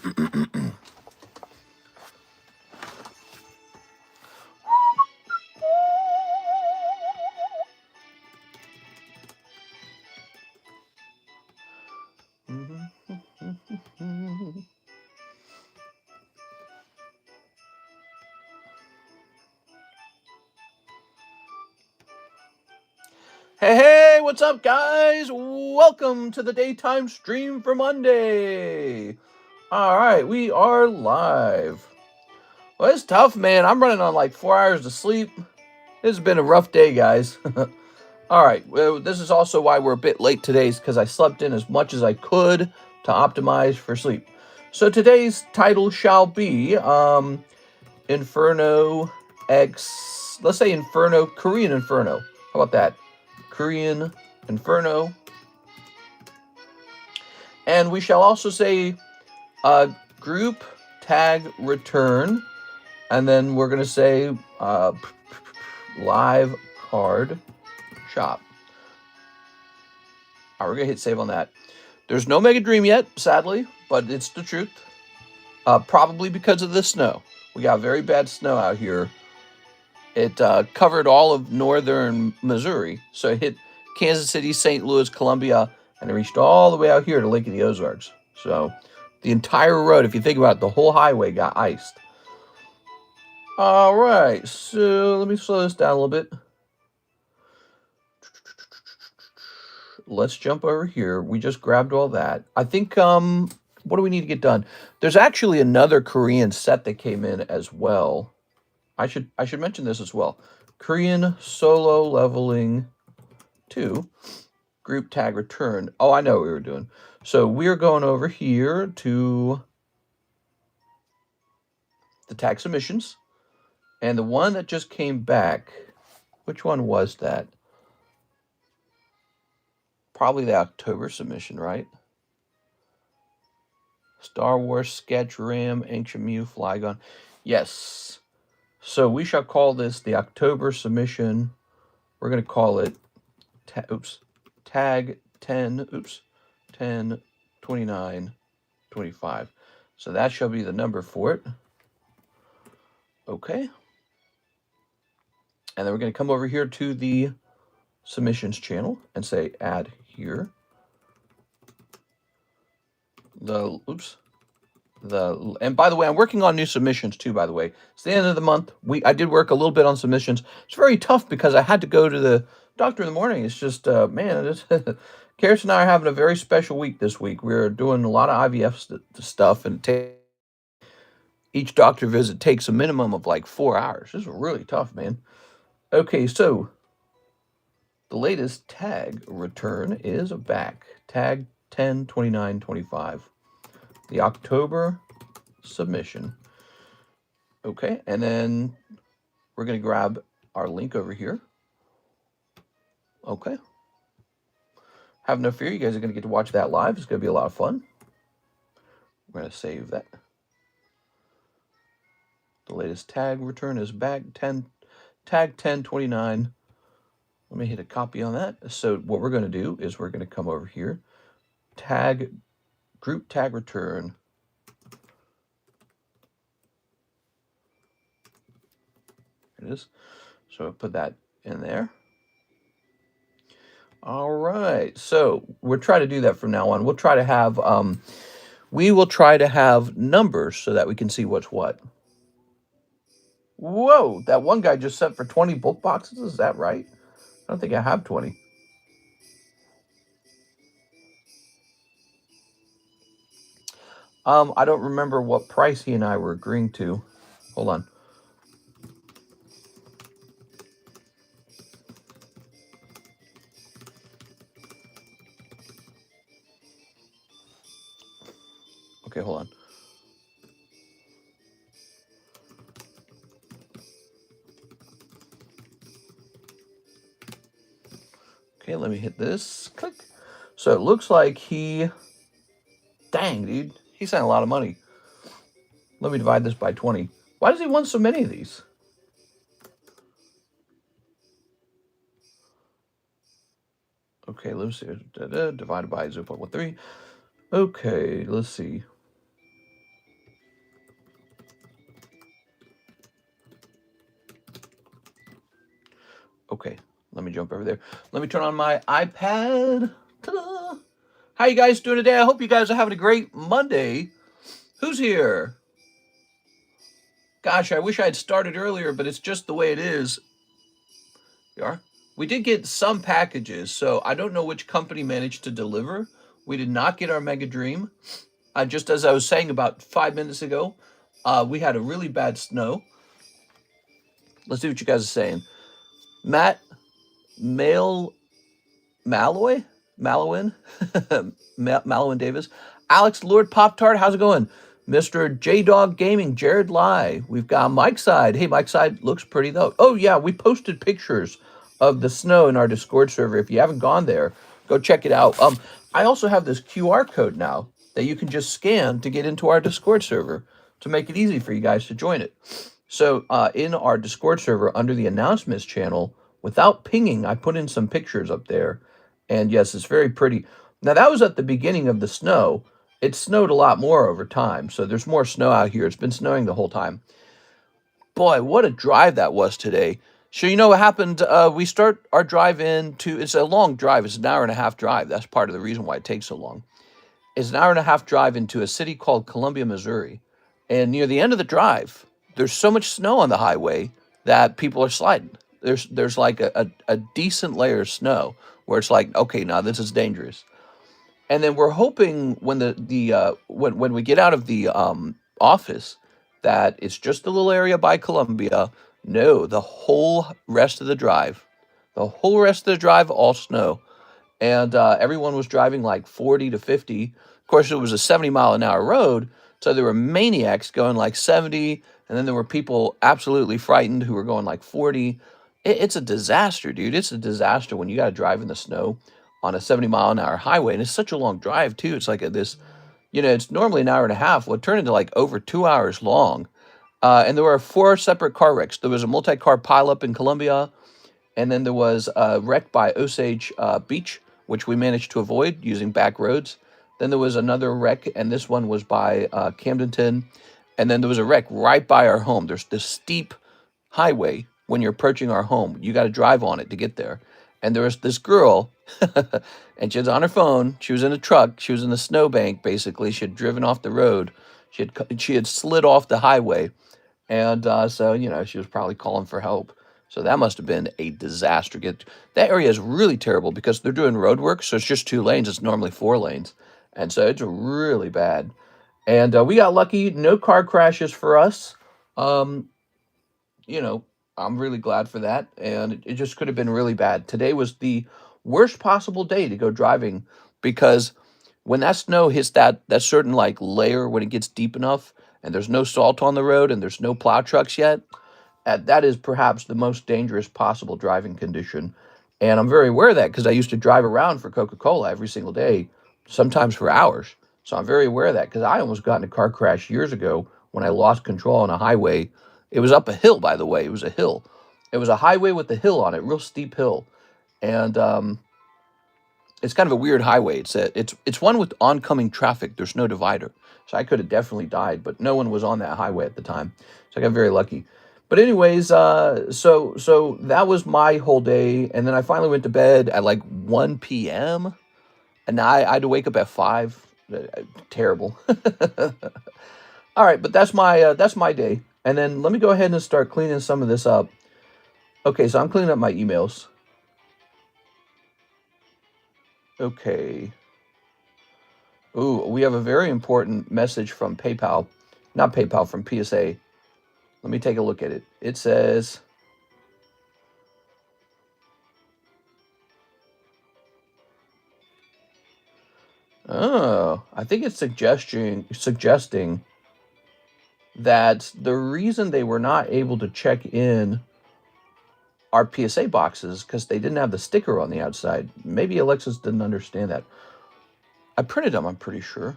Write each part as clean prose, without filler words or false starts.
Hey, what's up, guys? Welcome to the daytime stream for Monday. All right, we are live. Well, it's tough, man. I'm running on like 4 hours of sleep. This has been a rough day, guys. All right, well, this is also why we're a bit late today, is because I slept in as much as I could to optimize for sleep. So today's title shall be Inferno X. Let's say Inferno, Korean Inferno. How about that? Korean Inferno. And we shall also say group tag return. And then we're going to say live card shop. All right, we're going to hit save on that. There's no Mega Dream yet, sadly, but it's the truth. Probably because of the snow. We got very bad snow out here. It covered all of northern Missouri. So it hit Kansas City, St. Louis, Columbia, and it reached all the way out here to Lake of the Ozarks. So the entire road, if you think about it, the whole highway got iced. All right, so let me slow this down a little bit. Let's jump over here. We just grabbed all that. I think, what do we need to get done? There's actually another Korean set that came in as well. I should mention this as well. Korean solo leveling 2 group tag return. Oh, I know what we were doing. So we're going over here to the tag submissions. And the one that just came back, which one was that? Probably the October submission, right? Star Wars Sketch Ram, Ancient Mew, Flygon. Yes. So we shall call this the October submission. We're going to call it tag 102925. So that shall be the number for it. Okay. And then we're going to come over here to the submissions channel and say add here. And by the way, I'm working on new submissions too, by the way. It's the end of the month. I did work a little bit on submissions. It's very tough because I had to go to the doctor in the morning. It's just, man, Karis and I are having a very special week this week. We're doing a lot of IVF stuff, and each doctor visit takes a minimum of like 4 hours. This is really tough, man. Okay, so the latest tag return is back. Tag 102925. The October submission. Okay, and then we're going to grab our link over here. Okay. Have no fear, you guys are going to get to watch that live. It's going to be a lot of fun. We're going to save that. The latest tag return is back. Tag 1029. Let me hit a copy on that. So what we're going to do is we're going to come over here. Group tag return. There it is. So I'll put that in there. All right. So we'll try to do that from now on. We'll try to have numbers so that we can see what's what. Whoa, that one guy just sent for 20 book boxes. Is that right? I don't think I have 20. I don't remember what price he and I were agreeing to. Hold on. Okay, hold on. Okay, let me hit this. Click. So it looks like dang, dude. He sent a lot of money. Let me divide this by 20. Why does he want so many of these? Okay, let's see. Divided by 0.13. Okay, let's see. Okay, let me jump over there. Let me turn on my iPad. Ta-da! How you guys doing today? I hope you guys are having a great Monday. Who's here? Gosh, I wish I had started earlier, but it's just the way it is. You are? We did get some packages, so I don't know which company managed to deliver. We did not get our Mega Dream. Just as I was saying about 5 minutes ago, we had a really bad snow. Let's see what you guys are saying. Matt Malloy? Malowin? Malowin Davis. Alex Lord Pop Tart, how's it going? Mr. J Dog Gaming, Jared Lai. We've got Mike Side. Hey, Mike Side looks pretty though. Oh, yeah, we posted pictures of the snow in our Discord server. If you haven't gone there, go check it out. I also have this QR code now that you can just scan to get into our Discord server to make it easy for you guys to join it. So in our Discord server, under the announcements channel, without pinging, I put in some pictures up there. And yes, it's very pretty. Now, that was at the beginning of the snow. It snowed a lot more over time. So there's more snow out here. It's been snowing the whole time. Boy, what a drive that was today. So you know what happened? We start our drive it's a long drive. It's an hour and a half drive. That's part of the reason why it takes so long. It's an hour and a half drive into a city called Columbia, Missouri. And near the end of the drive, there's so much snow on the highway that people are sliding. There's like a decent layer of snow where it's like, okay, now this is dangerous. And then we're hoping when when we get out of the office that it's just a little area by Columbia. No, the whole rest of the drive, all snow, and everyone was driving like 40 to 50. Of course, it was a 70-mile-an-hour road, so there were maniacs going like 70, and then there were people absolutely frightened who were going like 40. It's a disaster, dude. It's a disaster when you got to drive in the snow on a 70-mile-an-hour highway, and it's such a long drive too. It's like it's normally an hour and a half. Well, it turned into like over 2 hours long, and there were 4 separate car wrecks. There was a multi-car pileup in Columbia, and then there was a wreck by Osage Beach, which we managed to avoid using back roads. Then there was another wreck, and this one was by Camdenton. And then there was a wreck right by our home. There's this steep highway when you're approaching our home. You got to drive on it to get there. And there was this girl, and she was on her phone. She was in a truck. She was in the snowbank, basically. She had driven off the road. She had slid off the highway. And so, she was probably calling for help. So that must have been a disaster. That area is really terrible because they're doing road work, so it's just 2 lanes. It's normally 4 lanes. And so it's really bad. And we got lucky. No car crashes for us. I'm really glad for that. And it just could have been really bad. Today was the worst possible day to go driving because when that snow hits that certain like layer, when it gets deep enough and there's no salt on the road and there's no plow trucks yet, that is perhaps the most dangerous possible driving condition. And I'm very aware of that because I used to drive around for Coca-Cola every single day, sometimes for hours. So I'm very aware of that because I almost got in a car crash years ago when I lost control on a highway. It was up a hill, by the way. It was a hill. It was a highway with a hill on it, real steep hill. And it's kind of a weird highway. It's one with oncoming traffic. There's no divider. So I could have definitely died, but no one was on that highway at the time. So I got very lucky. But anyways, so that was my whole day. And then I finally went to bed at like 1 p.m. And I had to wake up at 5. Terrible. All right, but that's my day. And then let me go ahead and start cleaning some of this up. Okay, so I'm cleaning up my emails. Okay. Ooh, we have a very important message from PayPal. Not PayPal, from PSA. Let me take a look at it. It says, oh, I think it's suggesting that the reason they were not able to check in our PSA boxes because they didn't have the sticker on the outside. Maybe Alexis didn't understand that. I printed them, I'm pretty sure.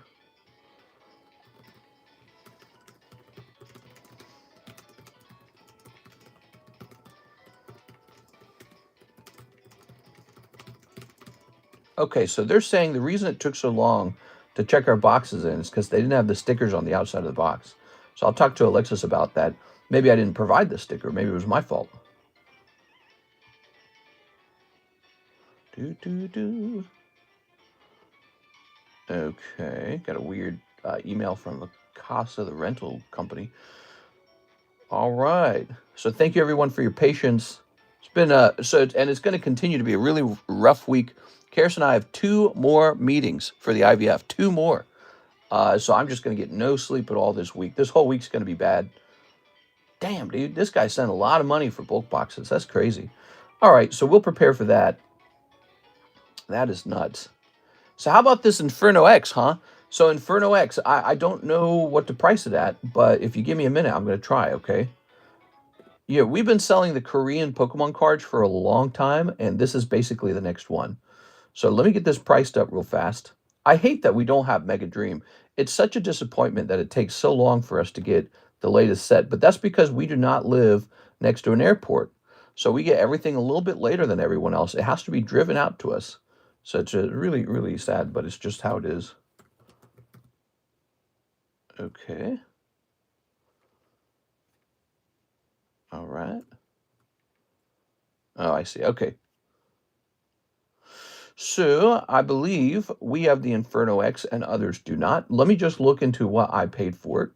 Okay, so they're saying the reason it took so long to check our boxes in is because they didn't have the stickers on the outside of the box. So I'll talk to Alexis about that. Maybe I didn't provide the sticker. Maybe it was my fault. Okay, got a weird email from the Casa, the rental company. All right. So thank you everyone for your patience. It's been and it's going to continue to be a really rough week. Karis and I have 2 more meetings for the IVF, 2 more. So I'm just going to get no sleep at all this week. This whole week's going to be bad. Damn, dude, this guy sent a lot of money for bulk boxes. That's crazy. All right, so we'll prepare for that. That is nuts. So how about this Inferno X, huh? So Inferno X, I don't know what to price it at, but if you give me a minute, I'm going to try, okay? Yeah, we've been selling the Korean Pokemon cards for a long time, and this is basically the next one. So let me get this priced up real fast. I hate that we don't have Mega Dream. It's such a disappointment that it takes so long for us to get the latest set, but that's because we do not live next to an airport. So we get everything a little bit later than everyone else. It has to be driven out to us. So it's really, really sad, but it's just how it is. Okay. All right. Oh, I see. Okay. So I believe we have the Inferno X and others do not. Let me just look into what I paid for it.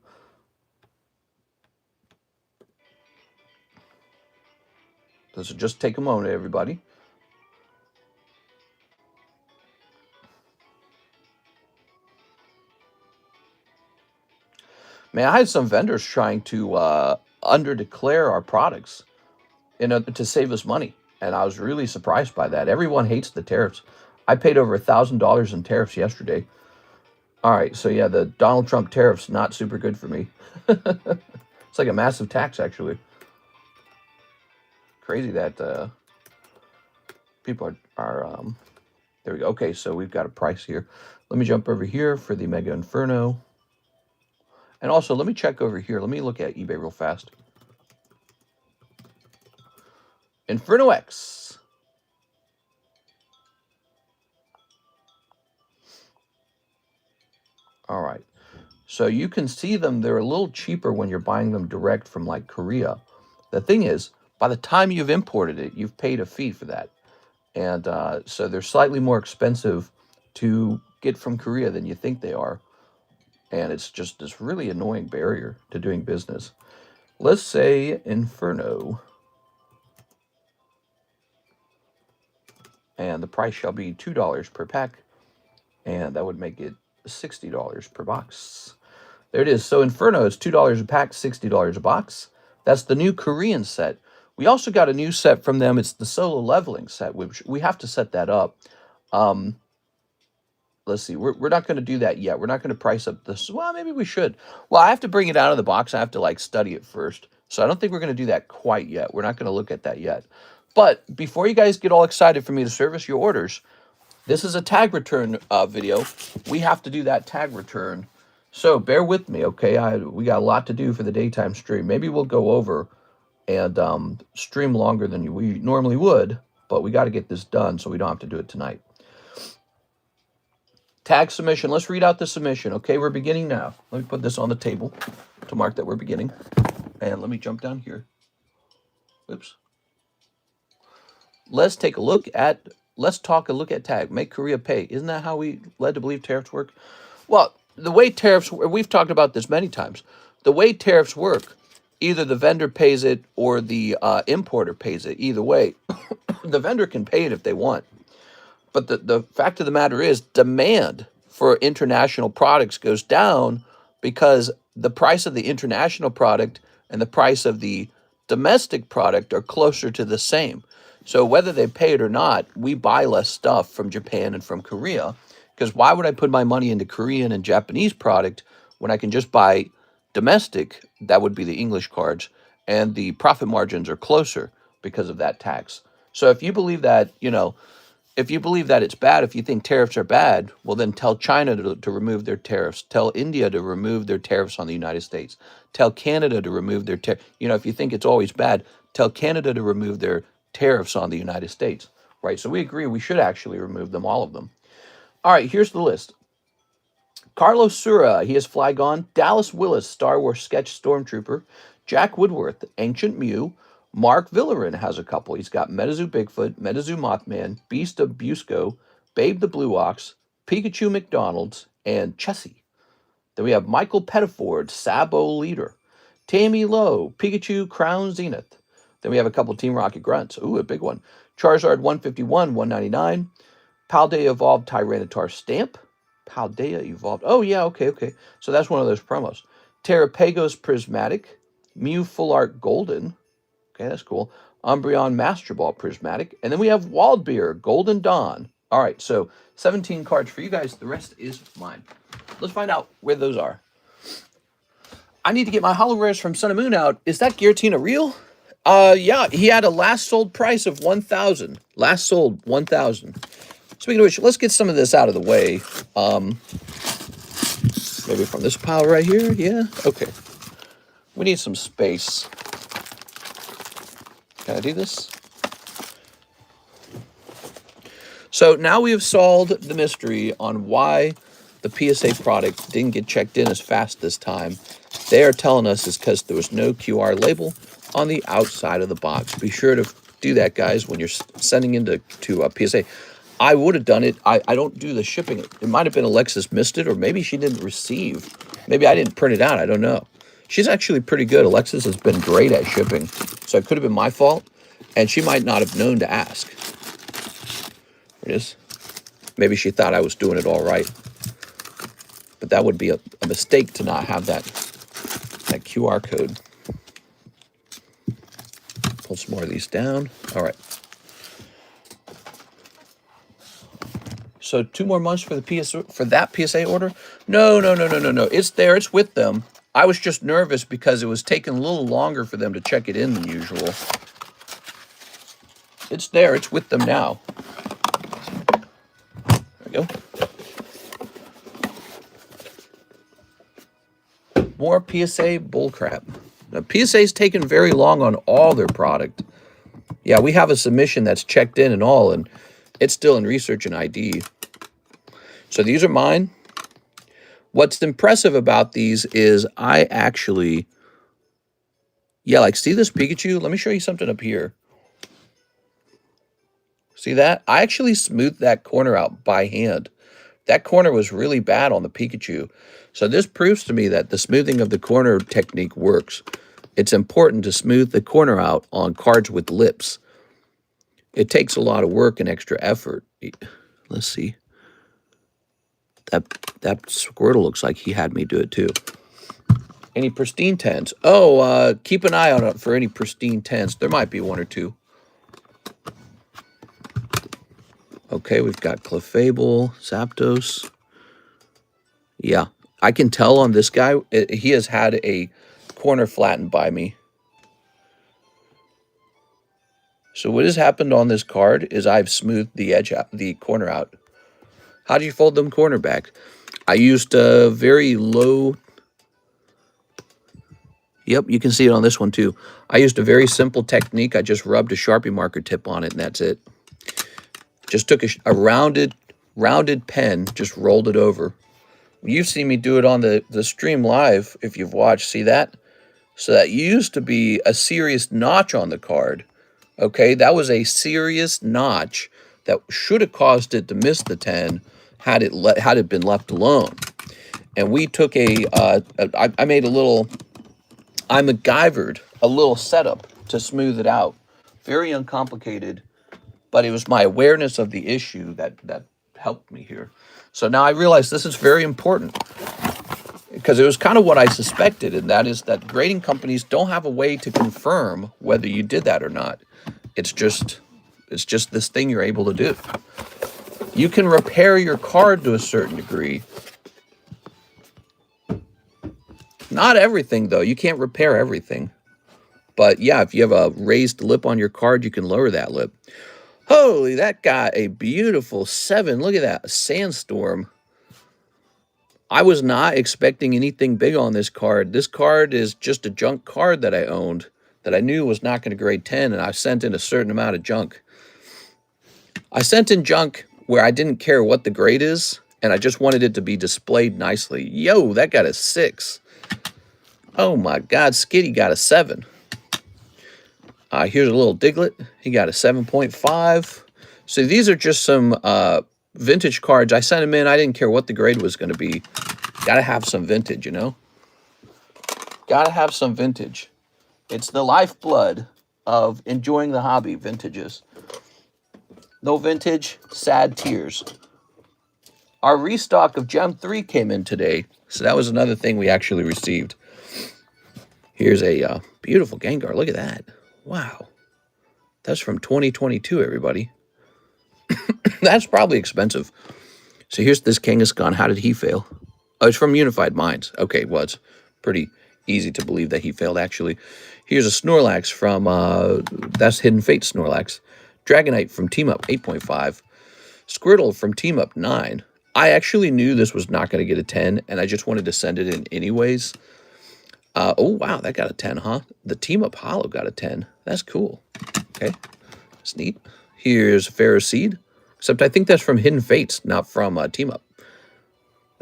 This will just take a moment, everybody. Man, I had some vendors trying to under-declare our products to save us money, and I was really surprised by that. Everyone hates the tariffs. I paid over $1,000 in tariffs yesterday. All right, so yeah, the Donald Trump tariffs not super good for me. It's like a massive tax, actually. Crazy that people are there we go. Okay, so we've got a price here. Let me jump over here for the Mega Inferno. And also, let me check over here. Let me look at eBay real fast. Inferno X. All right. So you can see them. They're a little cheaper when you're buying them direct from like Korea. The thing is, by the time you've imported it, you've paid a fee for that. And so they're slightly more expensive to get from Korea than you think they are. And it's just this really annoying barrier to doing business. Let's say Inferno. And the price shall be $2 per pack. And that would make it $60 per box. There it is. So Inferno is $2 a pack, $60 a box. That's the new Korean set. We also got a new set from them. It's the solo leveling set, which we have to set that up. Let's see. We're not going to do that yet. We're not going to price up this. Well, maybe we should. Well, I have to bring it out of the box. I have to like study it first. So I don't think we're going to do that quite yet. We're not going to look at that yet. But before you guys get all excited for me to service your orders, this is a tag return video. We have to do that tag return. So bear with me, okay? We got a lot to do for the daytime stream. Maybe we'll go over and stream longer than we normally would, but we got to get this done so we don't have to do it tonight. Tag submission. Let's read out the submission. Okay, we're beginning now. Let me put this on the table to mark that we're beginning. And let me jump down here. Oops. Let's talk a look at tag. Make Korea pay. Isn't that how we led to believe tariffs work? Well, the way tariffs, we've talked about this many times. The way tariffs work, either the vendor pays it or the importer pays it. Either way, the vendor can pay it if they want. But the fact of the matter is demand for international products goes down because the price of the international product and the price of the domestic product are closer to the same. So whether they pay it or not, we buy less stuff from Japan and from Korea. Because why would I put my money into Korean and Japanese product when I can just buy domestic? That would be the English cards. And the profit margins are closer because of that tax. So if you believe that, if you believe that it's bad, if you think tariffs are bad, well, then tell China to remove their tariffs. Tell India to remove their tariffs on the United States. Tell Canada to remove their tariffs. If you think it's always bad, tell Canada to remove their tariffs on the United States, right? So we agree we should actually remove them, all of them. All right, here's the list. Carlos Sura, he is Flygon. Dallas Willis, Star Wars Sketch Stormtrooper. Jack Woodworth, Ancient Mew. Mark Villerin has a couple. He's got Metazoo Bigfoot, Metazoo Mothman, Beast of Busco, Babe the Blue Ox, Pikachu McDonald's, and Chessie. Then we have Michael Pettiford, Sabo Leader, Tammy Lowe, Pikachu Crown Zenith. Then we have a couple Team Rocket Grunts. Ooh, a big one. Charizard 151, 199. Paldea Evolved Tyranitar Stamp. Paldea Evolved. Oh, yeah, okay. So that's one of those promos. Terrapagos Prismatic. Mew Full Art Golden. Okay, that's cool. Umbreon Master Ball Prismatic. And then we have Wildbeer Golden Dawn. All right, so 17 cards for you guys. The rest is mine. Let's find out where those are. I need to get my Holo Rares from Sun and Moon out. Is that Giratina real? Yeah, he had a last sold price of 1,000. Last sold 1,000. Speaking of which, let's get some of this out of the way. Maybe from this pile right here. Yeah, okay. We need some space. Can I do this? So now we have solved the mystery on why the PSA product didn't get checked in as fast this time. They are telling us it's because there was no QR label on the outside of the box. Be sure to do that, guys, when you're sending into PSA. I would have done it. I don't do the shipping. It might have been Alexis missed it, or maybe she didn't receive. Maybe I didn't print it out. I don't know. She's actually pretty good. Alexis has been great at shipping, so it could have been my fault, and she might not have known to ask. There it is. Maybe she thought I was doing it all right. But that would be a mistake to not have that QR code. Pull some more of these down. All right. So 2 more months for that PSA order? No. It's there. It's with them. I was just nervous because it was taking a little longer for them to check it in than usual. It's there. It's with them now. There we go. More PSA bullcrap. Now, PSA's taken very long on all their product. Yeah, we have a submission that's checked in and all, and it's still in research and ID. So these are mine. What's impressive about these is I actually, yeah, like, see this Pikachu? Let me show you something up here. See that? I actually smoothed that corner out by hand. That corner was really bad on the Pikachu. So this proves to me that the smoothing of the corner technique works. It's important to smooth the corner out on cards with lips. It takes a lot of work and extra effort. Let's see. That Squirtle looks like he had me do it too. Any pristine 10s? Oh, keep an eye on it for any pristine 10s. There might be 1 or 2. Okay, we've got Clefable, Zapdos. Yeah, I can tell on this guy, he has had a corner flattened by me. So what has happened on this card is I've smoothed the edge out, the corner out. How do you fold them corner back? I used a very low... Yep, you can see it on this one too. I used a very simple technique. I just rubbed a Sharpie marker tip on it, and that's it. Just took a rounded pen, just rolled it over. You've seen me do it on the stream live, if you've watched. See that? So that used to be a serious notch on the card. Okay, that was a serious notch that should have caused it to miss the 10 had it been left alone. And we took I made a little, I MacGyvered a little setup to smooth it out. Very uncomplicated, but it was my awareness of the issue that helped me here. So now I realize this is very important, because it was kind of what I suspected, and that is that grading companies don't have a way to confirm whether you did that or not. It's just this thing you're able to do. You can repair your card to a certain degree. Not everything, though. You can't repair everything. But yeah, if you have a raised lip on your card, you can lower that lip. Holy, that got a beautiful 7. Look at that, a sandstorm. I was not expecting anything big on this card. This card is just a junk card that I owned that I knew was not going to grade 10, and I sent in a certain amount of junk. I sent in junk where I didn't care what the grade is, and I just wanted it to be displayed nicely. Yo, that got a 6. Oh my God, Skitty got a 7. Here's a little Diglett. He got a 7.5. So these are just some vintage cards. I sent them in. I didn't care what the grade was going to be. Got to have some vintage, you know? Got to have some vintage. It's the lifeblood of enjoying the hobby, vintages. No vintage, sad tears. Our restock of Gem 3 came in today. So that was another thing we actually received. Here's a beautiful Gengar. Look at that. Wow. That's from 2022, everybody. That's probably expensive. So here's this Kangaskhan. How did he fail? Oh, it's from Unified Minds. Okay, well, it's pretty easy to believe that he failed, actually. Here's a Snorlax from, that's Hidden Fate Snorlax. Dragonite from Team Up 8.5. Squirtle from Team Up 9. I actually knew this was not going to get a 10, and I just wanted to send it in anyways. Oh, wow, that got a 10, huh? The Team Up Hollow got a 10. That's cool. Okay, that's neat. Here's Ferroseed, except I think that's from Hidden Fates, not from Team Up.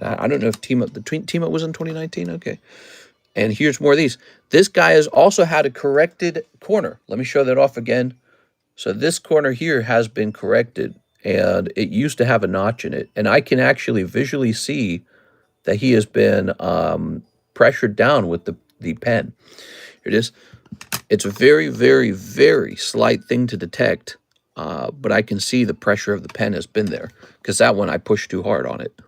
I don't know if Team Up was in 2019. Okay, and here's more of these. This guy has also had a corrected corner. Let me show that off again. So this corner here has been corrected, and it used to have a notch in it, and I can actually visually see that he has been pressured down with the pen. Here it is. It's a very, very, very slight thing to detect, but I can see the pressure of the pen has been there, because that one I pushed too hard on it.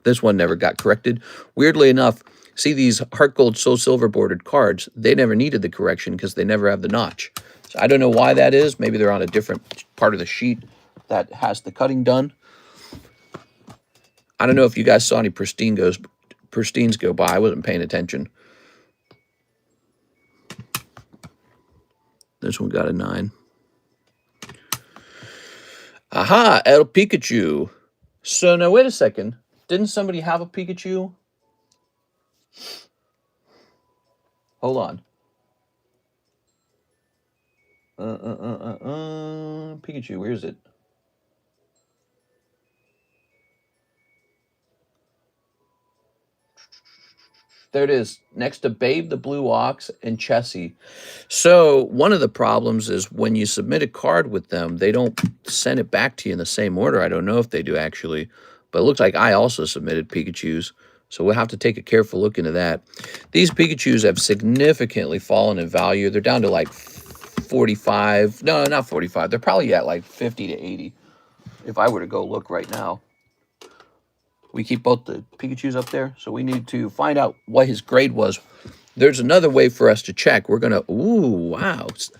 This one never got corrected. Weirdly enough, see these Heart Gold Soul Silver bordered cards, they never needed the correction because they never have the notch. So I don't know why that is. Maybe they're on a different part of the sheet that has the cutting done. I don't know if you guys saw any pristines go by. I wasn't paying attention. This one got a 9. Aha, El Pikachu. So now wait a second. Didn't somebody have a Pikachu? Hold on. Pikachu, where is it? There it is, next to Babe the Blue Ox and Chessie. So one of the problems is when you submit a card with them, they don't send it back to you in the same order. I don't know if they do actually, but it looks like I also submitted Pikachus. So we'll have to take a careful look into that. These Pikachus have significantly fallen in value. They're down to like 45. No, not 45. They're probably at like 50 to 80 if I were to go look right now. We keep both the Pikachus up there, so we need to find out what his grade was. There's another way for us to check. We're going to, ooh, wow. It's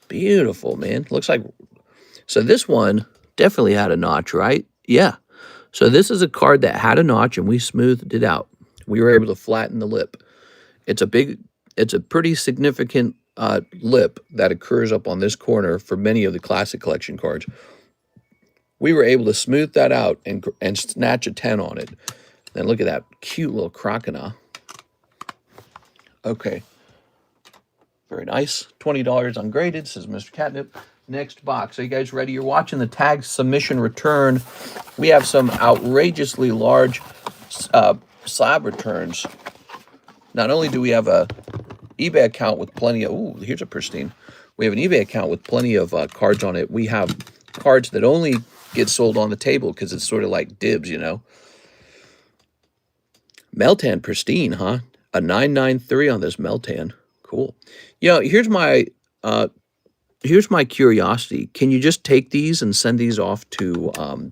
beautiful, man. Looks like, so this one definitely had a notch, right? Yeah. So this is a card that had a notch, and we smoothed it out. We were able to flatten the lip. It's a pretty significant lip that occurs up on this corner for many of the Classic Collection cards. We were able to smooth that out and snatch a 10 on it. Then look at that cute little crocodile. Okay. Very nice. $20 ungraded, says Mr. Catnip. Next box. Are you guys ready? You're watching the tag submission return. We have some outrageously large slab returns. Not only do we have a eBay account with plenty of... Ooh, here's a pristine. We have an eBay account with plenty of cards on it. We have cards that only get sold on the table because it's sort of like dibs, you know. Meltan pristine, huh? A 993 on this Meltan. Cool. You know, here's my curiosity. Can you just take these and send these off to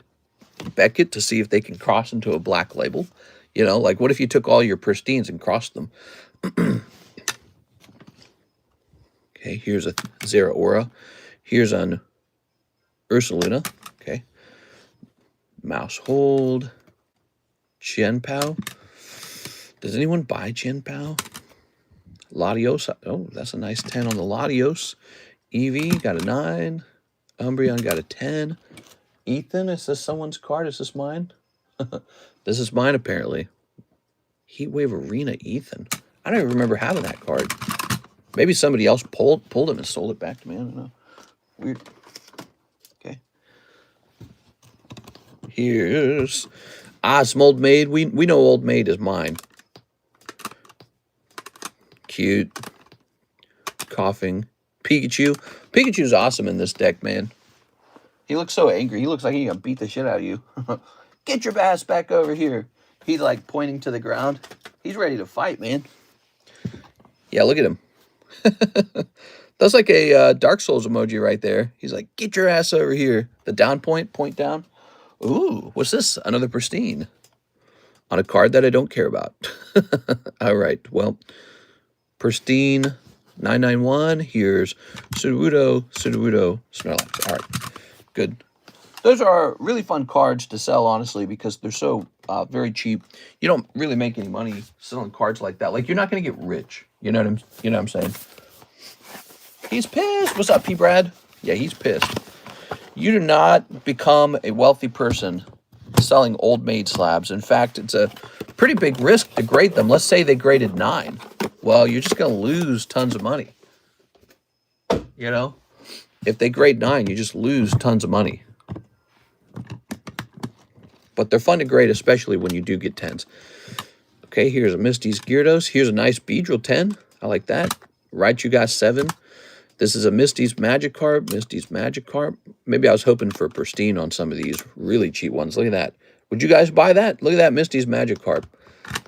Beckett to see if they can cross into a black label? You know, like what if you took all your pristines and crossed them? Okay, here's a Zeraora. Here's an Ursaluna. Okay. Mouse Hold. Chien-Pao. Does anyone buy Chien-Pao? Latios. Oh, that's a nice 10 on the Latios. Eevee got a 9. Umbreon got a 10. Ethan, is this someone's card? Is this mine? This is mine, apparently. Heatwave Arena Ethan. I don't even remember having that card. Maybe somebody else pulled him and sold it back to me. I don't know. Weird. Okay. Here's some Old Maid. We know Old Maid is mine. Cute. Coughing. Pikachu. Pikachu's awesome in this deck, man. He looks so angry. He looks like he's gonna beat the shit out of you. Get your ass back over here. He's like pointing to the ground. He's ready to fight, man. Yeah, look at him. That's like a Dark Souls emoji right there. He's like, get your ass over here. The down point down. Ooh, what's this? Another pristine. On a card that I don't care about. All right, well, pristine 991. Here's Sudowoodo, Snorlax. All right, good. Those are really fun cards to sell, honestly, because they're so very cheap. You don't really make any money selling cards like that. Like, you're not going to get rich. You know what I'm saying? He's pissed. What's up, P. Brad? Yeah, he's pissed. You do not become a wealthy person selling old-made slabs. In fact, it's a pretty big risk to grade them. Let's say they graded 9. Well, you're just going to lose tons of money. You know? If they grade 9, you just lose tons of money. But they're fun to grade, especially when you do get 10s. Okay, here's a Misty's Gyarados. Here's a nice Beedrill 10. I like that. Raichu got 7. This is a Misty's Magikarp. Maybe I was hoping for a pristine on some of these really cheap ones. Look at that. Would you guys buy that? Look at that Misty's Magikarp.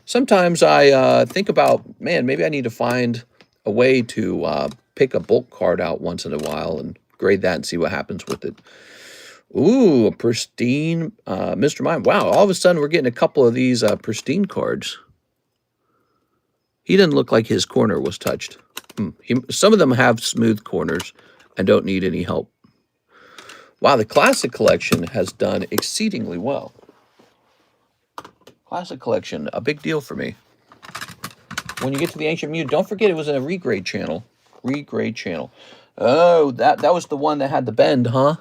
Sometimes I think about, man, maybe I need to find a way to pick a bulk card out once in a while and grade that and see what happens with it. Ooh, a pristine Mr. Mime. Wow, all of a sudden we're getting a couple of these pristine cards. He didn't look like his corner was touched. Some of them have smooth corners and don't need any help. Wow, the Classic Collection has done exceedingly well. Classic Collection, a big deal for me. When you get to the Ancient Mew, don't forget it was in a regrade channel. Regrade channel. Oh, that was the one that had the bend, huh?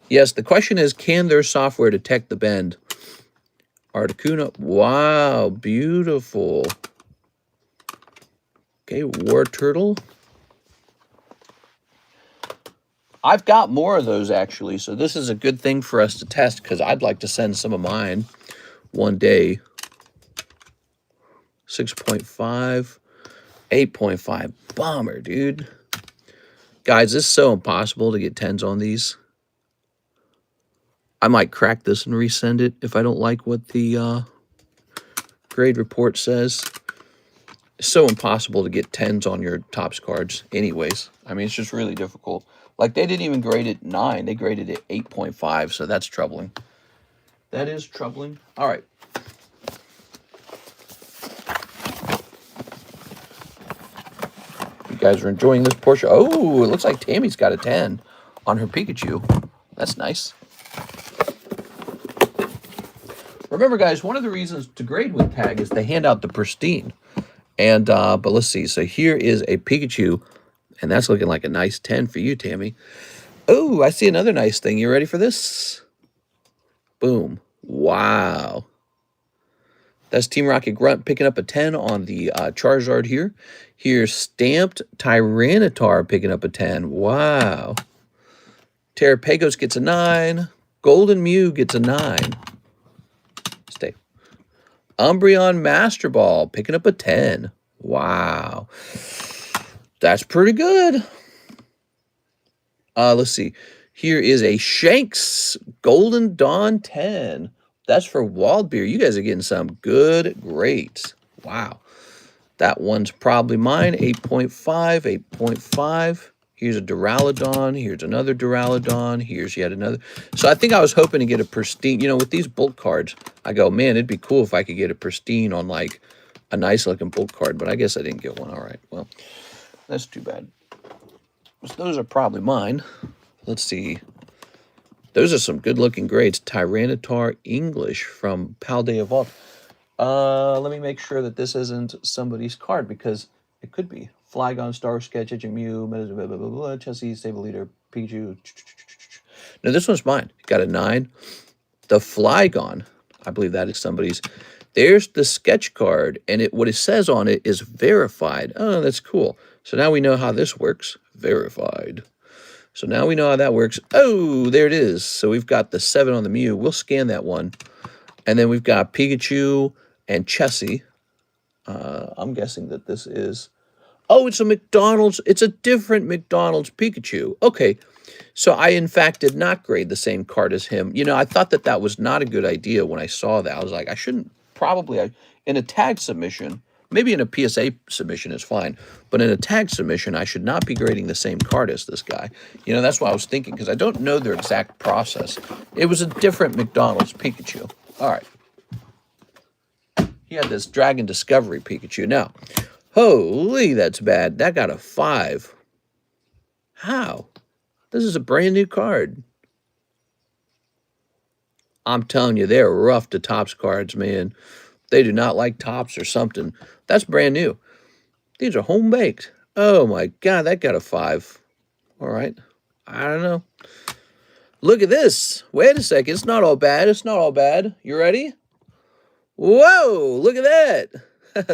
Yes, the question is, can their software detect the bend? Articuno. Wow, beautiful. Okay, War Turtle. I've got more of those, actually, so this is a good thing for us to test, because I'd like to send some of mine one day. 6.5, 8.5. Bomber, dude. Guys, this is so impossible to get 10s on these. I might crack this and resend it if I don't like what the grade report says. It's so impossible to get 10s on your Topps cards anyways. I mean, it's just really difficult. Like, they didn't even grade it 9. They graded it 8.5, so that's troubling. That is troubling. All right. You guys are enjoying this portion. Oh, it looks like Tammy's got a 10 on her Pikachu. That's nice. Remember, guys, one of the reasons to grade with tag is they hand out the pristine. And, but let's see. So here is a Pikachu, and that's looking like a nice 10 for you, Tammy. Oh, I see another nice thing. You ready for this? Boom. Wow. That's Team Rocket Grunt picking up a 10 on the Charizard here. Here's Stamped Tyranitar picking up a 10. Wow. Terrapagos gets a 9. Golden Mew gets a 9. Stay. Umbreon Master Ball picking up a 10. Wow. That's pretty good. Let's see. Here is a Shanks Golden Dawn 10. That's for Waldbeer. You guys are getting some good grades. Wow. That one's probably mine. 8.5, 8.5. Here's a Duraludon. Here's another Duraludon. Here's yet another. So I think I was hoping to get a pristine. You know, with these bulk cards, I go, man, it'd be cool if I could get a pristine on, like, a nice-looking bulk card. But I guess I didn't get one. All right. Well, that's too bad. So those are probably mine. Let's see. Those are some good-looking grades. Tyranitar English from Paldea Vault. Let me make sure that this isn't somebody's card, because it could be. Flygon, Star Sketch, Mew, blah, blah, blah, blah, Chessie, Sable Leader, Pikachu. No, this one's mine. Got a 9. The Flygon, I believe that is somebody's. There's the sketch card, and what it says on it is verified. Oh, that's cool. So now we know how this works. Verified. So now we know how that works. Oh, there it is. So we've got the 7 on the Mew. We'll scan that one. And then we've got Pikachu and Chessie. I'm guessing that this is... Oh, it's a McDonald's. It's a different McDonald's Pikachu. Okay. So I, in fact, did not grade the same card as him. You know, I thought that that was not a good idea when I saw that. I was like, I shouldn't probably, in a tag submission, maybe in a PSA submission is fine, but in a tag submission, I should not be grading the same card as this guy. You know, that's what I was thinking, because I don't know their exact process. It was a different McDonald's Pikachu. All right. He had this Dragon Discovery Pikachu. Now, holy, that's bad. That got a 5. How? This is a brand new card. I'm telling you, they're rough to Topps cards, man. They do not like Topps or something. That's brand new. These are home baked. Oh my God, that got a 5. All right. I don't know. Look at this. Wait a second. It's not all bad. It's not all bad. You ready? Whoa, look at that.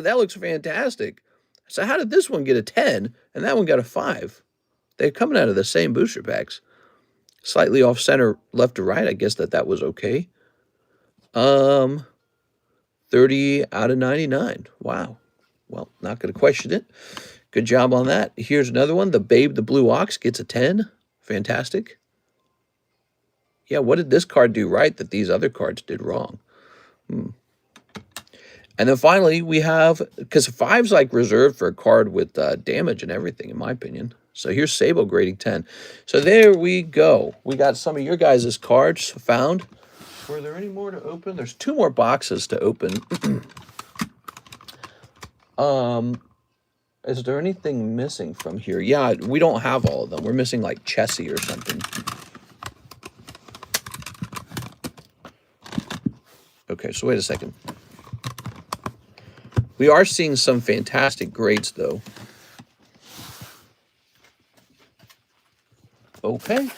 That looks fantastic. So how did this one get a 10 and that one got a 5? They're coming out of the same booster packs. Slightly off center, left to right. I guess that was okay. 30 out of 99. Wow. Well, not going to question it. Good job on that. Here's another one. The Babe the Blue Ox gets a 10. Fantastic. Yeah, what did this card do right that these other cards did wrong? And then finally, we have, because 5's like reserved for a card with damage and everything, in my opinion. So here's Sable grading 10. So there we go. We got some of your guys' cards found. Were there any more to open? There's 2 more boxes to open. Is there anything missing from here? Yeah, we don't have all of them. We're missing like Chessie or something. Okay, so wait a second. We are seeing some fantastic grades, though. Okay.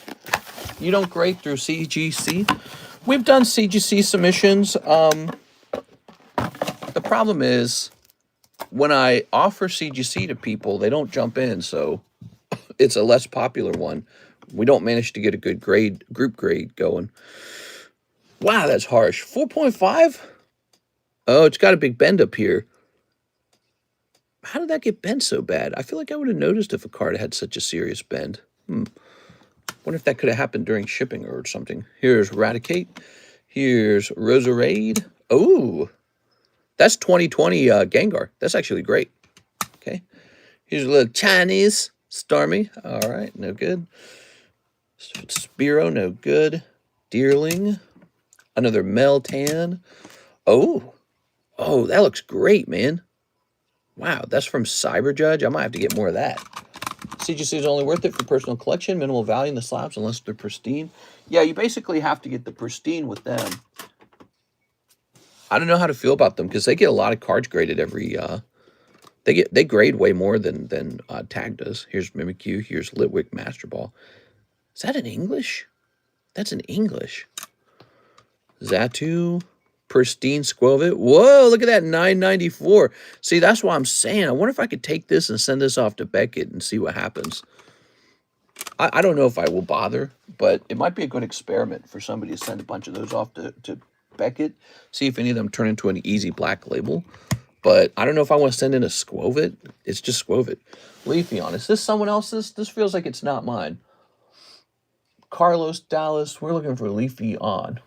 You don't grade through CGC? We've done CGC submissions. The problem is, when I offer CGC to people, they don't jump in, so it's a less popular one. We don't manage to get a good grade, group grade going. Wow, that's harsh. 4.5? Oh, it's got a big bend up here. How did that get bent so bad? I feel like I would have noticed if a card had such a serious bend. Wonder if that could have happened during shipping or something. Here's Raticate. Here's Roserade. Oh, that's 2020 Gengar. That's actually great. Okay. Here's a little Chinese Starmie. All right, no good. Spearow, no good. Deerling. Another Meltan. Oh, that looks great, man. Wow, that's from Cyber Judge. I might have to get more of that. CGC is only worth it for personal collection. Minimal value in the slabs unless they're pristine. Yeah, you basically have to get the pristine with them. I don't know how to feel about them because they get a lot of cards graded every. They grade way more than Tag does. Here's Mimikyu. Here's Litwick Master Ball. Is that in English? That's in English. Xatu. Pristine Squovit. Whoa, look at that, 994. See, that's why I'm saying, I wonder if I could take this and send this off to Beckett and see what happens. I don't know if I will bother, but it might be a good experiment for somebody to send a bunch of those off to Beckett, see if any of them turn into an easy black label. But I don't know if I want to send in a Squovit. It's just Squovit. Leafeon. Is this someone else's? This feels like it's not mine. Carlos Dallas. We're looking for Leafeon.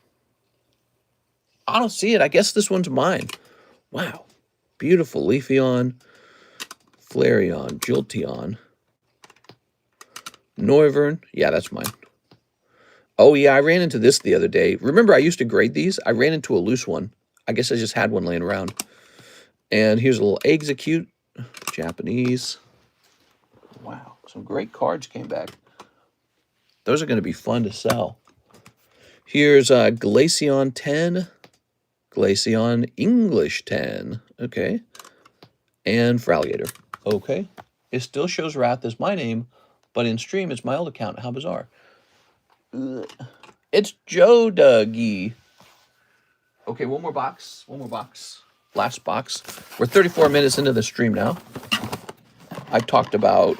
I don't see it. I guess this one's mine. Wow. Beautiful. Leafeon, Flareon, Jolteon, Noivern. Yeah, that's mine. Oh, yeah, I ran into this the other day. Remember, I used to grade these? I ran into a loose one. I guess I just had one laying around. And here's a little Execute, Japanese. Wow, some great cards came back. Those are going to be fun to sell. Here's Glaceon 10. Glaceon English 10. Okay. And Feraligatr. Okay. It still shows Wrath as my name, but in stream it's my old account. How bizarre. Ugh. It's Joe Dougie. Okay, one more box. One more box. Last box. We're 34 minutes into the stream now. I talked about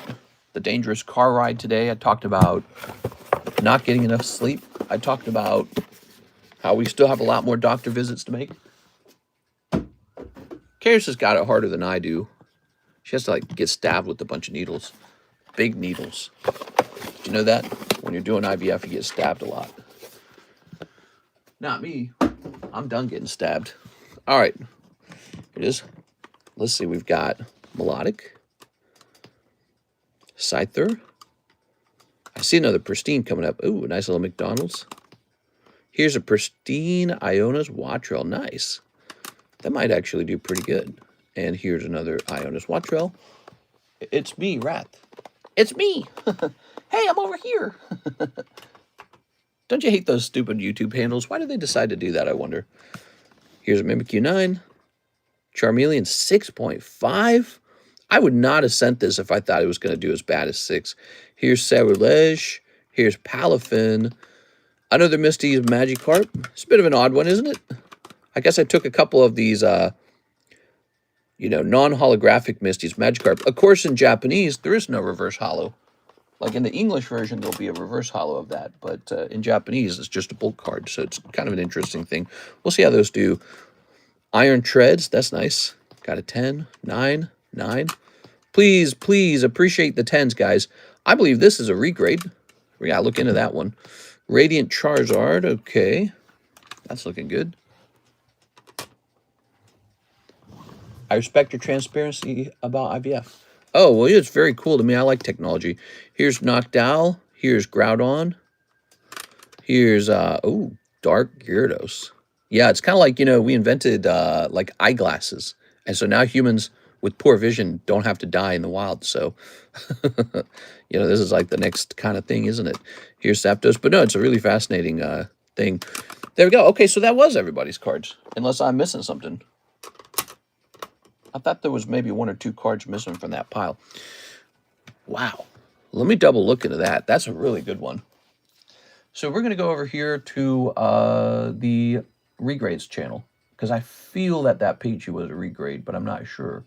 the dangerous car ride today. I talked about not getting enough sleep. I talked about how we still have a lot more doctor visits to make. Karis has got it harder than I do. She has to like get stabbed with a bunch of needles. Big needles. Did you know that? When you're doing IVF, you get stabbed a lot. Not me. I'm done getting stabbed. All right. Here it is. Let's see. We've got Melodic. Scyther. I see another Pristine coming up. Ooh, nice little McDonald's. Here's a Pristine Iona's Wattrel. Nice. That might actually do pretty good. And here's another Iona's Wattrel. It's me, Wrath. It's me. Hey, I'm over here. Don't you hate those stupid YouTube handles? Why did they decide to do that, I wonder? Here's a Mimikyu 9. Charmeleon 6.5. I would not have sent this if I thought it was going to do as bad as 6. Here's Sabrelege. Here's Palafin. Another Misty's Magikarp. It's a bit of an odd one, isn't it? I guess I took a couple of these, non-holographic Misty's Magikarp. Of course, in Japanese, there is no reverse holo. Like in the English version, there'll be a reverse holo of that. But in Japanese, it's just a bulk card. So it's kind of an interesting thing. We'll see how those do. Iron Treads. That's nice. Got a 10, 9, 9. Please, please appreciate the 10s, guys. I believe this is a regrade. We got to look into that one. Radiant Charizard. Okay. That's looking good. I respect your transparency about IVF. Oh, well, it's very cool to me. I like technology. Here's Noctowl. Here's Groudon. Here's, Dark Gyarados. Yeah, it's kind of like, we invented, like, eyeglasses. And so now humans with poor vision don't have to die in the wild. So, this is like the next kind of thing, isn't it? Here's Zapdos. But no, it's a really fascinating thing. There we go. Okay, so that was everybody's cards. Unless I'm missing something. I thought there was maybe 1 or 2 cards missing from that pile. Wow. Let me double look into that. That's a really good one. So we're going to go over here to the regrades channel. Because I feel that Pikachu was a regrade, but I'm not sure.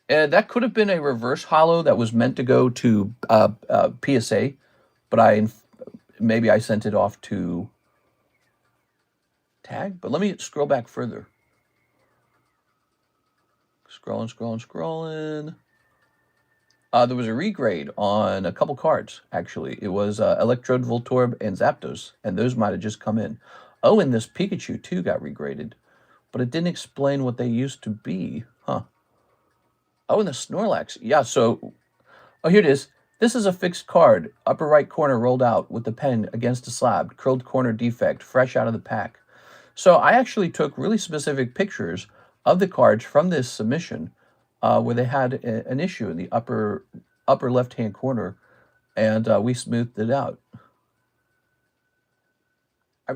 And that could have been a reverse holo that was meant to go to PSA. But maybe I sent it off to Tag, but let me scroll back further. Scrolling. There was a regrade on a couple cards, actually. It was Electrode, Voltorb, and Zapdos, and those might have just come in. Oh, and this Pikachu, too, got regraded, but it didn't explain what they used to be. Huh. Oh, and the Snorlax. Yeah, so... Oh, here it is. This is a fixed card. Upper right corner rolled out with the pen against a slab. Curled corner defect, fresh out of the pack. So I actually took really specific pictures of the cards from this submission where they had an issue in the upper left-hand corner, and we smoothed it out.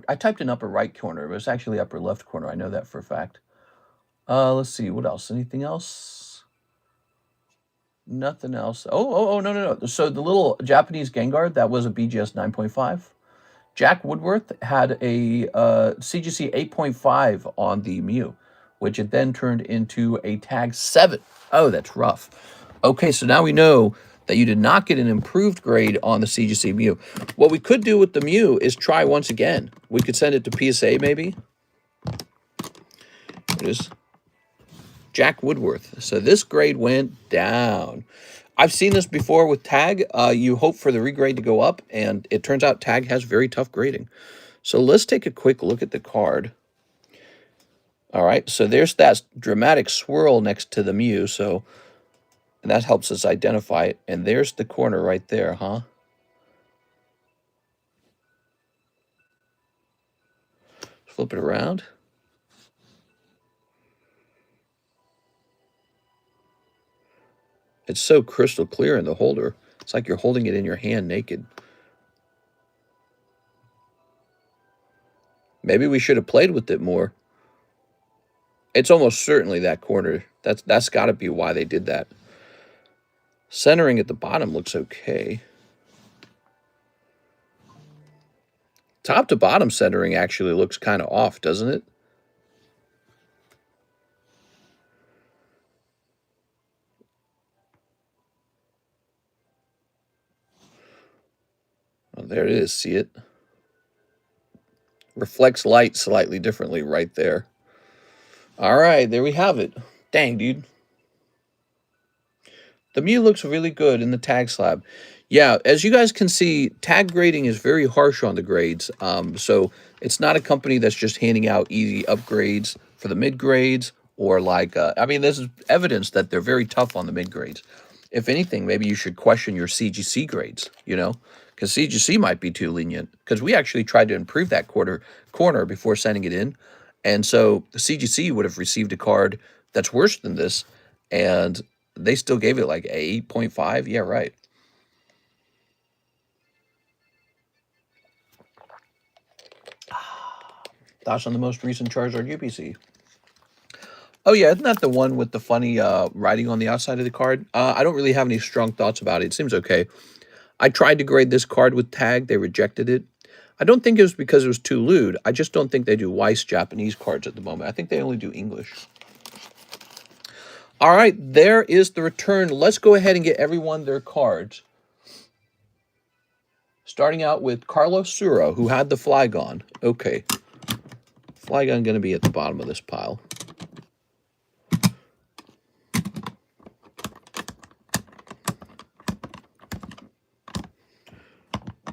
I typed in upper right corner, but it's actually upper left corner. I know that for a fact. Let's see. What else? Anything else? Nothing else. Oh, no. So the little Japanese Gengar, that was a BGS 9.5. Jack Woodworth had a CGC 8.5 on the Mew, which it then turned into a tag 7. Oh, that's rough. Okay, so now we know that you did not get an improved grade on the CGC Mew. What we could do with the Mew is try once again. We could send it to PSA, maybe. It is Jack Woodworth. So this grade went down. I've seen this before with Tag. You hope for the regrade to go up, and it turns out Tag has very tough grading. So let's take a quick look at the card. All right, so there's that dramatic swirl next to the Mew, and that helps us identify it. And there's the corner right there, huh? Flip it around. It's so crystal clear in the holder. It's like you're holding it in your hand naked. Maybe we should have played with it more. It's almost certainly that corner. That's got to be why they did that. Centering at the bottom looks okay. Top to bottom centering actually looks kind of off, doesn't it? Oh, there it is. See it? Reflects light slightly differently right there. All right, there we have it. Dang, dude. The Mew looks really good in the tag slab. Yeah, as you guys can see, tag grading is very harsh on the grades. So it's not a company that's just handing out easy upgrades for the mid grades or like, I mean, this is evidence that they're very tough on the mid grades. If anything, maybe you should question your CGC grades, you know, because CGC might be too lenient. Because we actually tried to improve that corner before sending it in. And so the CGC would have received a card that's worse than this. And they still gave it like a 8.5. Yeah, right. Thoughts on the most recent Charizard UPC? Oh yeah, isn't that the one with the funny writing on the outside of the card? I don't really have any strong thoughts about it. It seems okay. I tried to grade this card with tag. They rejected it. I don't think it was because it was too lewd. I just don't think they do Weiss Japanese cards at the moment. I think they only do English. All right, there is the return. Let's go ahead and get everyone their cards. Starting out with Carlos Suro, who had the Flygon. Okay. Flygon going to be at the bottom of this pile.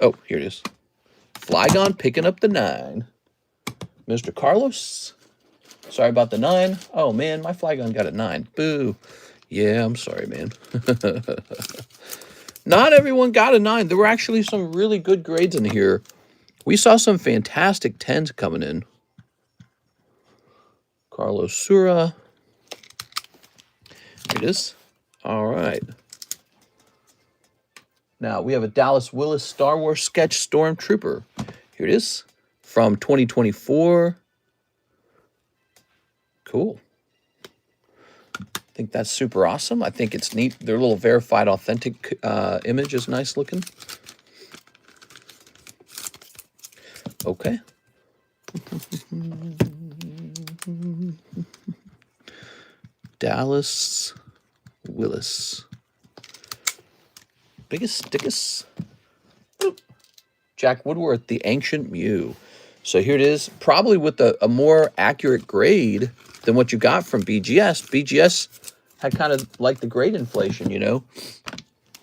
Oh, here it is. Flygon picking up the 9. Mr. Carlos. Sorry about the 9. Oh, man, my Flygon got a 9. Boo. Yeah, I'm sorry, man. Not everyone got a 9. There were actually some really good grades in here. We saw some fantastic 10s coming in. Carlos Sura. Here it is. All right. Now, we have a Dallas Willis Star Wars sketch Stormtrooper. Here it is. From 2024. Cool. I think that's super awesome. I think it's neat. Their little verified authentic image is nice looking. Okay. Dallas Willis. Biggest Dickus. Jack Woodworth, the Ancient Mew. So here it is, probably with a more accurate grade than what you got from BGS. BGS had kind of like the grade inflation, you know.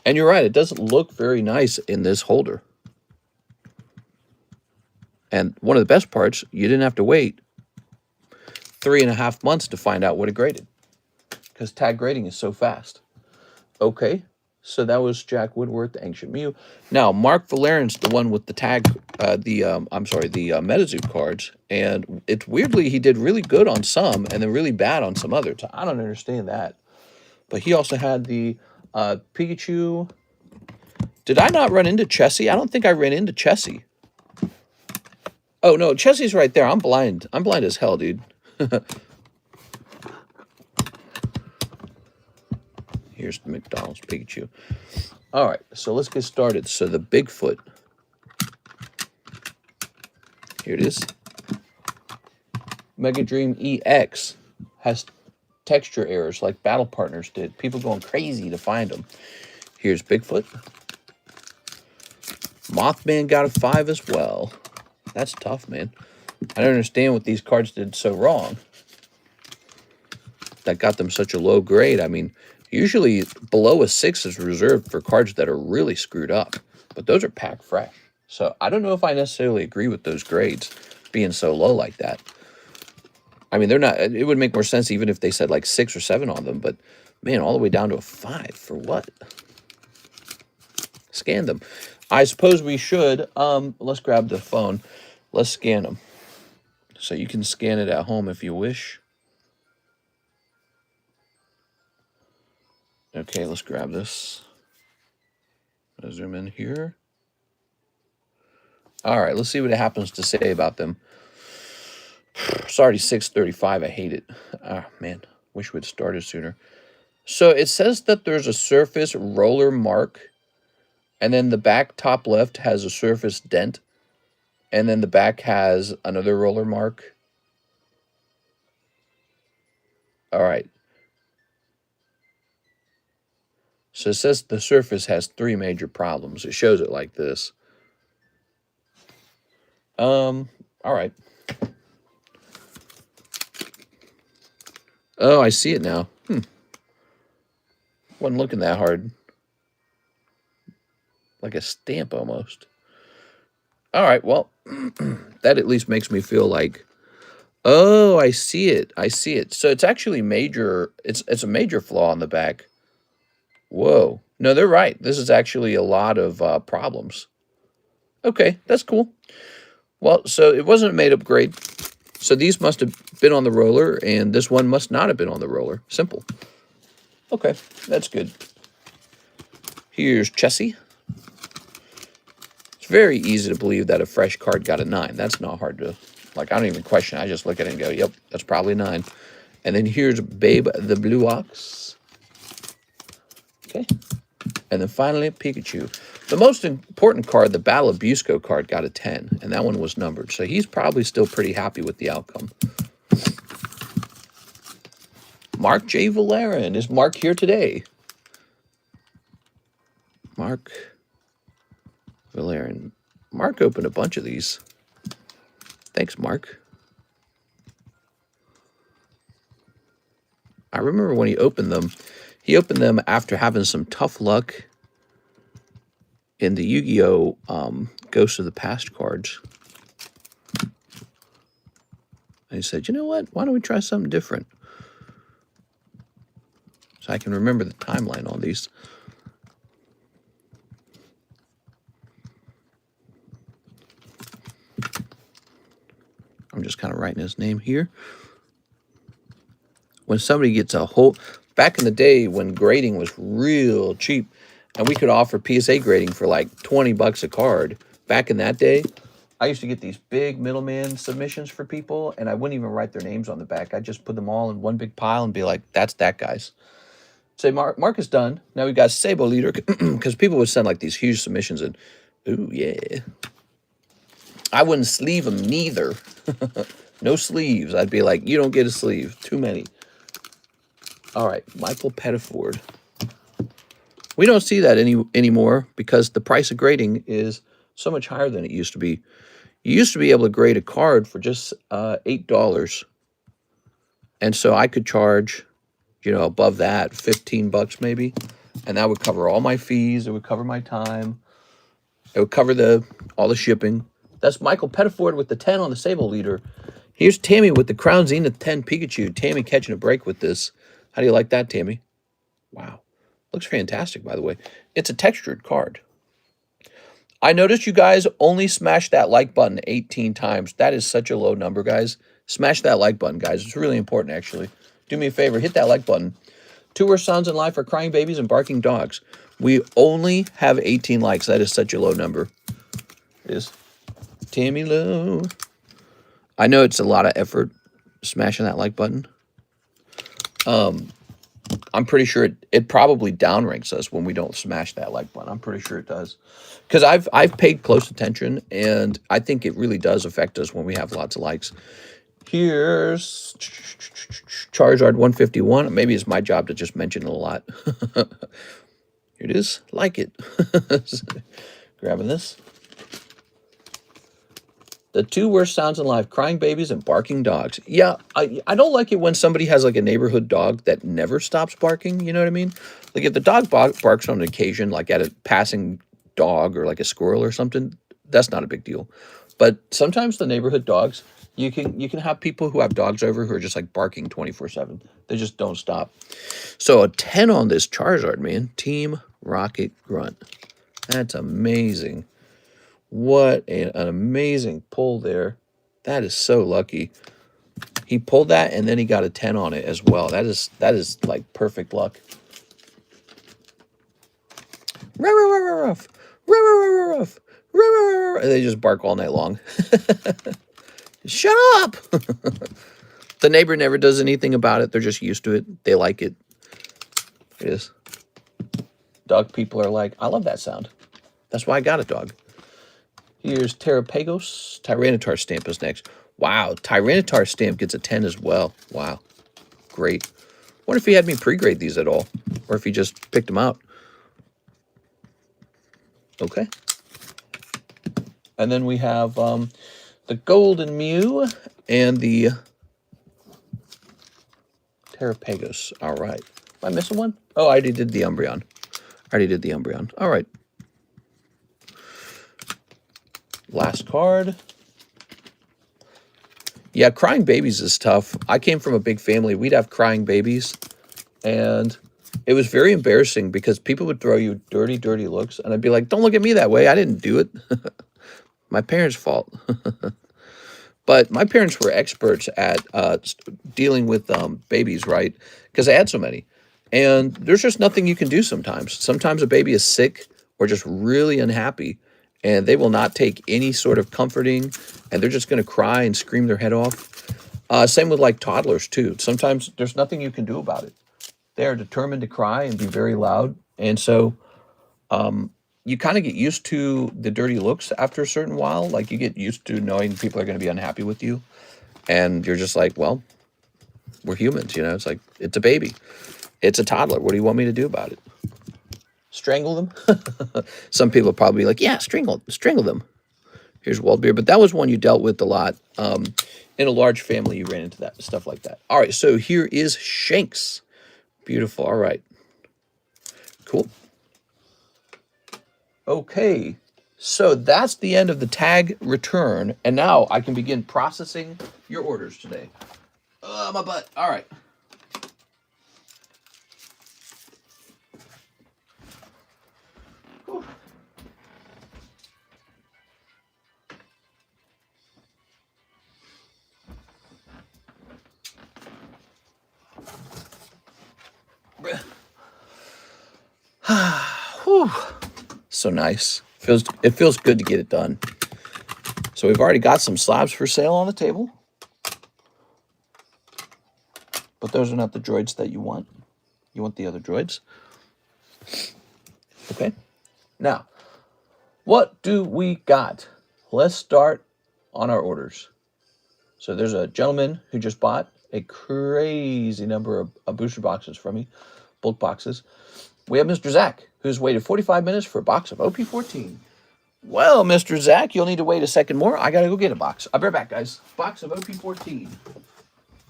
And you're right, it doesn't look very nice in this holder. And one of the best parts, you didn't have to wait 3.5 months to find out what it graded. Because tag grading is so fast. Okay, so that was Jack Woodworth, the Ancient Mew. Now, Mark Valerian's the one with the tag, the MetaZoo cards. And it's weirdly, he did really good on some and then really bad on some others. I don't understand that. But he also had the Pikachu. Did I not run into Chessie? I don't think I ran into Chessie. Oh, no, Chessie's right there. I'm blind. I'm blind as hell, dude. Here's the McDonald's Pikachu. All right, so let's get started. So the Bigfoot. Here it is. Mega Dream EX has texture errors like Battle Partners did. People going crazy to find them. Here's Bigfoot. Mothman got a 5 as well. That's tough, man. I don't understand what these cards did so wrong that got them such a low grade. I mean, usually below a 6 is reserved for cards that are really screwed up. But those are packed fresh. So I don't know if I necessarily agree with those grades being so low like that. I mean, they're not. It would make more sense even if they said like 6 or 7 on them. But, man, all the way down to a 5. For what? Scan them. I suppose we should. Let's grab the phone. Let's scan them. So you can scan it at home if you wish. Okay, let's grab this. I'll zoom in here. All right, let's see what it happens to say about them. It's already 6:35. I hate it. Ah, man. Wish we'd started sooner. So it says that there's a surface roller mark. And then the back top left has a surface dent. And then the back has another roller mark. All right. So it says the surface has 3 major problems. It shows it like this. All right. Oh, I see it now. Wasn't looking that hard. Like a stamp almost. All right, well, that at least makes me feel like, oh, I see it. I see it. So it's actually major. It's a major flaw on the back. Whoa. No, they're right. This is actually a lot of problems. Okay, that's cool. Well, so it wasn't a made-up grade. So these must have been on the roller, and this one must not have been on the roller. Simple. Okay, that's good. Here's Chessie. It's very easy to believe that a fresh card got a 9. That's not hard to, like, I don't even question it. I just look at it and go, yep, that's probably a 9. And then here's Babe the Blue Ox. Okay. And then finally, Pikachu. The most important card, the Battle of Busco card, got a 10. And that one was numbered. So he's probably still pretty happy with the outcome. Mark J. Valerian. Is Mark here today? Mark Valerian. Mark opened a bunch of these. Thanks, Mark. I remember when he opened them after having some tough luck in the Yu-Gi-Oh! Ghost of the Past cards. And he said, you know what? Why don't we try something different? So I can remember the timeline on these. I'm just kind of writing his name here. When somebody gets a whole... Back in the day when grading was real cheap, and we could offer PSA grading for like 20 bucks a card. Back in that day, I used to get these big middleman submissions for people, and I wouldn't even write their names on the back. I'd just put them all in one big pile and be like, that's that guy's. Say, Mark is done. Now we got Sabo Leader, because people would send like these huge submissions, and ooh, yeah. I wouldn't sleeve them neither. No sleeves. I'd be like, you don't get a sleeve. Too many. All right, Michael Pettiford. We don't see that anymore because the price of grading is so much higher than it used to be. You used to be able to grade a card for just $8. And so I could charge, you know, above that, 15 bucks maybe. And that would cover all my fees. It would cover my time. It would cover all the shipping. That's Michael Pettiford with the 10 on the Sable Leader. Here's Tammy with the Crown Zenith 10 Pikachu. Tammy catching a break with this. How do you like that, Tammy? Wow. Looks fantastic, by the way. It's a textured card. I noticed you guys only smashed that like button 18 times. That is such a low number, guys. Smash that like button, guys. It's really important, actually. Do me a favor. Hit that like button. 2 worst sounds in life are crying babies and barking dogs. We only have 18 likes. That is such a low number. It is. Tammy Low. I know it's a lot of effort smashing that like button. I'm pretty sure it probably downranks us when we don't smash that like button. I'm pretty sure it does. Because I've paid close attention, and I think it really does affect us when we have lots of likes. Here's Charizard 151. Maybe it's my job to just mention it a lot. Here it is. Like it. Grabbing this. The 2 worst sounds in life, crying babies and barking dogs. Yeah, I don't like it when somebody has like a neighborhood dog that never stops barking, you know what I mean? Like if the dog barks on an occasion, like at a passing dog or like a squirrel or something, that's not a big deal. But sometimes the neighborhood dogs, you can have people who have dogs over who are just like barking 24/7. They just don't stop. So a 10 on this Charizard, man. Team Rocket Grunt. That's amazing. What an amazing pull there. That is so lucky. He pulled that and then he got a 10 on it as well. That is like perfect luck. Ruff. Ruff. And they just bark all night long. Shut up! The neighbor never does anything about it. They're just used to it. They like it. It is. Dog people are like, I love that sound. That's why I got a dog. Here's Terrapagos. Tyranitar Stamp is next. Wow, Tyranitar Stamp gets a 10 as well. Wow, great. Wonder if he had me pre-grade these at all, or if he just picked them out. Okay. And then we have the Golden Mew and the Terrapagos. All right. Am I missing one? Oh, I already did the Umbreon. All right. Last card. Yeah, crying babies is tough. I came from a big family. We'd have crying babies. And it was very embarrassing because people would throw you dirty, dirty looks. And I'd be like, don't look at me that way. I didn't do it. My parents' fault. But my parents were experts at dealing with babies, right? Because I had so many. And there's just nothing you can do sometimes. Sometimes a baby is sick or just really unhappy, and they will not take any sort of comforting, and they're just going to cry and scream their head off. Same with like toddlers, too. Sometimes there's nothing you can do about it. They are determined to cry and be very loud. And so you kind of get used to the dirty looks after a certain while. Like you get used to knowing people are going to be unhappy with you. And you're just like, well, we're humans, you know? It's like, it's a baby. It's a toddler. What do you want me to do about it? Strangle them? Some people probably be like, yeah, strangle them. Here's Waldbeer. But that was one you dealt with a lot. In a large family, you ran into that stuff like that. All right, so here is Shanks. Beautiful. All right. Cool. Okay. So that's the end of the tag return. And now I can begin processing your orders today. My butt. All right. Whew. Whew. So nice. It feels good to get it done. So we've already got some slabs for sale on the table. But those are not the droids that you want. You want the other droids. Okay. Now, what do we got? Let's start on our orders. So there's a gentleman who just bought a crazy number of booster boxes from me, bulk boxes. We have Mr. Zach, who's waited 45 minutes for a box of OP14. Well, Mr. Zach, you'll need to wait a second more. I got to go get a box. I'll be right back, guys. Box of OP14.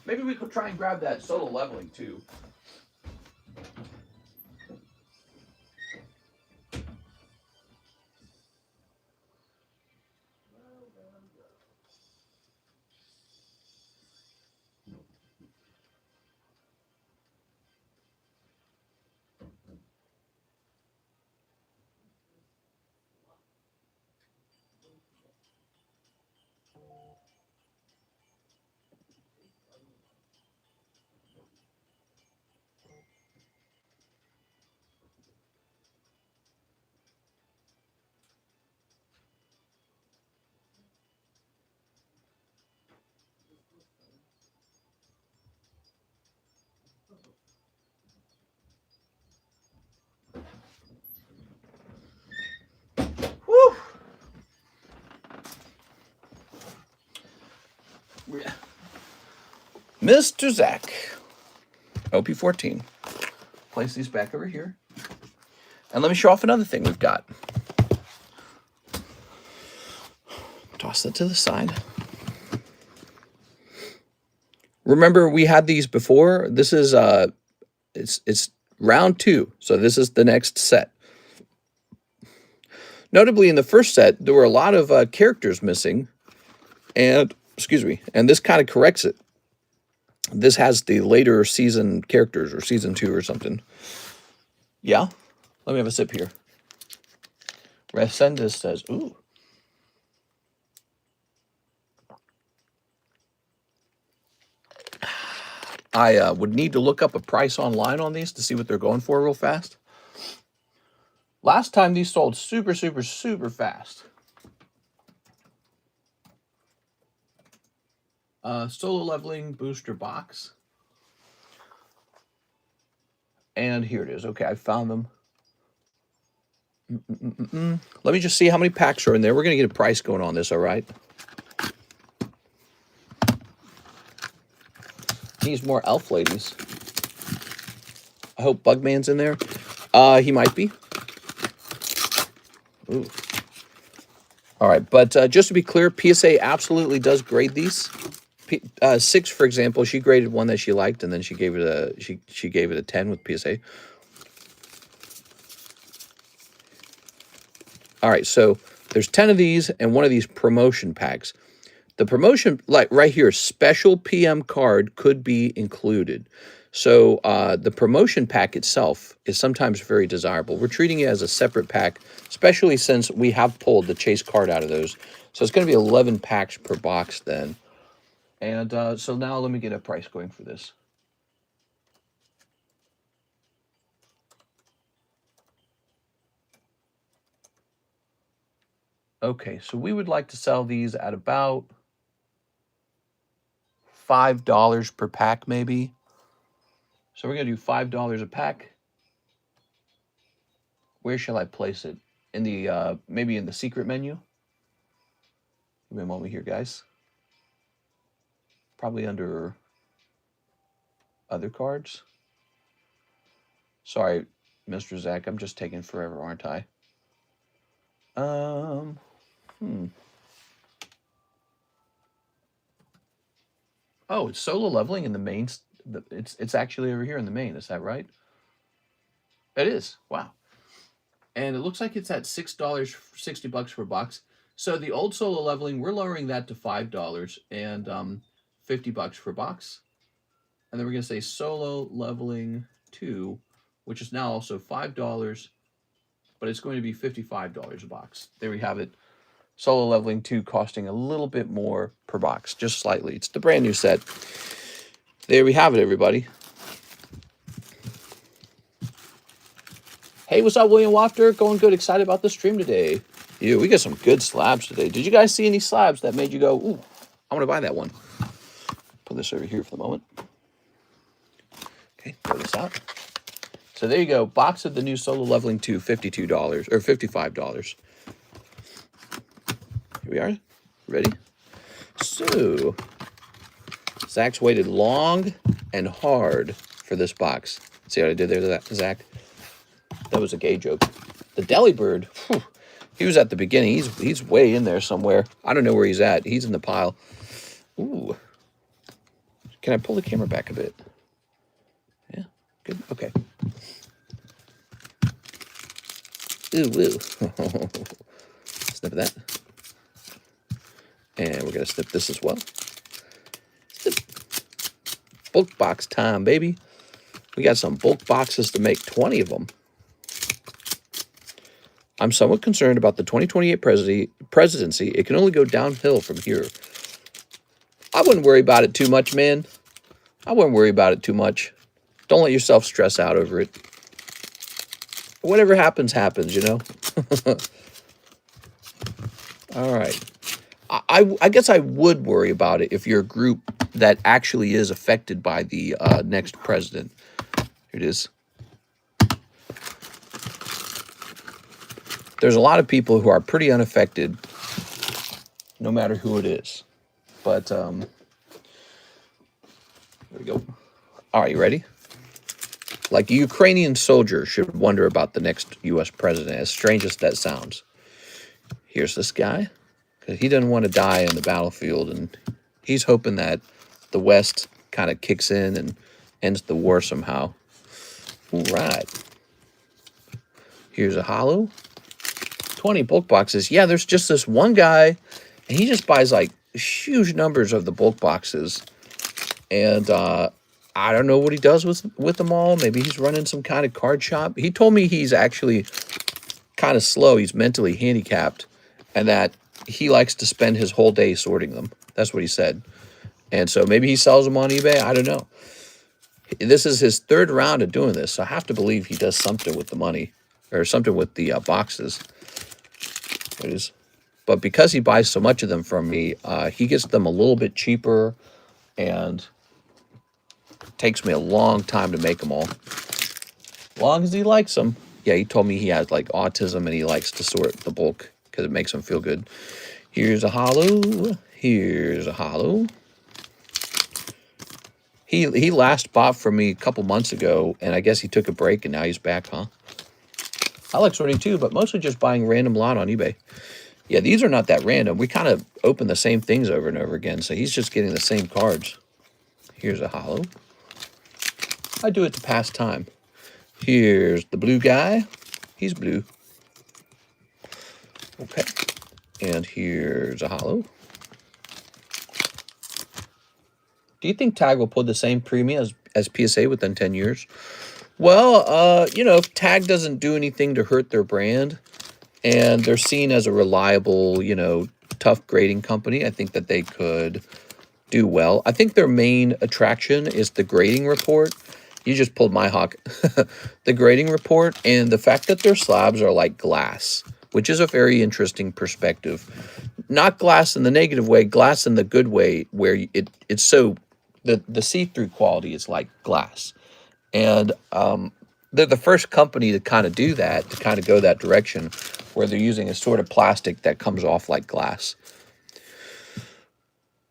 Maybe we could try and grab that solo leveling, too. Woo! Mr. Zach, OP14. Place these back over here. And let me show off another thing we've got. Toss that to the side. Remember, we had these before. This is it's round 2, so this is the next set. Notably, in the first set, there were a lot of characters missing, and and this kind of corrects it. This has the later season characters, or season 2 or something. Yeah, let me have a sip here. Resendez says, "Ooh." I would need to look up a price online on these to see what they're going for real fast. Last time these sold super, super, super fast. Solo leveling booster box. And here it is. Okay, I found them. Let me just see how many packs are in there. We're going to get a price going on this, all right? Needs more elf ladies. I hope Bugman's in there. He might be. Ooh. All right, but just to be clear, PSA absolutely does grade these. 6, for example, she graded one that she liked, and then she gave it a she gave it a 10 with PSA. All right, so there's 10 of these and one of these promotion packs. The promotion, like right here, special PM card could be included. So the promotion pack itself is sometimes very desirable. We're treating it as a separate pack, especially since we have pulled the chase card out of those. So it's going to be 11 packs per box then. And so now let me get a price going for this. Okay, so we would like to sell these at about $5 per pack, maybe. So we're going to do $5 a pack. Where shall I place it? In the, maybe in the secret menu? Give me a moment here, guys. Probably under other cards. Sorry, Mr. Zach, I'm just taking forever, aren't I? Oh, it's solo leveling in the main. It's actually over here in the main. Is that right? It is. Wow. And it looks like it's at $6, $60 per box. So the old solo leveling, we're lowering that to $5 and $50 per box. And then we're going to say solo leveling 2, which is now also $5, but it's going to be $55 a box. There we have it. Solo leveling 2 costing a little bit more per box, just slightly. It's the brand new set. There we have it, everybody. Hey, what's up, William Wafter? Going good. Excited about the stream today. Yeah, we got some good slabs today. Did you guys see any slabs that made you go, ooh, I want to buy that one? Put this over here for the moment. Okay, throw this out. So there you go. Box of the new Solo Leveling 2, $52 or $55. Here we are. Ready? So, Zach's waited long and hard for this box. See what I did there, Zach? That was a gay joke. The Delibird, whew, he was at the beginning. He's way in there somewhere. I don't know where he's at. He's in the pile. Ooh. Can I pull the camera back a bit? Yeah, good. Okay. Ooh, woo. Snip that. And we're going to snip this as well. Snip. Bulk box time, baby. We got some bulk boxes to make 20 of them. I'm somewhat concerned about the 2028 presidency. It can only go downhill from here. I wouldn't worry about it too much, man. I wouldn't worry about it too much. Don't let yourself stress out over it. Whatever happens, happens, you know? All right. I guess I would worry about it if you're a group that actually is affected by the next president. Here it is. There's a lot of people who are pretty unaffected, no matter who it is. But, there we go. All right, you ready? Like a Ukrainian soldier should wonder about the next U.S. president, as strange as that sounds. Here's this guy, because he doesn't want to die on the battlefield, and he's hoping that the West kind of kicks in and ends the war somehow. All right. Here's a holo. 20 bulk boxes. Yeah, there's just this one guy, and he just buys like huge numbers of the bulk boxes. And I don't know what he does with them all. Maybe he's running some kind of card shop. He told me he's actually kind of slow. He's mentally handicapped, and that he likes to spend his whole day sorting them. That's what he said. And so maybe he sells them on eBay. I don't know. This is his third round of doing this, so I have to believe he does something with the money or something with the boxes. But because he buys so much of them from me, he gets them a little bit cheaper, and it takes me a long time to make them all. As long as he likes them. Yeah, he told me he has like autism and he likes to sort the bulk because it makes him feel good. Here's a holo. Here's a holo. He last bought from me a couple months ago, and I guess he took a break and now he's back, huh? I like sorting too, but mostly just buying random lot on eBay. Yeah, these are not that random. We kind of open the same things over and over again, so he's just getting the same cards. Here's a holo. I do it to pass time. Here's the blue guy. He's blue. Okay. And here's a holo. Do you think TAG will pull the same premium as PSA within 10 years? Well, you know, if TAG doesn't do anything to hurt their brand and they're seen as a reliable, you know, tough grading company, I think that they could do well. I think their main attraction is the grading report. You just pulled my hawk. The grading report and the fact that their slabs are like glass, which is a very interesting perspective. Not glass in the negative way, glass in the good way, where it's so, the see-through quality is like glass. And they're the first company to kind of do that, to kind of go that direction, where they're using a sort of plastic that comes off like glass.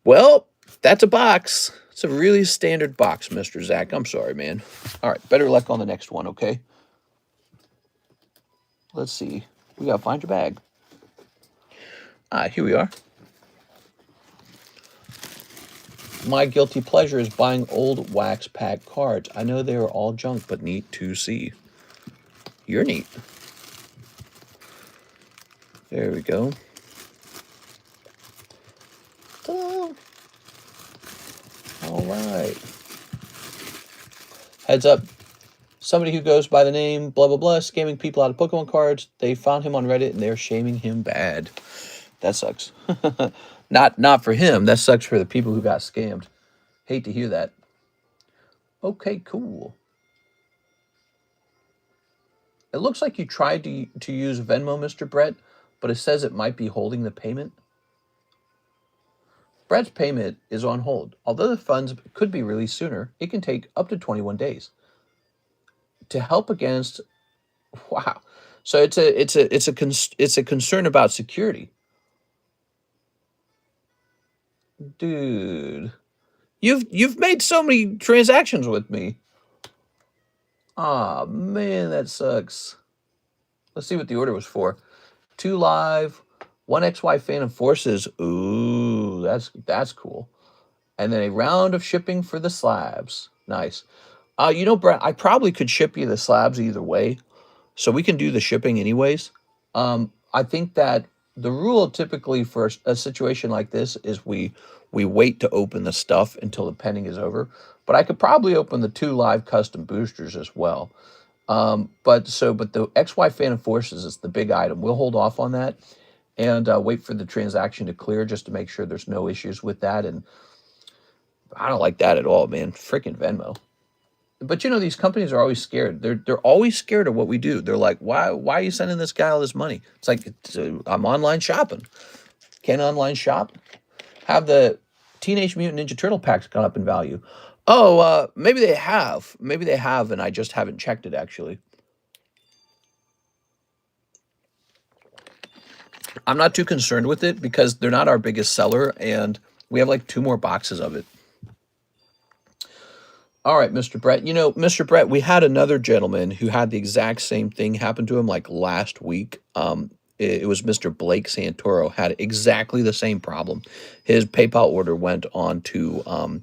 Well, that's a box. It's a really standard box, Mr. Zach. I'm sorry, man. All right, better luck on the next one, okay? Let's see. We got to find your bag. Here we are. My guilty pleasure is buying old wax pack cards. I know they are all junk, but neat to see. You're neat. There we go. Ta-da. All right. Heads up. Somebody who goes by the name blah, blah, blah, scamming people out of Pokemon cards. They found him on Reddit, and they're shaming him bad. That sucks. Not for him. That sucks for the people who got scammed. Hate to hear that. Okay, cool. It looks like you tried to use Venmo, Mr. Brett, but it says it might be holding the payment. Brett's payment is on hold. Although the funds could be released sooner, it can take up to 21 days. To help against, wow. So it's a concern about security. Dude, you've made so many transactions with me. Ah, man, that sucks. Let's see what the order was for. 2 live, 1 XY Phantom Forces. Ooh, that's cool. And then a round of shipping for the slabs. Nice. You know, Brett, I probably could ship you the slabs either way, so we can do the shipping anyways. I think that the rule typically for a situation like this is we wait to open the stuff until the pending is over. But I could probably open the 2 live custom boosters as well. But the XY Phantom Forces is the big item. We'll hold off on that and wait for the transaction to clear just to make sure there's no issues with that. And I don't like that at all, man. Freaking Venmo. But you know, these companies are always scared. They're always scared of what we do. They're like, why are you sending this guy all this money? It's like, I'm online shopping. Can online shop? Have the Teenage Mutant Ninja Turtle packs gone up in value? Oh, maybe they have. Maybe they have, and I just haven't checked it, actually. I'm not too concerned with it because they're not our biggest seller, and we have like 2 more boxes of it. All right, Mr. Brett. You know, Mr. Brett, we had another gentleman who had the exact same thing happen to him like last week. It was Mr. Blake Santoro, had exactly the same problem. His PayPal order went on to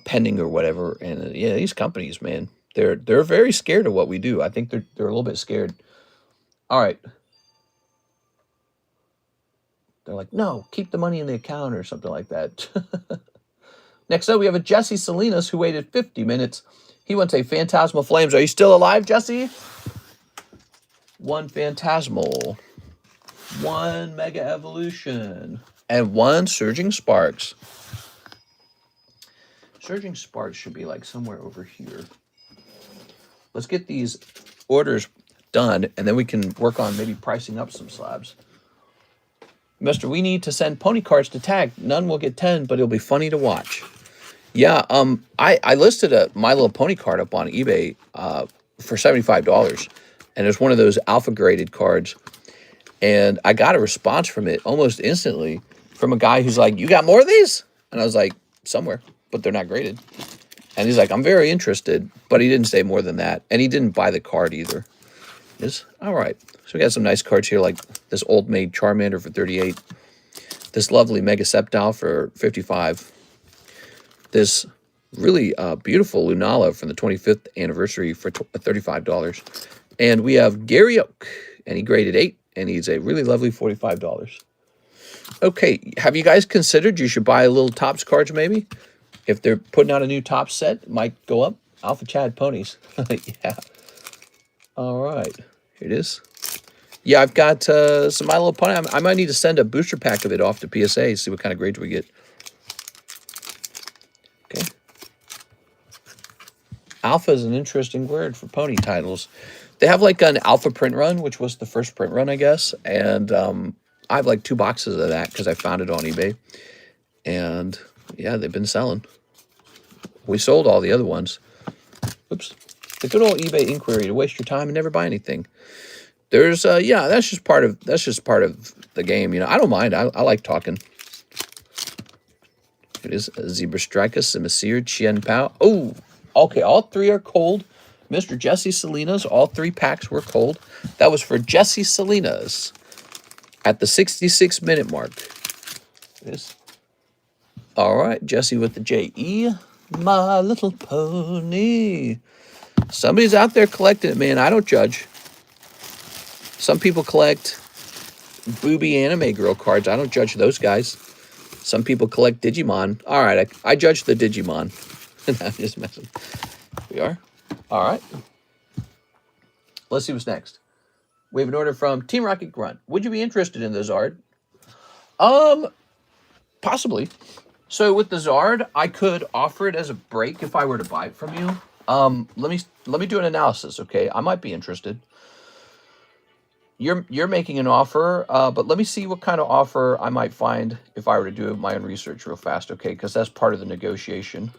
pending or whatever. And yeah, these companies, man, they're very scared of what we do. I think they're a little bit scared. All right. They're like, no, keep the money in the account or something like that. Next up, we have a Jesse Salinas who waited 50 minutes. He wants a Phantasmal Flames. Are you still alive, Jesse? 1 Phantasmal. 1 Mega Evolution. And 1 Surging Sparks. Surging Sparks should be like somewhere over here. Let's get these orders done, and then we can work on maybe pricing up some slabs. Mister, we need to send pony cards to TAG. None will get 10, but it'll be funny to watch. Yeah, I listed a My Little Pony card up on eBay for $75, and it's one of those alpha graded cards, and I got a response from it almost instantly from a guy who's like, "You got more of these?" And I was like, "Somewhere, but they're not graded." And he's like, "I'm very interested," but he didn't say more than that, and he didn't buy the card either. Is all right. So we got some nice cards here, like this Old Maid Charmander for 38. This lovely Mega Sceptile for 55. This really beautiful Lunala from the 25th anniversary for $35. And we have Gary Oak, and he graded 8, and he's a really lovely $45. Okay, have you guys considered you should buy a little Topps cards maybe? If they're putting out a new Topps set, it might go up. Alpha Chad Ponies. Yeah. All right, here it is. Yeah, I've got some My Little Pony. I might need to send a booster pack of it off to PSA, see what kind of grades we get. Okay. Alpha is an interesting word for pony titles. They have like an alpha print run, which was the first print run, I guess. And I have like 2 boxes of that because I found it on eBay. And yeah, they've been selling. We sold all the other ones. Oops. The good old eBay inquiry to waste your time and never buy anything. There's yeah, that's just part of the game, you know. I don't mind. I like talking. It is a Zebra Striker, Simisear, Chien Pao. Oh, okay, all 3 are cold. Mr. Jesse Salinas, all 3 packs were cold. That was for Jesse Salinas at the 66-minute mark. It is. All right, Jesse with the J-E. My Little Pony. Somebody's out there collecting it, man. I don't judge. Some people collect booby anime girl cards. I don't judge those guys. Some people collect Digimon. All right, I judge the Digimon. I'm just messing. We are. All right. Let's see what's next. We have an order from Team Rocket Grunt. Would you be interested in the Zard? Possibly. So with the Zard, I could offer it as a break if I were to buy it from you. Let me do an analysis, okay? I might be interested. You're making an offer, but let me see what kind of offer I might find if I were to do my own research real fast, okay? Because that's part of the negotiation.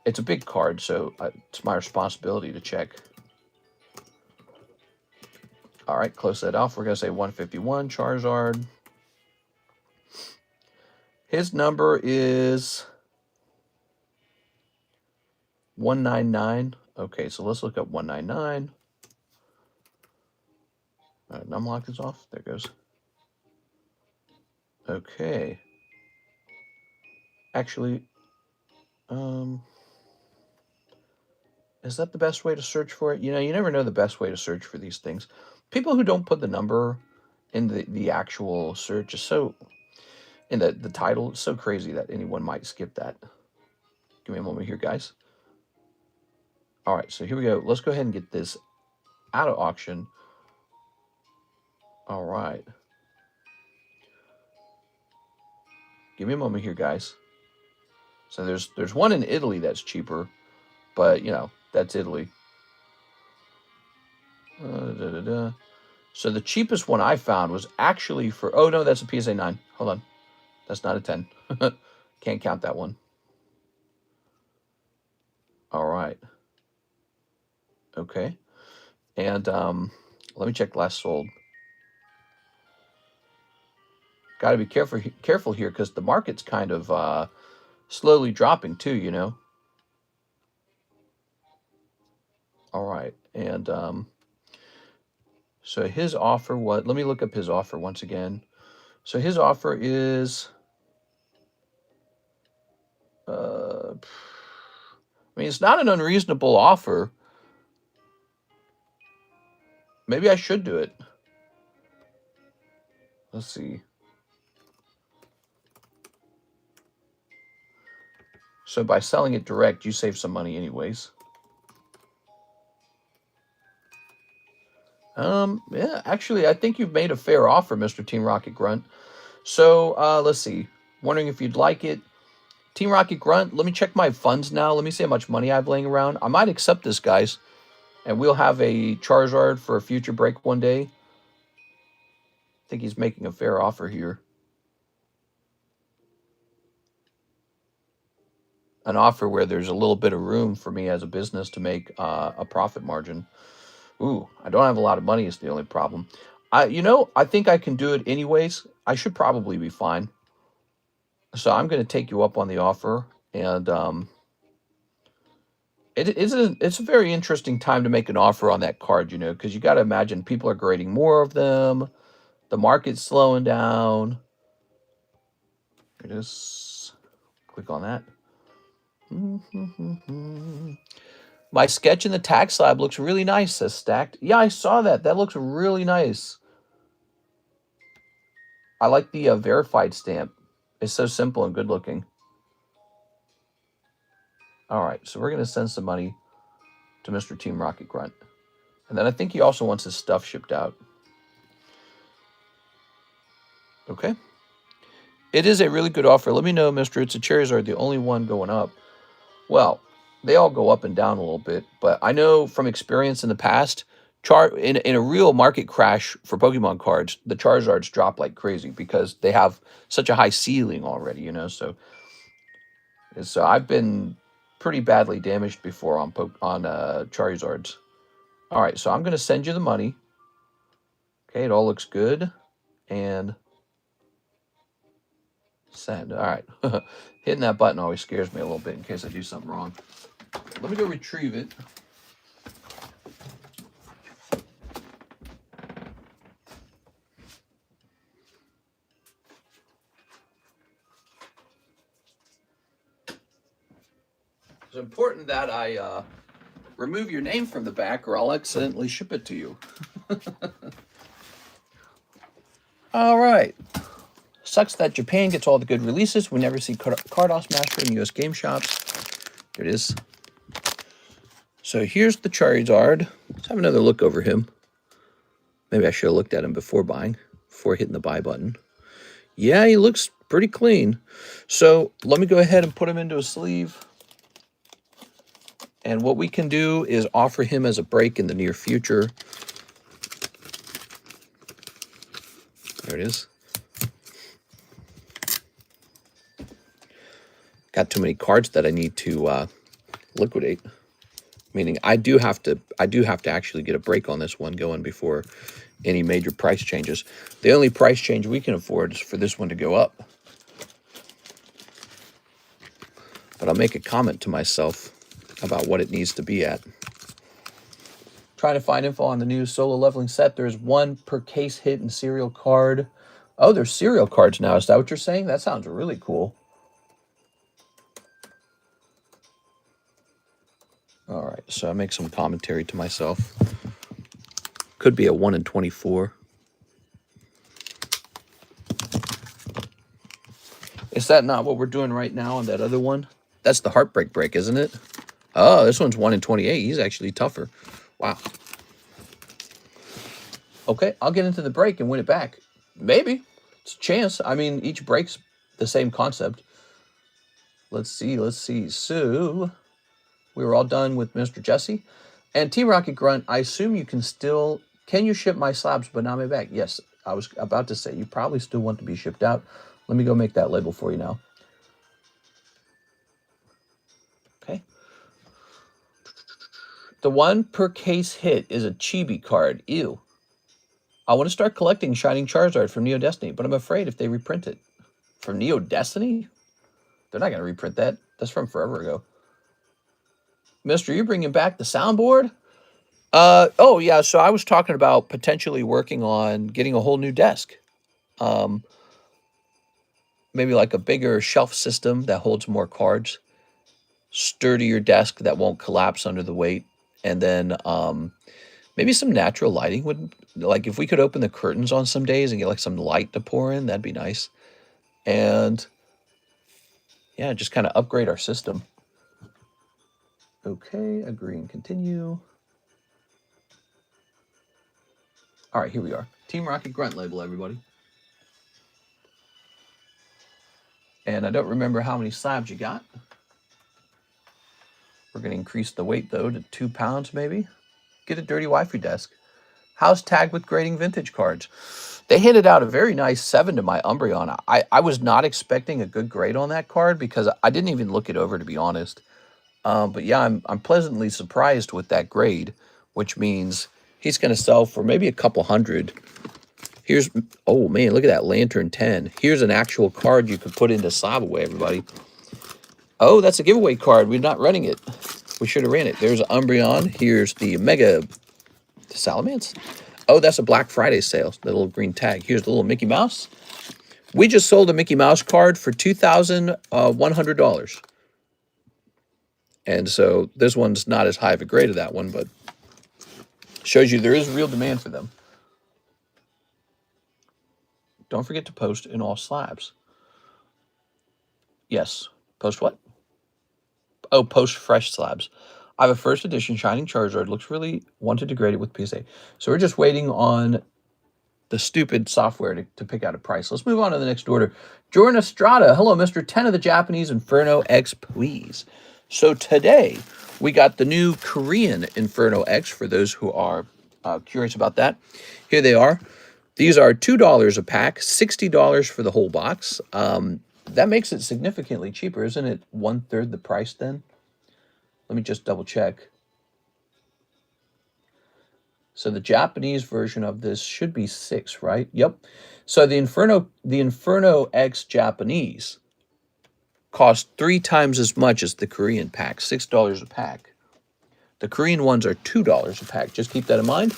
It's a big card, so it's my responsibility to check. All right, close that off. We're going to say 151, Charizard. His number is 199. Okay, so let's look up 199. All right, numlock is off. There it goes. Okay. Actually, is that the best way to search for it? You know, you never know the best way to search for these things. People who don't put the number in the actual search is so, in the title, it's so crazy that anyone might skip that. Give me a moment here, guys. All right, so here we go. Let's go ahead and get this out of auction. All right. Give me a moment here, guys. So there's one in Italy that's cheaper, but, you know, that's Italy. So the cheapest one I found was actually for... Oh, no, that's a PSA 9. Hold on. That's not a 10. Can't count that one. All right. Okay. And let me check last sold. Got to be careful here because the market's kind of slowly dropping too, you know. All right. And so his offer, let me look up his offer once again. So his offer is... I mean, it's not an unreasonable offer. Maybe I should do it. Let's see. So by selling it direct, you save some money anyways. Yeah, actually, I think you've made a fair offer, Mr. Team Rocket Grunt. So, let's see. Wondering if you'd like it. Team Rocket Grunt, let me check my funds now. Let me see how much money I have laying around. I might accept this, guys. And we'll have a Charizard for a future break one day. I think he's making a fair offer here. An offer where there's a little bit of room for me as a business to make a profit margin. Ooh, I don't have a lot of money is the only problem. You know, I think I can do it anyways. I should probably be fine. So I'm going to take you up on the offer. And it's a very interesting time to make an offer on that card, you know, because you got to imagine people are grading more of them. The market's slowing down. Here it is. Click on that. My sketch in the tag slab looks really nice, says Stacked. Yeah, I saw that. That looks really nice. I like the verified stamp. It's so simple and good looking. All right, so we're going to send some money to Mr. Team Rocket Grunt. And then I think he also wants his stuff shipped out. Okay. It is a really good offer. Let me know, Mr. It's a Charizard, the only one going up. Well, they all go up and down a little bit, but I know from experience in the past, in a real market crash for Pokemon cards, the Charizards drop like crazy because they have such a high ceiling already, you know. So I've been pretty badly damaged before on Charizards. All right, so I'm going to send you the money. Okay, it all looks good. And send. All right. Hitting that button always scares me a little bit in case I do something wrong. Let me go retrieve it. It's important that I remove your name from the back or I'll accidentally ship it to you. All right. Sucks that Japan gets all the good releases. We never see Cardos Master in US game shops. Here it is. So here's the Charizard. Let's have another look over him. Maybe I should have looked at him before buying, before hitting the buy button. Yeah, he looks pretty clean. So let me go ahead and put him into a sleeve. And what we can do is offer him as a break in the near future. There it is. Got too many cards that I need to liquidate. Meaning I do have to actually get a break on this one going before any major price changes. The only price change we can afford is for this one to go up. But I'll make a comment to myself about what it needs to be at. Trying to find info on the new solo leveling set. There's one per case hit and serial card. Oh, there's serial cards now. Is that what you're saying? That sounds really cool. All right, so I make some commentary to myself. Could be a 1 in 24. Is that not what we're doing right now on that other one? That's the Heartbreak Break, isn't it? Oh, this one's 1 in 28. He's actually tougher. Wow. Okay, I'll get into the break and win it back. Maybe. It's a chance. I mean, each break's the same concept. Let's see. So, we were all done with Mr. Jesse. And Team Rocket Grunt, I assume you can still... Can you ship my slabs but not my bag? Yes, I was about to say, you probably still want to be shipped out. Let me go make that label for you now. Okay. The one per case hit is a chibi card. Ew. I want to start collecting Shining Charizard from Neo Destiny, but I'm afraid if they reprint it. From Neo Destiny? They're not going to reprint that. That's from forever ago. Mister, you're bringing back the soundboard? Oh, yeah, so I was talking about potentially working on getting a whole new desk. Maybe like a bigger shelf system that holds more cards. Sturdier desk that won't collapse under the weight. And then maybe some natural lighting would... Like, if we could open the curtains on some days and get, like, some light to pour in, that'd be nice. And, yeah, just kind of upgrade our system. Okay, agree and continue. All right, here we are. Team Rocket Grunt label, everybody. And I don't remember how many slabs you got. We're going to increase the weight, though, to 2 pounds, maybe. Get a dirty waifu desk. How's tagged with grading vintage cards? They handed out a very nice 7 to my Umbreon. I was not expecting a good grade on that card because I didn't even look it over, to be honest. But yeah, I'm pleasantly surprised with that grade, which means he's going to sell for maybe a couple hundred. Here's, oh man, look at that Lantern 10. Here's an actual card you could put into Slab Away, everybody. Oh, that's a giveaway card. We're not running it. We should have ran it. There's Umbreon. Here's the Mega Salamence. Oh, that's a Black Friday sale. The little green tag. Here's the little Mickey Mouse. We just sold a Mickey Mouse card for $2,100. And so this one's not as high of a grade as that one, but shows you there is real demand for them. Don't forget to post in all slabs. Yes. Post what? Oh, post fresh slabs. I have a first edition Shining Charizard. Looks really wanted to grade it with PSA. So we're just waiting on the stupid software to pick out a price. Let's move on to the next order. Jordan Estrada. Hello, Mr. 10 of the Japanese Inferno X, please. So today we got the new Korean Inferno X for those who are curious about that. Here they are. These are $2 a pack, $60 for the whole box. That makes it significantly cheaper. Isn't it 1/3 the price then? Let me just double check. So the Japanese version of this should be $6, right? Yep. So the Inferno X Japanese cost 3 times as much as the Korean pack, $6 a pack. The Korean ones are $2 a pack. Just keep that in mind.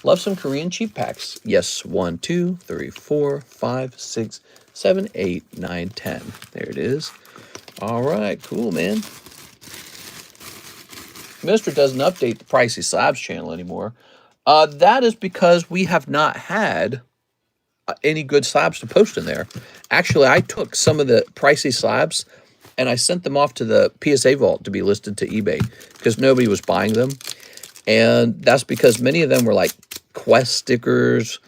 Love some Korean cheap packs. Yes, 1, 2, 3, 4, 5, 6, 7, 8, 9, 10. There it is. All right, cool, man. Mr. doesn't update the Pricey Slabs channel anymore. That is because we have not had any good slabs to post in there. Actually, I took some of the Pricey Slabs and I sent them off to the PSA vault to be listed to eBay because nobody was buying them. And that's because many of them were like Quest stickers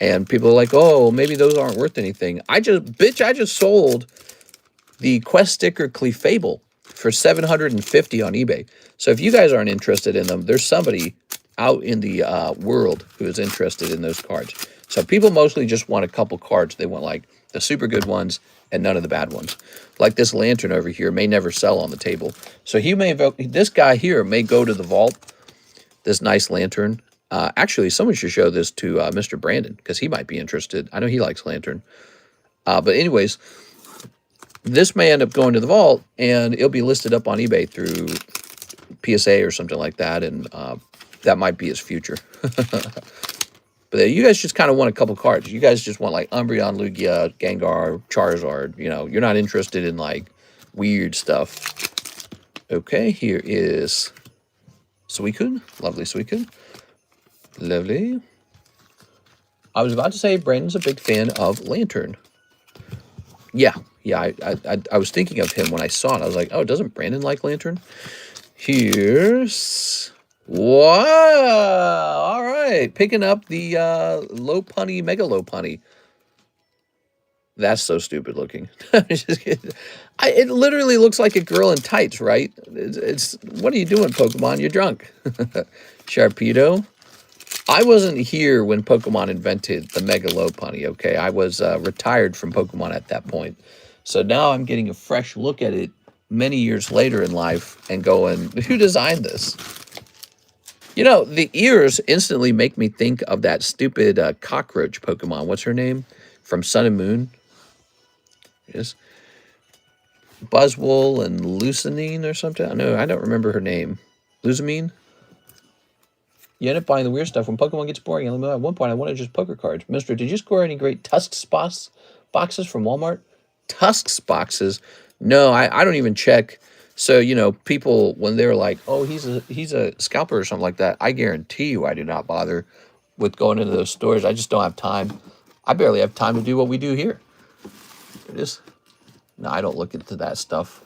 and people are like, oh, maybe those aren't worth anything. I just sold the Quest sticker Clefable for $750 on eBay. So if you guys aren't interested in them, there's somebody out in the world who is interested in those cards. So people mostly just want a couple cards. They want like the super good ones and none of the bad ones. Like this lantern over here may never sell on the table. So this guy here may go to the vault, this nice lantern. Actually, someone should show this to Mr. Brandon because he might be interested. I know he likes lantern. But anyways, this may end up going to the vault, and it'll be listed up on eBay through PSA or something like that, and that might be his future. But you guys just kind of want a couple cards. You guys just want, like, Umbreon, Lugia, Gengar, Charizard. You know, you're not interested in, like, weird stuff. Okay, here is Suicune. Lovely Suicune. Lovely. I was about to say Brandon's a big fan of Lantern. Yeah, I was thinking of him when I saw it. I was like, oh, doesn't Brandon like Lantern? Here's... Wow! All right, picking up the Lopunny, Mega Lopunny. That's so stupid looking. It literally looks like a girl in tights, right? It's what are you doing, Pokemon? You're drunk. Sharpedo. I wasn't here when Pokemon invented the Mega Lopunny, okay? I was retired from Pokemon at that point. So now I'm getting a fresh look at it many years later in life and going, who designed this? You know, the ears instantly make me think of that stupid cockroach Pokemon. What's her name? From Sun and Moon. Yes. Buzzwole and Lucenine or something. No, I don't remember her name. Luzamine? You end up buying the weird stuff. When Pokemon gets boring, at one point I wanted just poker cards. Mister, did you score any great Tusks boxes from Walmart? Tusks boxes? No, I don't even check. So, you know, people, when they're like, oh, he's a scalper or something like that, I guarantee you I do not bother with going into those stores. I just don't have time. I barely have time to do what we do here. It is. No, I don't look into that stuff.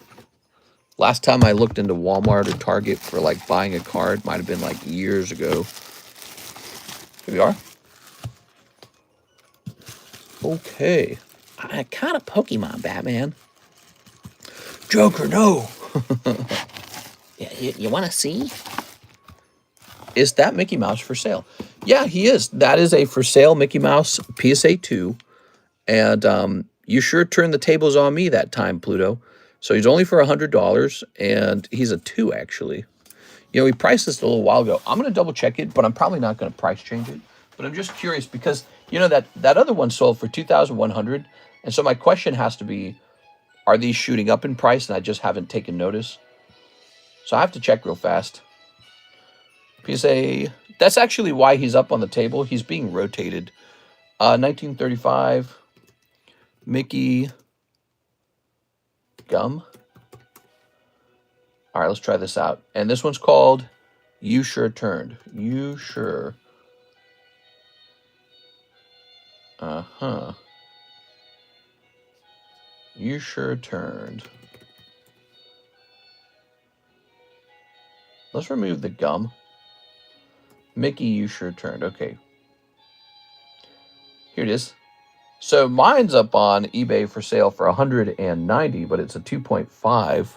Last time I looked into Walmart or Target for, like, buying a card might have been, like, years ago. Here we are. Okay. I kind of Pokemon, Batman. Joker, no. You want to see? Is that Mickey Mouse for sale? Yeah, he is. That is a for sale Mickey Mouse PSA 2. And you sure turned the tables on me that time, Pluto. So he's only for $100, and he's a 2, actually. You know, we priced this a little while ago. I'm going to double check it, but I'm probably not going to price change it. But I'm just curious because, you know, that other one sold for $2,100. And so my question has to be, are these shooting up in price and I just haven't taken notice? So I have to check real fast. PSA, that's actually why he's up on the table. He's being rotated. 1935, Mickey Gum. All right, let's try this out. And this one's called You Sure Turned. You Sure. Uh-huh. You Sure Turned. Let's remove the gum. Mickey, You Sure Turned. Okay. Here it is. So mine's up on eBay for sale for $190, but it's a 2.5.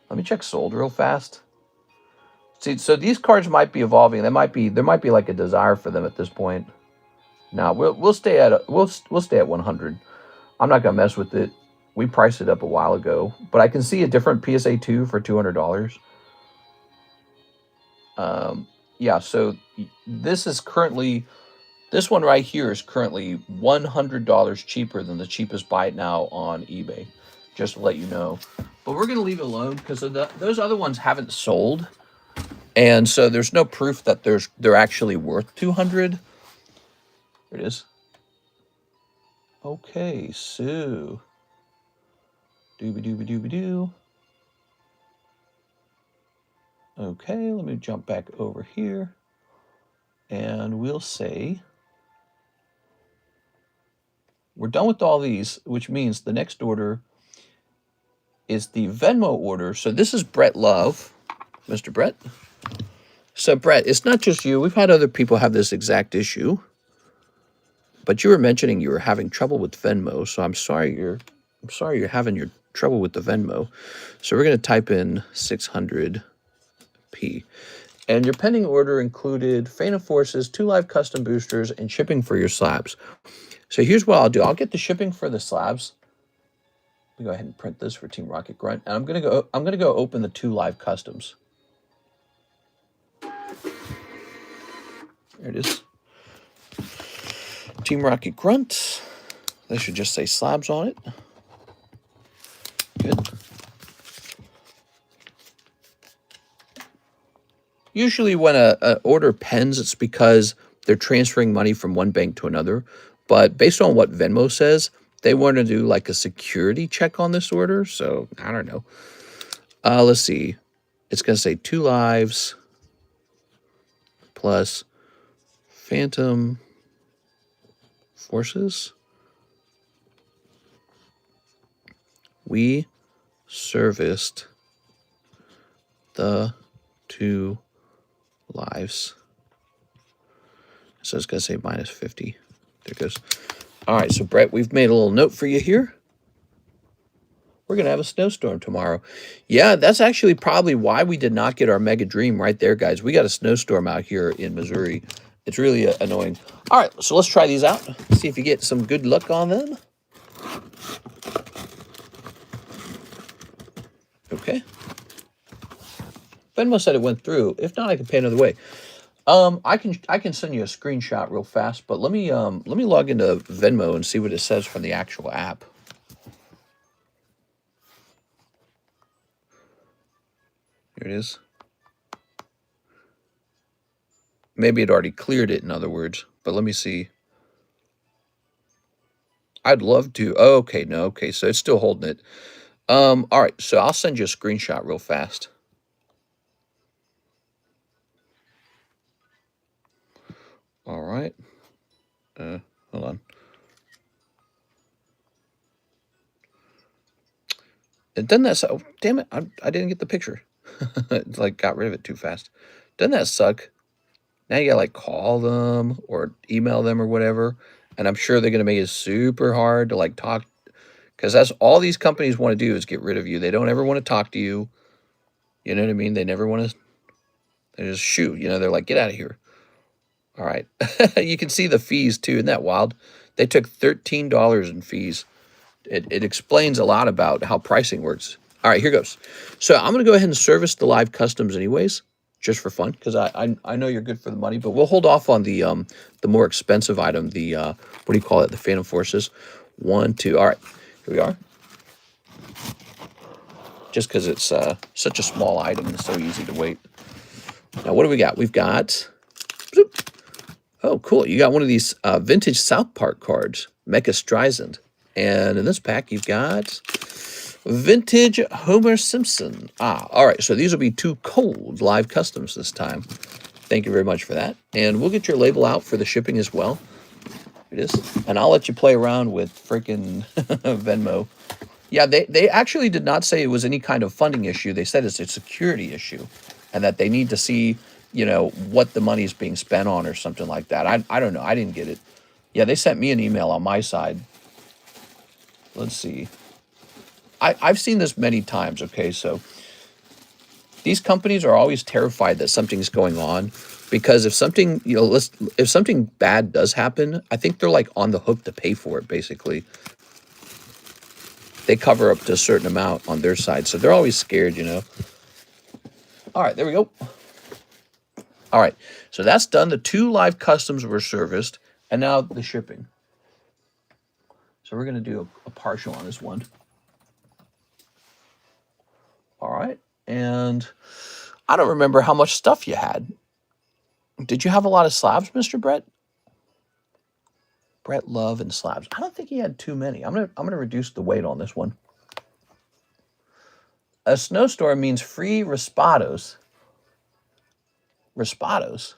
Let me check sold real fast. See, so these cards might be evolving. There might be like a desire for them at this point. Now we'll stay at we'll stay at 100. I'm not gonna mess with it. We priced it up a while ago, but I can see a different PSA 2 for $200. Yeah. So this is currently. This one right here is currently $100 cheaper than the cheapest buy it now on eBay, just to let you know. But we're going to leave it alone because those other ones haven't sold. And so there's no proof that they're actually worth 200. Here it is. Okay, so doobie-doobie-doobie-doo. Okay, let me jump back over here. And we'll say we're done with all these, which means the next order is the Venmo order. So this is Brett Love, Mr. Brett. So Brett, it's not just you. We've had other people have this exact issue. But you were mentioning you were having trouble with Venmo, so I'm sorry you're having your trouble with the Venmo. So we're going to type in 600p. And your pending order included Phantom Forces, 2 live custom boosters, and shipping for your slabs. So here's what I'll do. I'll get the shipping for the slabs. Let me go ahead and print this for Team Rocket Grunt, and I'm gonna go open the 2 live customs. There it is. Team Rocket Grunt. They should just say slabs on it. Good. Usually when a order pens, it's because they're transferring money from one bank to another. But based on what Venmo says, they want to do like a security check on this order. So I don't know. Let's see. It's going to say 2 lives plus Phantom Forces. We serviced the 2 lives. So it's going to say minus 50. There it goes. All right, so Brett, we've made a little note for you here. We're going to have a snowstorm tomorrow. Yeah, that's actually probably why we did not get our Mega Dream right there, guys. We got a snowstorm out here in Missouri. It's really annoying. All right, so let's try these out. See if you get some good luck on them. Okay. Venmo said it went through. If not, I can pay another way. I can send you a screenshot real fast, but let me log into Venmo and see what it says from the actual app. Here it is. Maybe it already cleared it, in other words, but let me see. I'd love to. Oh, okay, no, okay, so it's still holding it. All right, so I'll send you a screenshot real fast. All right. Hold on. And doesn't that suck? Oh, damn it, I didn't get the picture. It's like got rid of it too fast. Doesn't that suck? Now you gotta like call them or email them or whatever. And I'm sure they're gonna make it super hard to like talk, because that's all these companies want to do is get rid of you. They don't ever want to talk to you. You know what I mean? They never want to. They just shoot. You know, they're like, get out of here. All right. You can see the fees too. Isn't that wild? They took $13 in fees. It explains a lot about how pricing works. All right, here goes. So I'm going to go ahead and service the live customs anyways, just for fun, because I know you're good for the money, but we'll hold off on the more expensive item, the, what do you call it, the Phantom Forces. 1, 2, all right, here we are. just because it's such a small item. It's so easy to wait. Now, what do we got? We've got... Zoop. Oh, cool. You got one of these vintage South Park cards, Mecha Streisand. And in this pack, you've got vintage Homer Simpson. Ah, all right. So these will be 2 cold live customs this time. Thank you very much for that. And we'll get your label out for the shipping as well. It is. And I'll let you play around with freaking Venmo. Yeah, they actually did not say it was any kind of funding issue. They said it's a security issue and that they need to see, you know, what the money is being spent on or something like that. I don't know. I didn't get it. Yeah, they sent me an email on my side. Let's see. I've seen this many times, okay? So these companies are always terrified that something's going on because if something, you know, if something bad does happen, I think they're like on the hook to pay for it, basically. They cover up to a certain amount on their side, so they're always scared, you know. All right, there we go. All right, so that's done. The 2 live customs were serviced, and now the shipping. So we're going to do a partial on this one. All right, and I don't remember how much stuff you had. Did you have a lot of slabs, Mr. Brett? Brett Love and slabs. I don't think he had too many. I'm gonna reduce the weight on this one. A snowstorm means free Raspados. Raspados.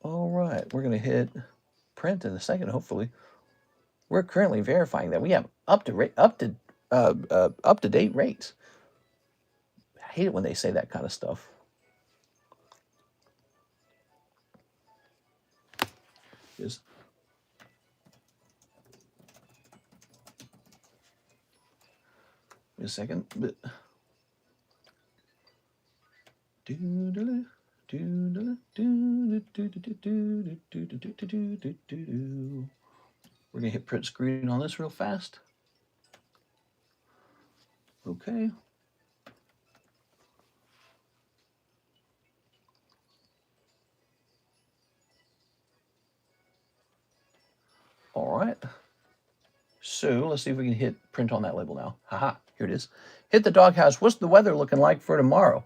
All right, we're gonna hit print in a second. Hopefully, we're currently verifying that we have up to date rates. I hate it when they say that kind of stuff. Is a second, but we're gonna hit print screen on this real fast. Okay. All right. So let's see if we can hit print on that label now. Haha, here it is. Hit the doghouse. What's the weather looking like for tomorrow?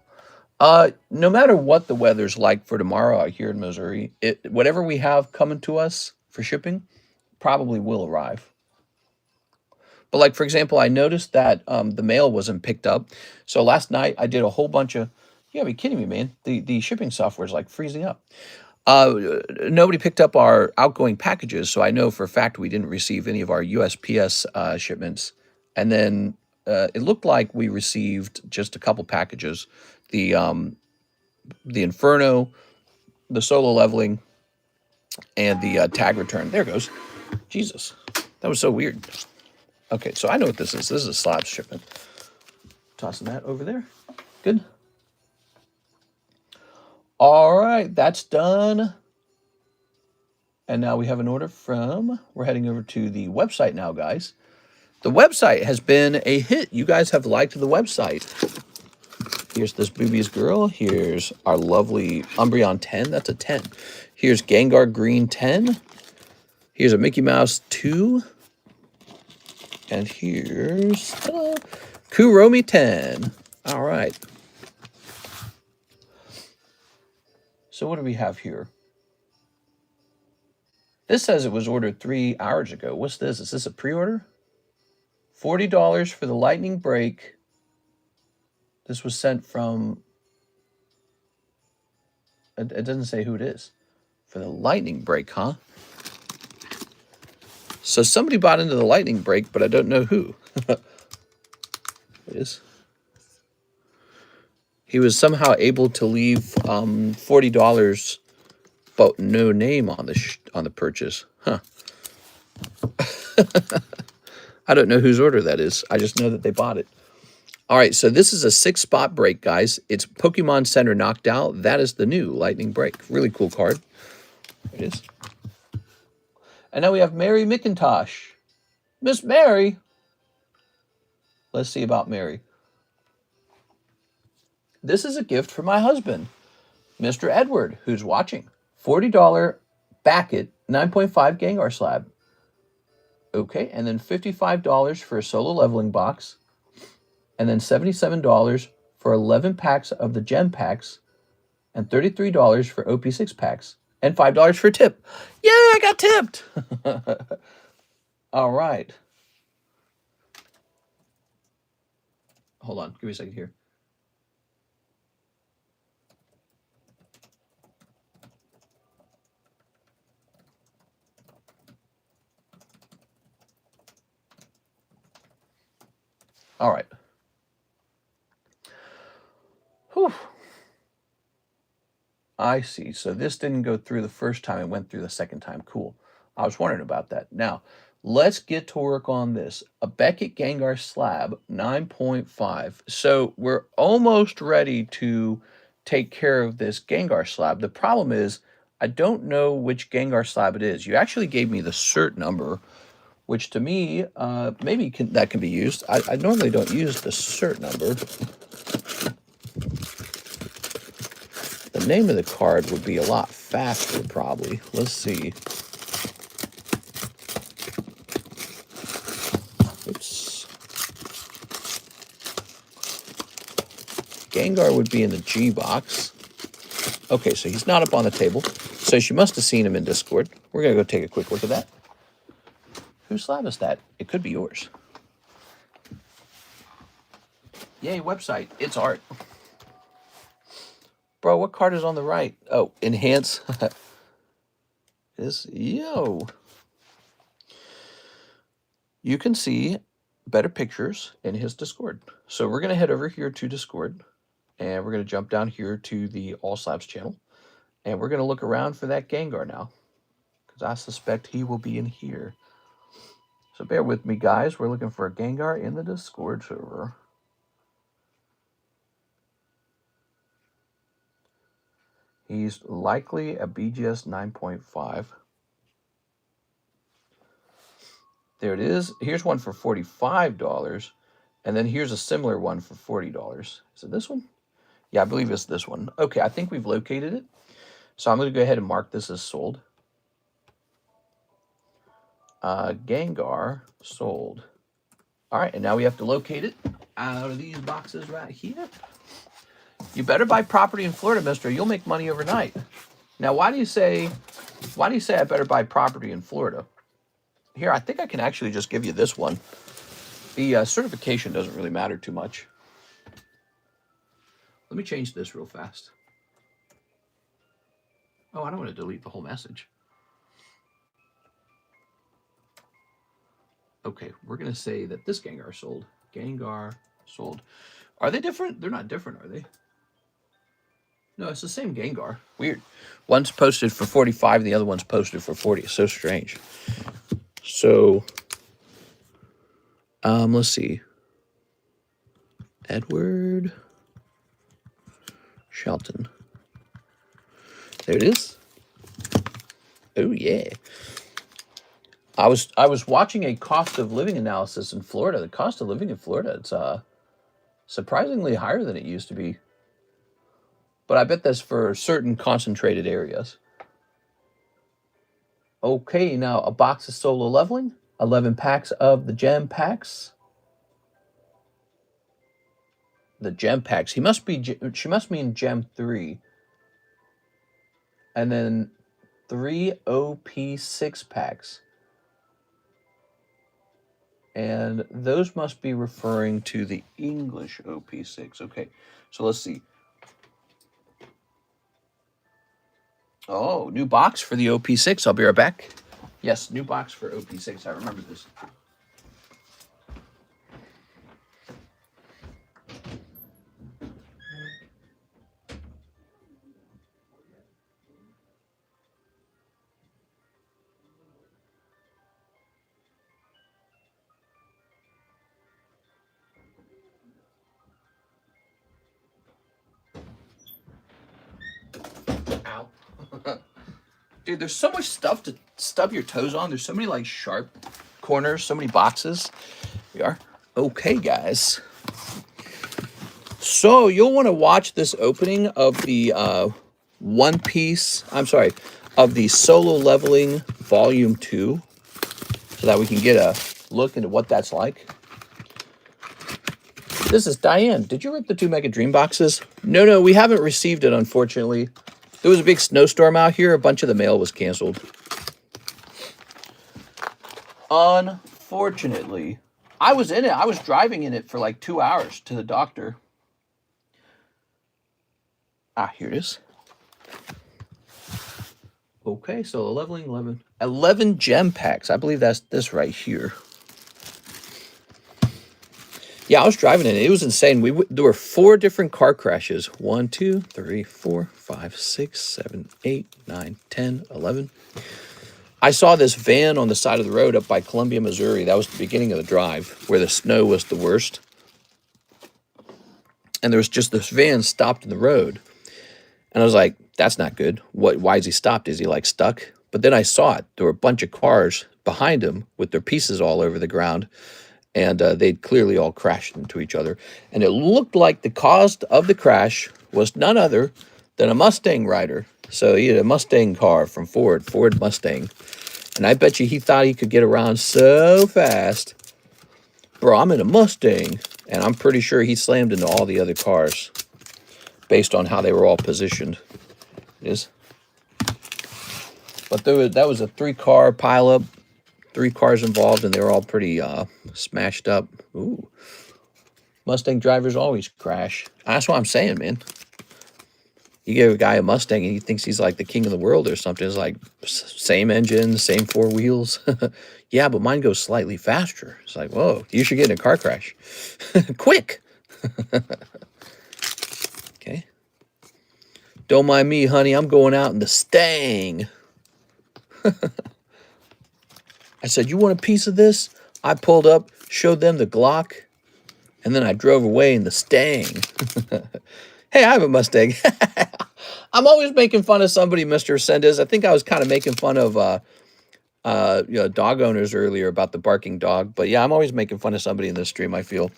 No matter what the weather's like for tomorrow out here in Missouri, whatever we have coming to us for shipping probably will arrive. But like, for example, I noticed that the mail wasn't picked up. So last night I did a whole bunch of, you gotta be kidding me, man. The shipping software is like freezing up. Nobody picked up our outgoing packages, so I know for a fact we didn't receive any of our USPS shipments. And then it looked like we received just a couple packages. The Inferno, the solo leveling, and the tag return. There it goes. Jesus, that was so weird. Okay, so I know what this is. This is a slab shipment. Tossing that over there. Good. All right, that's done. And now we have an order from, we're heading over to the website now, guys. The website has been a hit. You guys have liked the website. Here's this Boobies girl. Here's our lovely Umbreon 10. That's a 10. Here's Gengar Green 10. Here's a Mickey Mouse 2. And here's Kuromi 10. All right. So what do we have here? This says it was ordered 3 hours ago. What's this? Is this a pre-order? $40 for the lightning break. This was sent from... It doesn't say who it is. For the lightning break, huh? So somebody bought into the lightning break, but I don't know who. It is. He was somehow able to leave $40, but no name on the purchase. Huh. I don't know whose order that is. I just know that they bought it. All right, so this is a 6-spot break, guys. It's Pokemon Center knocked out. That is the new lightning break. Really cool card. There it is. And now we have Mary McIntosh. Miss Mary. Let's see about Mary. This is a gift for my husband, Mr. Edward, who's watching. $40 Backit 9.5 Gengar slab. Okay, and then $55 for a solo leveling box. And then $77 for 11 packs of the gem packs. And $33 for OP6 packs. And $5 for a tip. Yeah, I got tipped! All right. Hold on, give me a second here. All right. Whew. I see. So this didn't go through the first time. It went through the second time. Cool. I was wondering about that. Now, let's get to work on this. A Beckett Gengar Slab 9.5. So we're almost ready to take care of this Gengar Slab. The problem is I don't know which Gengar Slab it is. You actually gave me the cert number, which to me, maybe that can be used. I normally don't use the cert number. The name of the card would be a lot faster, probably. Let's see. Oops. Gengar would be in the G box. Okay, so he's not up on the table. So she must have seen him in Discord. We're going to go take a quick look at that. Whose slab is that? It could be yours. Yay, website. It's art. Bro, what card is on the right? Oh, enhance. Yo. You can see better pictures in his Discord. So we're going to head over here to Discord. And we're going to jump down here to the All Slabs channel. And we're going to look around for that Gengar now. Because I suspect he will be in here. So bear with me, guys. We're looking for a Gengar in the Discord server. He's likely a BGS 9.5. There it is. Here's one for $45. And then here's a similar one for $40. Is it this one? Yeah, I believe it's this one. Okay, I think we've located it. So I'm going to go ahead and mark this as sold. Gengar sold. All right, and now we have to locate it out of these boxes right here. You better buy property in Florida, mister. You'll make money overnight. Now, why do you say I better buy property in Florida? Here, I think I can actually just give you this one. The certification doesn't really matter too much. Let me change this real fast. Oh, I don't want to delete the whole message. Okay, we're going to say that this Gengar sold. Gengar sold. Are they different? They're not different, are they? No, it's the same Gengar. Weird. One's posted for 45, the other one's posted for 40. It's so strange. So, let's see. Edward Shelton. There it is. Oh yeah. I was watching a cost of living analysis in Florida. The cost of living in Florida, it's surprisingly higher than it used to be. But I bet that's for certain concentrated areas. Okay, now a box of solo leveling. 11 packs of the gem packs. The gem packs. She must mean gem 3. And then 3 OP6 packs. And those must be referring to the English OP6. Okay, so let's see. Oh, new box for the OP6. I'll be right back. Yes, new box for OP6. I remember this. Ow. Dude, there's so much stuff to stub your toes on. There's so many, like, sharp corners, so many boxes. We are. Okay, guys. So, you'll want to watch this opening of the One Piece, of the Solo Leveling Volume 2. This so that we can get a look into what that's like. This is Diane. Did you rip the 2 Mega Dream boxes? No, we haven't received it, unfortunately. There was a big snowstorm out here. A bunch of the mail was canceled. Unfortunately. I was in it. I was driving in it for like 2 hours to the doctor. Ah, here it is. Okay, so 11 gem packs. I believe that's this right here. Yeah, I was driving in it. It was insane. There were 4 different car crashes. 1, 2, 3, 4, 5, 6, 7, 8, 9, 10, 11. I saw this van on the side of the road up by Columbia, Missouri. That was the beginning of the drive, where the snow was the worst. And there was just this van stopped in the road. And I was like, that's not good. Why is he stopped? Is he like stuck? But then I saw it. There were a bunch of cars behind him with their pieces all over the ground. And they'd clearly all crashed into each other. And it looked like the cause of the crash was none other than a Mustang rider. So he had a Mustang car from Ford Mustang. And I bet you he thought he could get around so fast. Bro, I'm in a Mustang. And I'm pretty sure he slammed into all the other cars based on how they were all positioned. It is. But that was a 3-car pileup. 3 cars involved, and they were all pretty smashed up. Ooh. Mustang drivers always crash. That's what I'm saying, man. You give a guy a Mustang and he thinks he's like the king of the world or something. It's like same engine, same 4 wheels. Yeah, but mine goes slightly faster. It's like, whoa, you should get in a car crash. Quick. Okay. Don't mind me, honey. I'm going out in the Stang. I said, you want a piece of this? I pulled up, showed them the Glock, and then I drove away in the Stang. Hey, I have a Mustang. I'm always making fun of somebody, Mr. Sendes. I think I was kind of making fun of dog owners earlier about the barking dog. But yeah, I'm always making fun of somebody in this stream, I feel.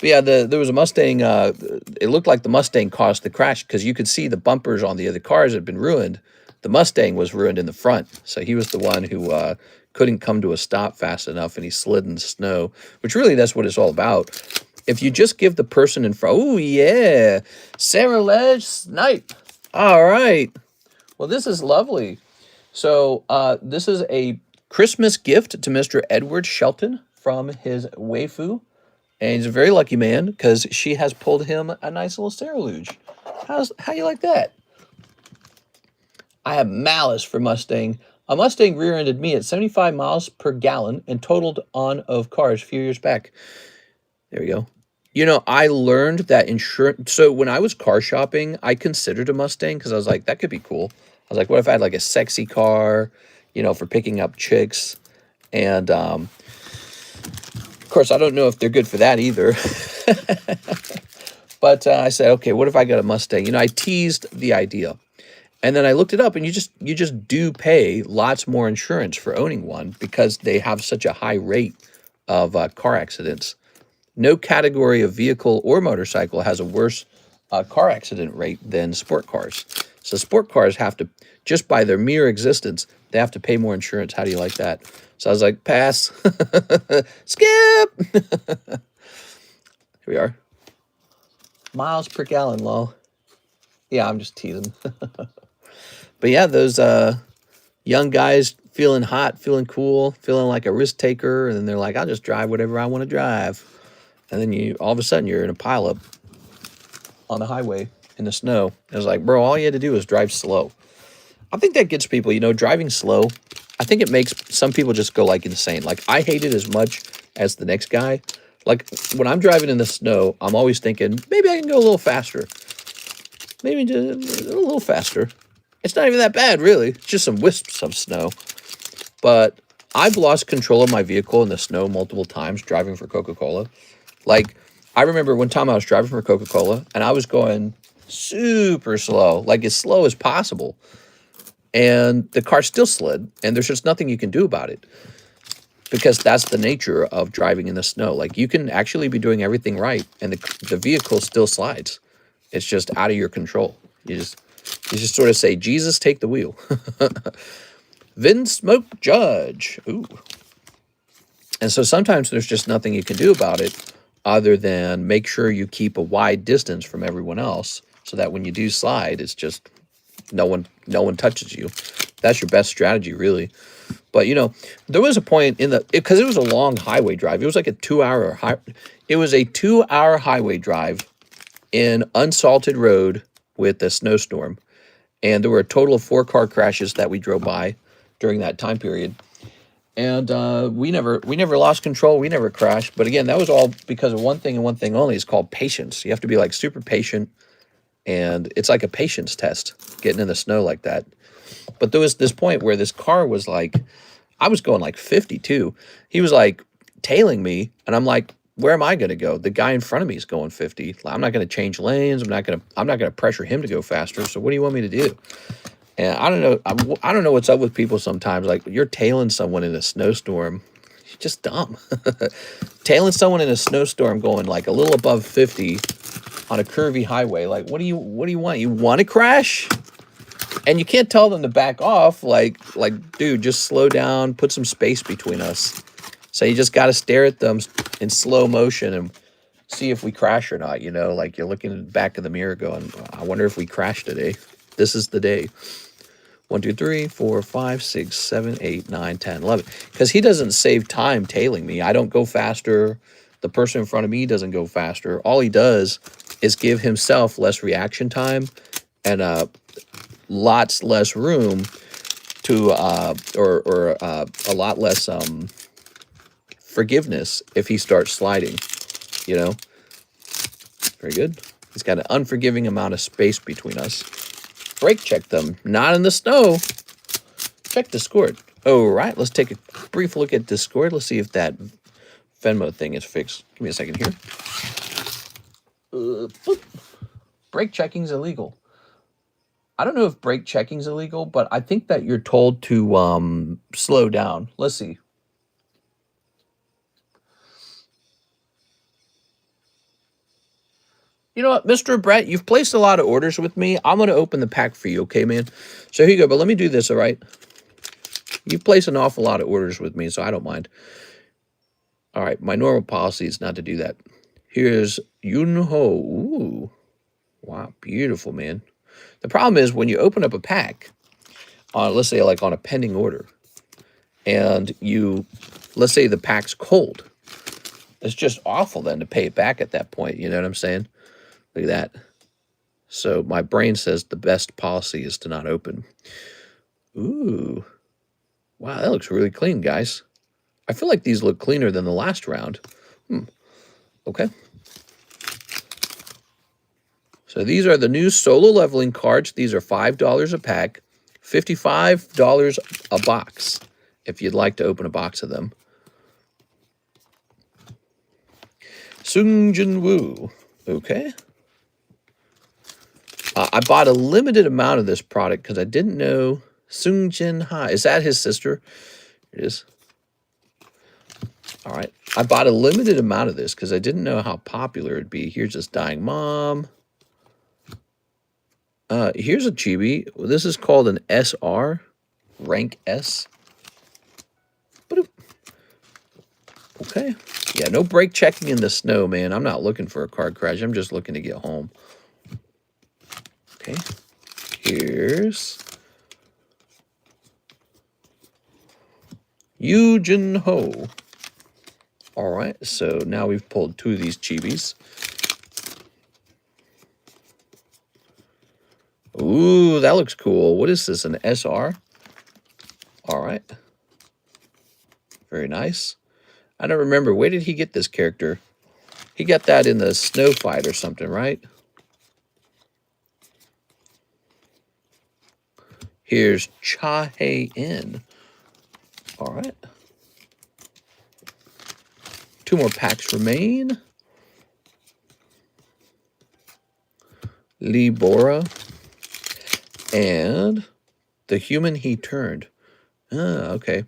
But yeah, there was a Mustang. It looked like the Mustang caused the crash because you could see the bumpers on the other cars had been ruined. The Mustang was ruined in the front. So he was the one who couldn't come to a stop fast enough, and he slid in the snow, which really that's what it's all about. If you just give the person in front, oh yeah, Sarah Ledge Snipe. All right. Well, this is lovely. So this is a Christmas gift to Mr. Edward Shelton from his waifu. And he's a very lucky man because she has pulled him a nice little Sarah Luge. How you like that? I have malice for Mustang. A Mustang rear-ended me at 75 miles per gallon and totaled on of cars a few years back. There we go. You know, I learned that insurance. So when I was car shopping, I considered a Mustang because I was like, that could be cool. I was like, what if I had like a sexy car, you know, for picking up chicks? And of course, I don't know if they're good for that either. But I said, okay, what if I got a Mustang? You know, I teased the idea. And then I looked it up, and you just do pay lots more insurance for owning one because they have such a high rate of car accidents. No category of vehicle or motorcycle has a worse car accident rate than sport cars. So sport cars have to, just by their mere existence, they have to pay more insurance. How do you like that? So I was like, pass. Skip. Here we are. Miles per gallon, lol. Yeah, I'm just teasing. But yeah, those young guys feeling hot, feeling cool, feeling like a risk taker, and then they're like, I'll just drive whatever I want to drive. And then all of a sudden you're in a pileup on the highway in the snow. It was like, bro, all you had to do was drive slow. I think that gets people, you know, driving slow. I think it makes some people just go like insane. Like I hate it as much as the next guy. Like when I'm driving in the snow, I'm always thinking, maybe I can go a little faster. Maybe just a little faster. It's not even that bad, really. It's just some wisps of snow. But I've lost control of my vehicle in the snow multiple times driving for Coca-Cola. Like, I remember one time I was driving for Coca-Cola, and I was going super slow, like as slow as possible. And the car still slid, and there's just nothing you can do about it. Because that's the nature of driving in the snow. Like, you can actually be doing everything right, and the vehicle still slides. It's just out of your control. You just sort of say, Jesus, take the wheel. Vin Smoke Judge. Ooh. And so sometimes there's just nothing you can do about it other than make sure you keep a wide distance from everyone else so that when you do slide, it's just no one touches you. That's your best strategy, really. But, you know, there was a point in the, because it was a long highway drive. It was like a 2-hour, it was a 2-hour highway drive in unsalted road with a snowstorm. And there were a total of 4 car crashes that we drove by during that time period. And we never lost control. We never crashed. But again, that was all because of one thing and one thing only. It's called patience. You have to be like super patient. And it's like a patience test getting in the snow like that. But there was this point where this car was like, I was going like 52. He was like tailing me. And I'm like, where am I going to go? The guy in front of me is going 50. I'm not going to change lanes. I'm not going to pressure him to go faster. So what do you want me to do? And I don't know. I don't know what's up with people sometimes. Like, you're tailing someone in a snowstorm. You're just dumb. Tailing someone in a snowstorm going like a little above 50 on a curvy highway. Like, what do you want? You want to crash? And you can't tell them to back off. Like, dude, just slow down. Put some space between us. So you just got to stare at them in slow motion and see if we crash or not. You know, like you're looking in the back of the mirror going, I wonder if we crash today. This is the day. 1, 2, 3, 4, 5, 6, 7, 8, 9, 10, 11. Because he doesn't save time tailing me. I don't go faster. The person in front of me doesn't go faster. All he does is give himself less reaction time and lots less room to, or a lot less forgiveness if he starts sliding, you know? Very good. He's got an unforgiving amount of space between us. Brake check them. Not in the snow. Check Discord. All right, let's take a brief look at Discord. Let's see if that Venmo thing is fixed. Give me a second here. Brake checking's illegal. I don't know if brake checking's illegal, but I think that you're told to slow down. Let's see. You know what, Mr. Brett, you've placed a lot of orders with me. I'm going to open the pack for you, okay, man? So here you go, but let me do this, all right? You've placed an awful lot of orders with me, so I don't mind. All right, my normal policy is not to do that. Here's Yunho. Ooh. Wow, beautiful, man. The problem is when you open up a pack, let's say like on a pending order, and let's say the pack's cold. It's just awful then to pay it back at that point, you know what I'm saying? Look at that. So my brain says the best policy is to not open. Ooh. Wow, that looks really clean, guys. I feel like these look cleaner than the last round. Okay. So these are the new solo leveling cards. These are $5 a pack, $55 a box, if you'd like to open a box of them. Sungjin Woo. Okay. I bought a limited amount of this product because I didn't know Sungjin Ha. Is that his sister? It is. All right. I bought a limited amount of this because I didn't know how popular it'd be. Here's this dying mom. Here's a chibi. This is called an SR. Rank S. Okay. Yeah, no brake checking in the snow, man. I'm not looking for a car crash. I'm just looking to get home. Okay. Here's Yujin Ho. All right, so now we've pulled 2 of these chibis. Ooh, that looks cool. What is this, an SR? All right. Very nice. I don't remember. Where did he get this character? He got that in the snow fight or something, right? Here's Cha Hei In. All right. 2 more packs remain. Lee Bora. And The Human He Turned. Okay.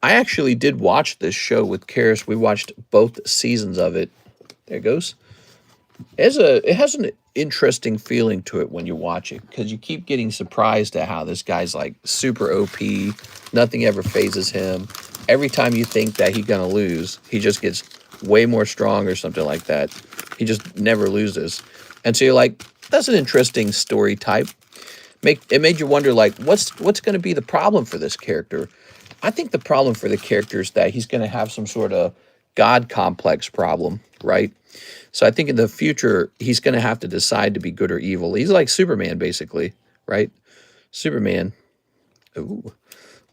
I actually did watch this show with Karis. We watched both seasons of it. There it goes. It has an interesting feeling to it when you watch it, because you keep getting surprised at how this guy's like super OP. Nothing ever phases him. every time you think that he's going to lose, he just gets way more strong or something like that. He just never loses. And so you're like, that's an interesting story type. It made you wonder, like, what's going to be the problem for this character? I think the problem for the character is that he's going to have some sort of God complex problem, right? So I think in the future, he's going to have to decide to be good or evil. He's like Superman, basically, right? Superman. Ooh,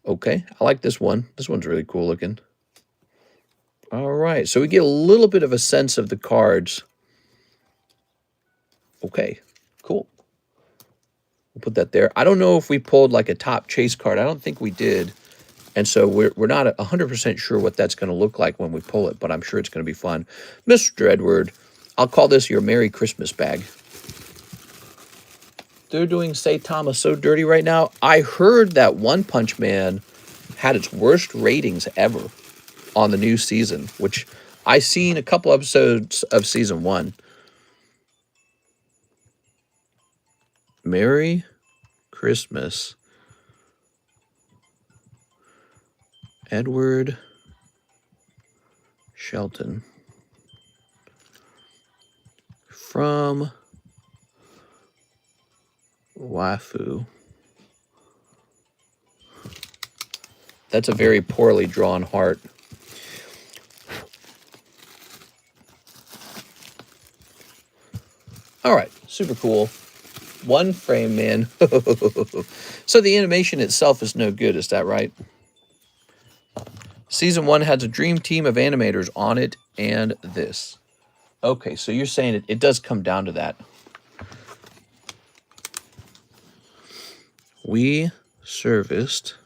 okay. I like this one. This one's really cool looking. All right. So we get a little bit of a sense of the cards. Okay, cool. We'll put that there. I don't know if we pulled like a top chase card. I don't think we did. And so we're not 100% sure what that's going to look like when we pull it, but I'm sure it's going to be fun. Mr. Edward, I'll call this your Merry Christmas bag. They're doing Saitama so dirty right now. I heard that One Punch Man had its worst ratings ever on the new season, which I seen a couple episodes of season 1. Merry Christmas, Edward Shelton from Waifu. That's a very poorly drawn heart. All right, super cool. One frame, man. So the animation itself is no good, is that right? Season 1 has a dream team of animators on it and this. Okay, so you're saying it does come down to that. We serviced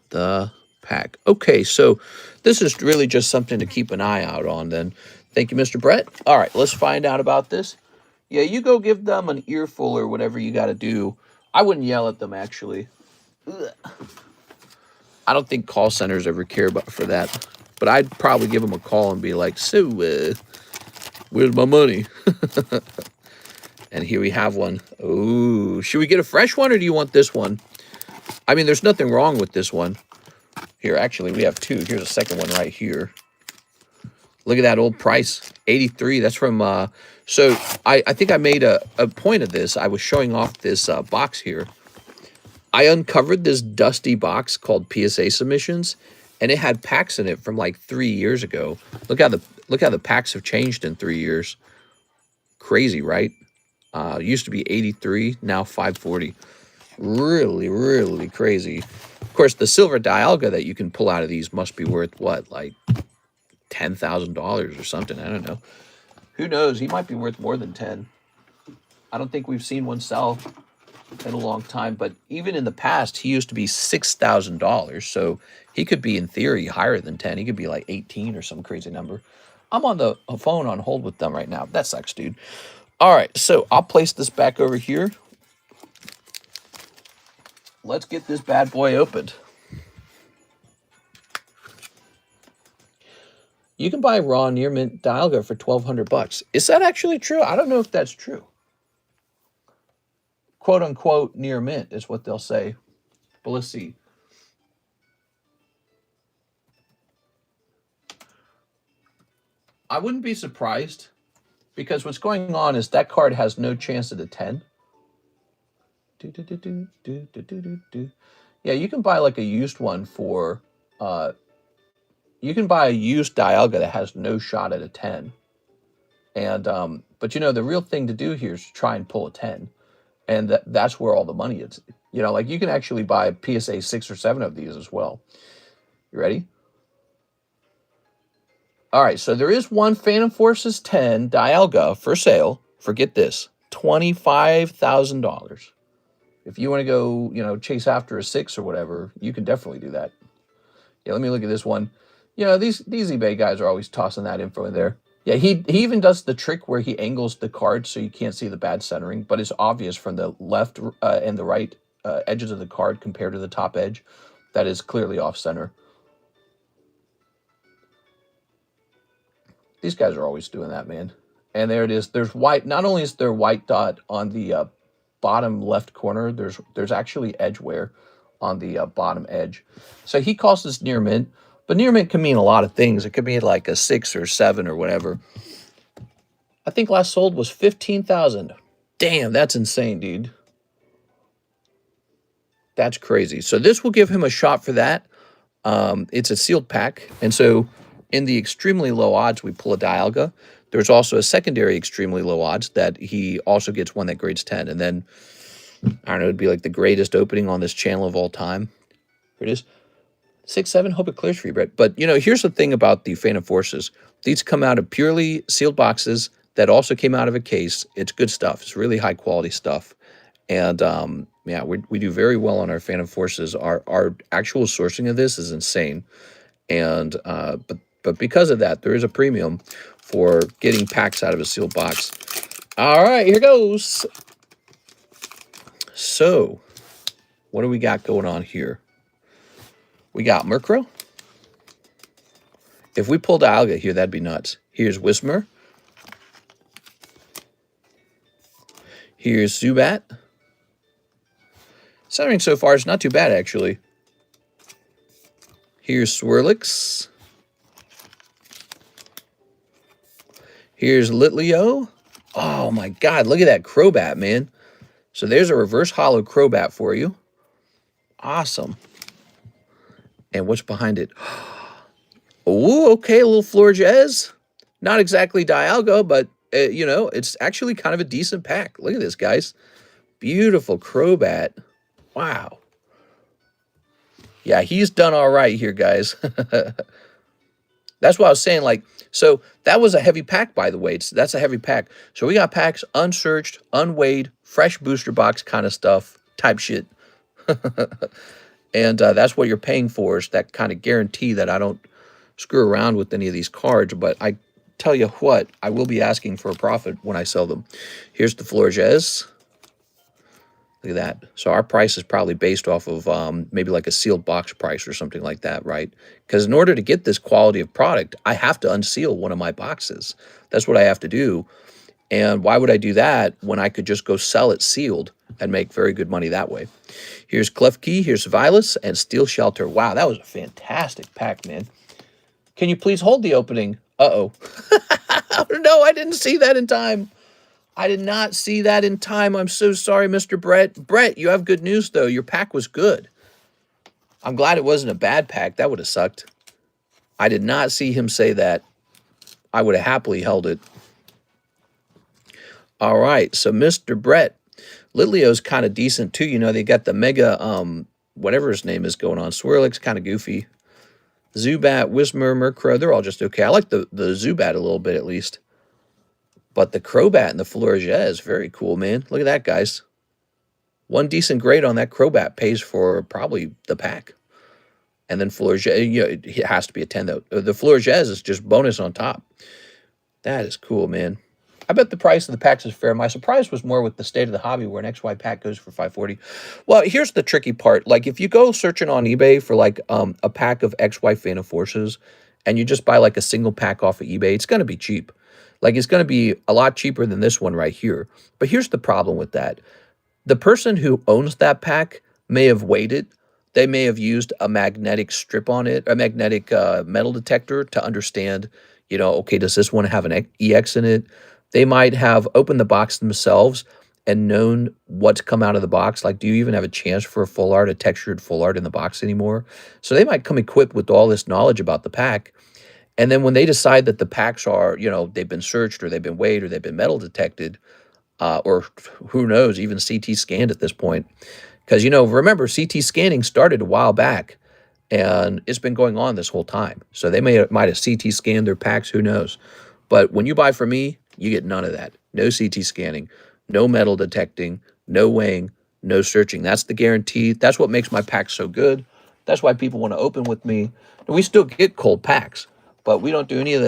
the pack. Okay, so this is really just something to keep an eye out on then. Thank you, Mr. Brett. All right, let's find out about this. Yeah, you go give them an earful or whatever you got to do. I wouldn't yell at them, actually. Ugh. I don't think call centers ever care about for that. But I'd probably give them a call and be like, so, where's my money? And here we have one. Ooh, should we get a fresh one or do you want this one? I mean, there's nothing wrong with this one. Here, actually, we have 2. Here's a second one right here. Look at that old price, 83. That's from, so I think I made a point of this. I was showing off this box here. I uncovered this dusty box called PSA Submissions, and it had packs in it from like 3 years ago. Look how the packs have changed in 3 years. Crazy, right? It used to be 83, now 540. Really, really crazy. Of course, the silver Dialga that you can pull out of these must be worth what, like $10,000 or something. I don't know. Who knows? He might be worth more than 10. I don't think we've seen one sell in a long time, but even in the past, he used to be $6,000. So he could be, in theory, higher than 10. He could be like 18 or some crazy number. I'm on the phone on hold with them right now. That sucks, dude. All right, so I'll place this back over here. Let's get this bad boy opened. You can buy raw near mint Dialga for $1,200. Is that actually true? I don't know if that's true. Quote unquote near mint is what they'll say. But let's see. I wouldn't be surprised because what's going on is that card has no chance at a 10. Yeah, you can buy like a used one for you can buy a used Dialga that has no shot at a 10. And but you know, the real thing to do here is to try and pull a 10. And that's where all the money is. You know, like you can actually buy a PSA 6 or 7 of these as well. You ready? All right, so there is one Phantom Forces 10 Dialga for sale. Forget this, $25,000. If you want to go, you know, chase after a 6 or whatever, you can definitely do that. Yeah, let me look at this one. You know, these eBay guys are always tossing that info in there. Yeah, he even does the trick where he angles the card so you can't see the bad centering, but it's obvious from the left and the right edges of the card compared to the top edge that is clearly off center. These guys are always doing that, man. And there it is. There's white. Not only is there white dot on the bottom left corner, there's actually edge wear on the bottom edge. So he calls this near mint, but near mint can mean a lot of things. It could be like a 6 or 7 or whatever. I think last sold was 15,000. Damn, that's insane, dude. That's crazy. So this will give him a shot for that. It's a sealed pack, and so in the extremely low odds, we pull a Dialga. There's also a secondary extremely low odds that he also gets one that grades 10, and then I don't know, it'd be like the greatest opening on this channel of all time. Here it is. 6-7, hope it clears for you, Brett. But, you know, here's the thing about the Phantom Forces. These come out of purely sealed boxes that also came out of a case. It's good stuff. It's really high-quality stuff. And, yeah, we do very well on our Phantom Forces. Our actual sourcing of this is insane. And, but because of that, there is a premium for getting packs out of a sealed box. All right, here goes. So, what do we got going on here? We got Murkrow. If we pulled Dialga here, that'd be nuts. Here's Whismur. Here's Zubat. Centering so far is not too bad, actually. Here's Swirlix. Here's Litleo. Oh my god, look at that Crobat, man. So there's a reverse holo Crobat for you. Awesome. And what's behind it? Oh, okay, a little Florges. Not exactly Dialga, but, you know, it's actually kind of a decent pack. Look at this, guys. Beautiful Crobat. Wow. Yeah, he's done all right here, guys. That's what I was saying, like, so that was a heavy pack, by the way. That's a heavy pack. So we got packs unsearched, unweighed, fresh booster box kind of stuff, type shit. And that's what you're paying for, is that kind of guarantee that I don't screw around with any of these cards. But I tell you what, I will be asking for a profit when I sell them. Here's the Florges. Look at that. So our price is probably based off of maybe like a sealed box price or something like that, right? Because in order to get this quality of product, I have to unseal one of my boxes. That's what I have to do. And why would I do that when I could just go sell it sealed and make very good money that way? Here's Klefki, here's Vilas, and Steel Shelter. Wow, that was a fantastic pack, man. Can you please hold the opening? Uh-oh. No, I didn't see that in time. I did not see that in time. I'm so sorry, Mr. Brett. Brett, you have good news, though. Your pack was good. I'm glad it wasn't a bad pack. That would have sucked. I did not see him say that. I would have happily held it. All right, so Mr. Brett. Litleo's kind of decent, too. You know, they got the Mega, whatever his name is going on. Swirlix, kind of goofy. Zubat, Whismur, Murkrow, they're all just okay. I like the Zubat a little bit, at least. But the Crobat and the Florges, very cool, man. Look at that, guys. One decent grade on that Crobat pays for probably the pack. And then Florges, you know, it has to be a 10, though. The Florges is just bonus on top. That is cool, man. I bet the price of the packs is fair. My surprise was more with the state of the hobby, where an XY pack goes for $540. Well, here's the tricky part. Like, if you go searching on eBay for, like, a pack of XY Phantom Forces, and you just buy, like, a single pack off of eBay, it's going to be cheap. Like, it's going to be a lot cheaper than this one right here. But here's the problem with that. The person who owns that pack may have weighed it. They may have used a magnetic strip on it, a magnetic metal detector to understand, you know, okay, does this one have an EX in it? They might have opened the box themselves and known what's come out of the box. Like, do you even have a chance for a full art, a textured full art in the box anymore? So they might come equipped with all this knowledge about the pack. And then when they decide that the packs are, you know, they've been searched or they've been weighed or they've been metal detected, or who knows, even CT scanned at this point. Because, you know, remember, CT scanning started a while back, and it's been going on this whole time. So they might have CT scanned their packs, who knows. But when you buy from me, you get none of that. No CT scanning, no metal detecting, no weighing, no searching. That's the guarantee. That's what makes my packs so good. That's why people want to open with me. And we still get cold packs, but we don't do any of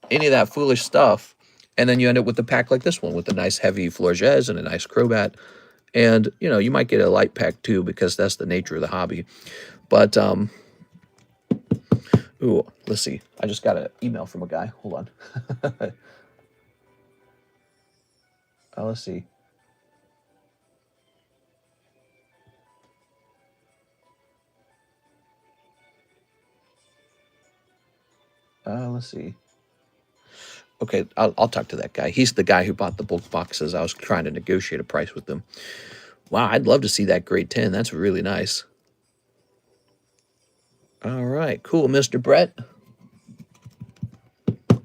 that foolish stuff. And then you end up with a pack like this one with a nice heavy Florges and a nice Crobat. And, you know, you might get a light pack too, because that's the nature of the hobby. But, ooh, let's see. I just got an email from a guy. Hold on. Let's see. Let's see. Okay, I'll talk to that guy. He's the guy who bought the bulk boxes. I was trying to negotiate a price with them. Wow, I'd love to see that grade 10. That's really nice. All right, cool. Mr. Brett,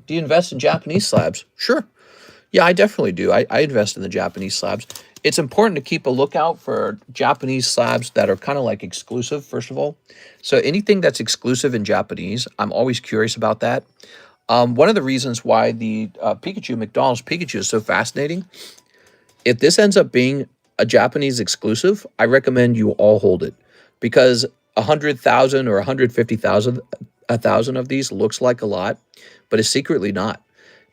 do you invest in Japanese slabs? Sure. Yeah, I definitely do. I invest in the Japanese slabs. It's important to keep a lookout for Japanese slabs that are kind of like exclusive, first of all. So anything that's exclusive in Japanese, I'm always curious about that. One of the reasons why the Pikachu, McDonald's Pikachu is so fascinating, if this ends up being a Japanese exclusive, I recommend you all hold it because 100,000 or 150,000 1,000 of these looks like a lot, but it's secretly not.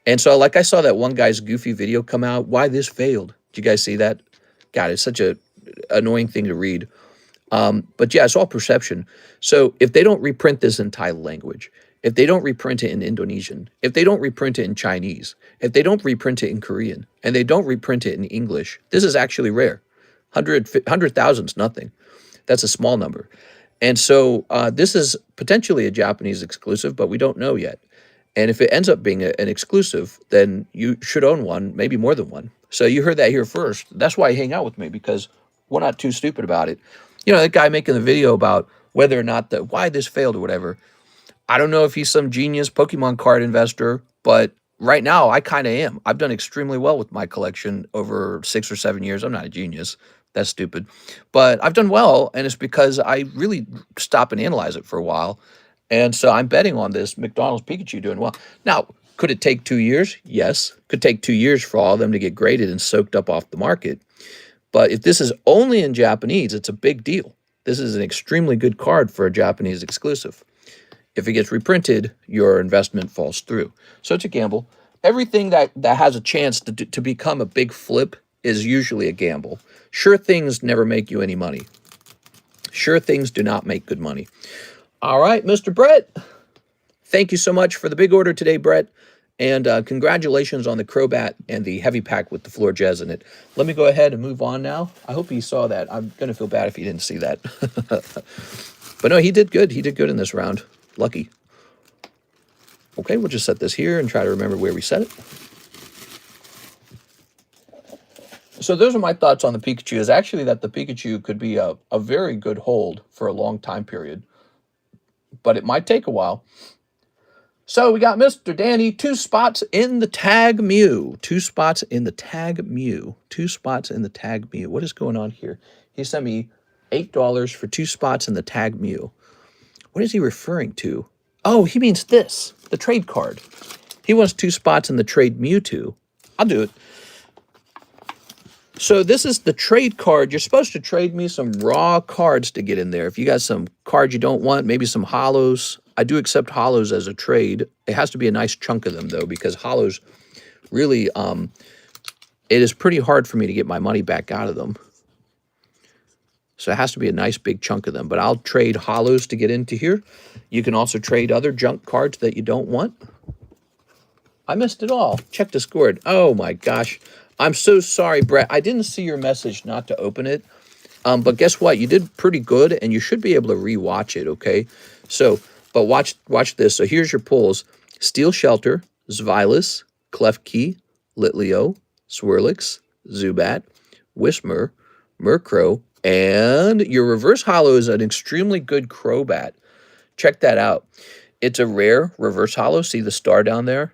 And so, like I saw that one guy's goofy video come out, why this failed. Did you guys see that? God, it's such a annoying thing to read. But yeah, it's all perception. So if they don't reprint this in Thai language, if they don't reprint it in Indonesian, if they don't reprint it in Chinese, if they don't reprint it in Korean, and they don't reprint it in English, this is actually rare. 100,000 is nothing. That's a small number. And so this is potentially a Japanese exclusive, but we don't know yet. And if it ends up being an exclusive, then you should own one, maybe more than one. So you heard that here first. That's why you hang out with me, because we're not too stupid about it. You know, that guy making the video about whether or not why this failed or whatever. I don't know if he's some genius Pokemon card investor, but right now I kind of am. I've done extremely well with my collection over 6 or 7 years. I'm not a genius. That's stupid. But I've done well, and it's because I really stop and analyze it for a while. And so I'm betting on this McDonald's Pikachu doing well. Now, could it take 2 years? Yes. Could take 2 years for all of them to get graded and soaked up off the market. But if this is only in Japanese, it's a big deal. This is an extremely good card for a Japanese exclusive. If it gets reprinted, your investment falls through. So it's a gamble. Everything that has a chance to become a big flip is usually a gamble. Sure things never make you any money. Sure things do not make good money. All right, Mr. Brett. Thank you so much for the big order today, Brett. And congratulations on the Crobat and the heavy pack with the Floor Jazz in it. Let me go ahead and move on now. I hope he saw that. I'm going to feel bad if he didn't see that. But no, he did good. He did good in this round. Lucky. Okay, we'll just set this here and try to remember where we set it. So those are my thoughts on the Pikachu, is actually that the Pikachu could be a very good hold for a long time period. But it might take a while. So we got Mr. Danny, 2 spots in the Tag Mew. 2 spots in the Tag Mew. 2 spots in the Tag Mew. What is going on here? He sent me $8 for 2 spots in the Tag Mew. What is he referring to? Oh, he means this, the trade card. He wants 2 spots in the trade Mewtwo. I'll do it. So this is the trade card. You're supposed to trade me some raw cards to get in there. If you got some cards you don't want, maybe some holos. I do accept holos as a trade. It has to be a nice chunk of them, though, because holos really, it is pretty hard for me to get my money back out of them. So it has to be a nice big chunk of them. But I'll trade holos to get into here. You can also trade other junk cards that you don't want. I missed it all. Check the score. Oh, my gosh. I'm so sorry, Brett. I didn't see your message not to open it. But guess what? You did pretty good, and you should be able to rewatch it, okay? So, but watch this. So here's your pulls. Steel Shelter, Zvilis, Klefki, Litleo, Swirlix, Zubat, Whismur, Murkrow, and your reverse holo is an extremely good Crobat. Check that out. It's a rare reverse holo. See the star down there?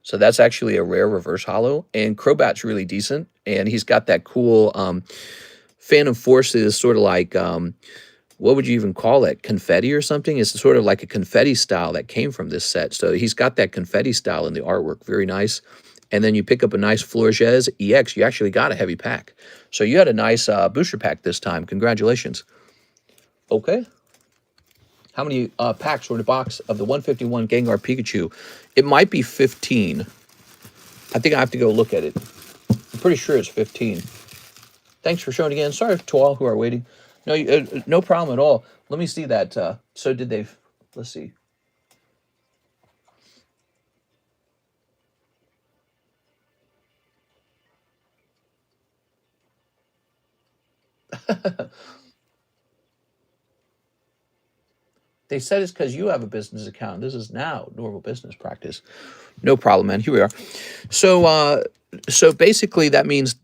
So that's actually a rare reverse holo. And Crobat's really decent. And he's got that cool Phantom Forces, sort of like, what would you even call it? Confetti or something? It's sort of like a confetti style that came from this set. So he's got that confetti style in the artwork. Very nice. And then you pick up a nice Florges EX. You actually got a heavy pack. So you had a nice booster pack this time. Congratulations. Okay. How many packs were in the box of the 151 Gengar Pikachu? It might be 15. I think I have to go look at it. I'm pretty sure it's 15. Thanks for showing again. Sorry to all who are waiting. No, no problem at all. Let me see that. So did they... Let's see. They said it's because you have a business account. This is now normal business practice. No problem, man. Here we are. So basically that means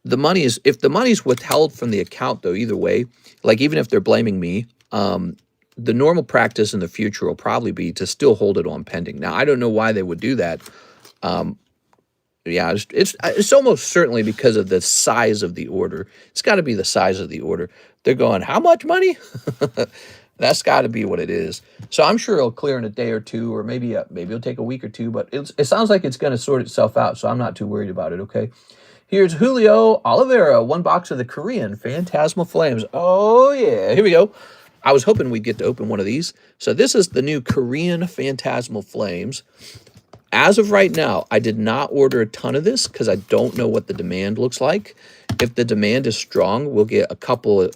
the money is, if the money's withheld from the account though, either way, like even if they're blaming me, the normal practice in the future will probably be to still hold it on pending. Now, I don't know why they would do that. Yeah, it's almost certainly because of the size of the order. It's got to be the size of the order. They're going, how much money? That's got to be what it is. So I'm sure it'll clear in a day or two, or maybe it'll take a week or two. But it sounds like it's going to sort itself out. So I'm not too worried about it. Okay. Here's Julio Oliveira, 1 box of the Korean Phantasmal Flames. Oh yeah, here we go. I was hoping we'd get to open one of these. So this is the new Korean Phantasmal Flames. As of right now, I did not order a ton of this because I don't know what the demand looks like. If the demand is strong, we'll get a couple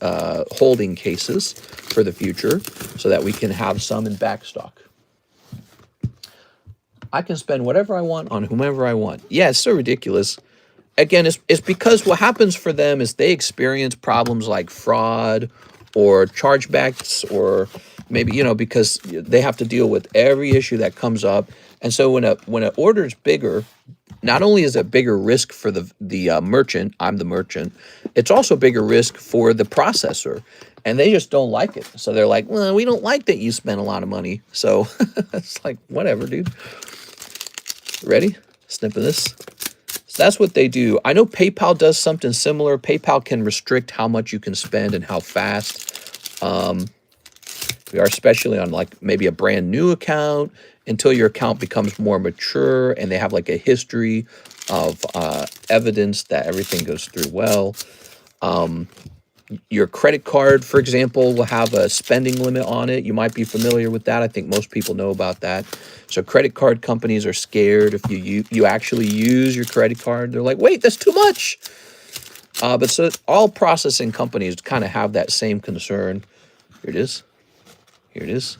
holding cases for the future so that we can have some in back stock. I can spend whatever I want on whomever I want. Yeah, it's so ridiculous. Again, it's because what happens for them is they experience problems like fraud or chargebacks, or maybe, you know, because they have to deal with every issue that comes up. And so when an order is bigger, not only is it bigger risk for the merchant, I'm the merchant, it's also bigger risk for the processor. And they just don't like it. So they're like, well, we don't like that you spent a lot of money. So it's like, whatever, dude. Ready? Snipping this. So that's what they do. I know PayPal does something similar. PayPal can restrict how much you can spend and how fast. We are especially on like maybe a brand new account until your account becomes more mature and they have like a history of evidence that everything goes through well. Your credit card, for example, will have a spending limit on it. You might be familiar with that. I think most people know about that. So credit card companies are scared if you actually use your credit card. They're like, wait, that's too much. But so all processing companies kind of have that same concern. Here it is. Here it is.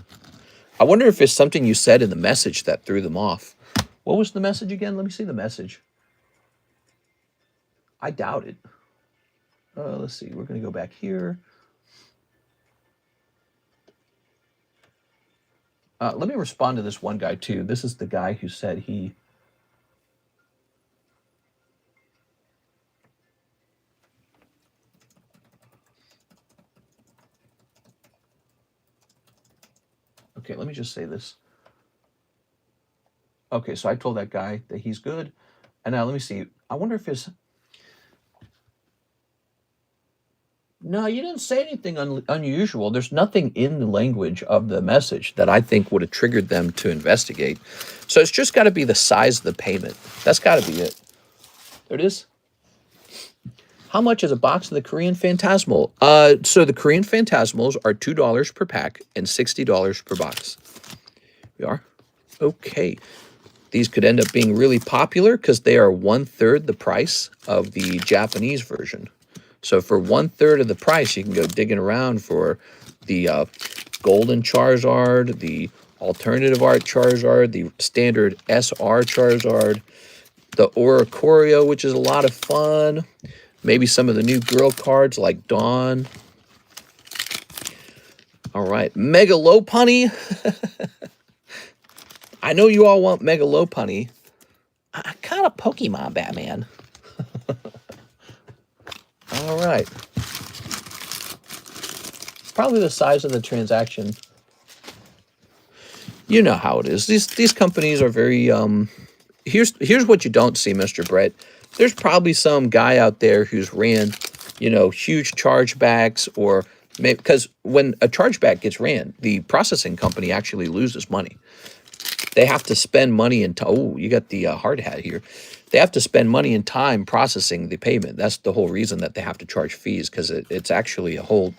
I wonder if it's something you said in the message that threw them off. What was the message again? Let me see the message. I doubt it. Let's see. We're going to go back here. Let me respond to this one guy, too. This is the guy who said he... Okay, let me just say this. Okay, so I told that guy that he's good. And now let me see. I wonder if it's... No, you didn't say anything unusual. There's nothing in the language of the message that I think would have triggered them to investigate. So it's just got to be the size of the payment. That's got to be it. There it is. How much is a box of the Korean Phantasmal? So the Korean Phantasmals are $2 per pack and $60 per box. We are? Okay. These could end up being really popular because they are 1/3 the price of the Japanese version. So for 1/3 of the price, you can go digging around for the Golden Charizard, the Alternative Art Charizard, the standard SR Charizard, the Oricorio, which is a lot of fun. Maybe some of the new girl cards like Dawn. All right, Mega Lopunny. I know you all want Mega Lopunny. I kind of Pokemon Batman. All right. Probably the size of the transaction. You know how it is. These companies are very here's what you don't see, Mr. Brett. There's probably some guy out there who's ran, you know, huge chargebacks, or maybe because when a chargeback gets ran, the processing company actually loses money. They have to spend money and oh, you got the hard hat here. They have to spend money and time processing the payment. That's the whole reason that they have to charge fees, because it's actually a whole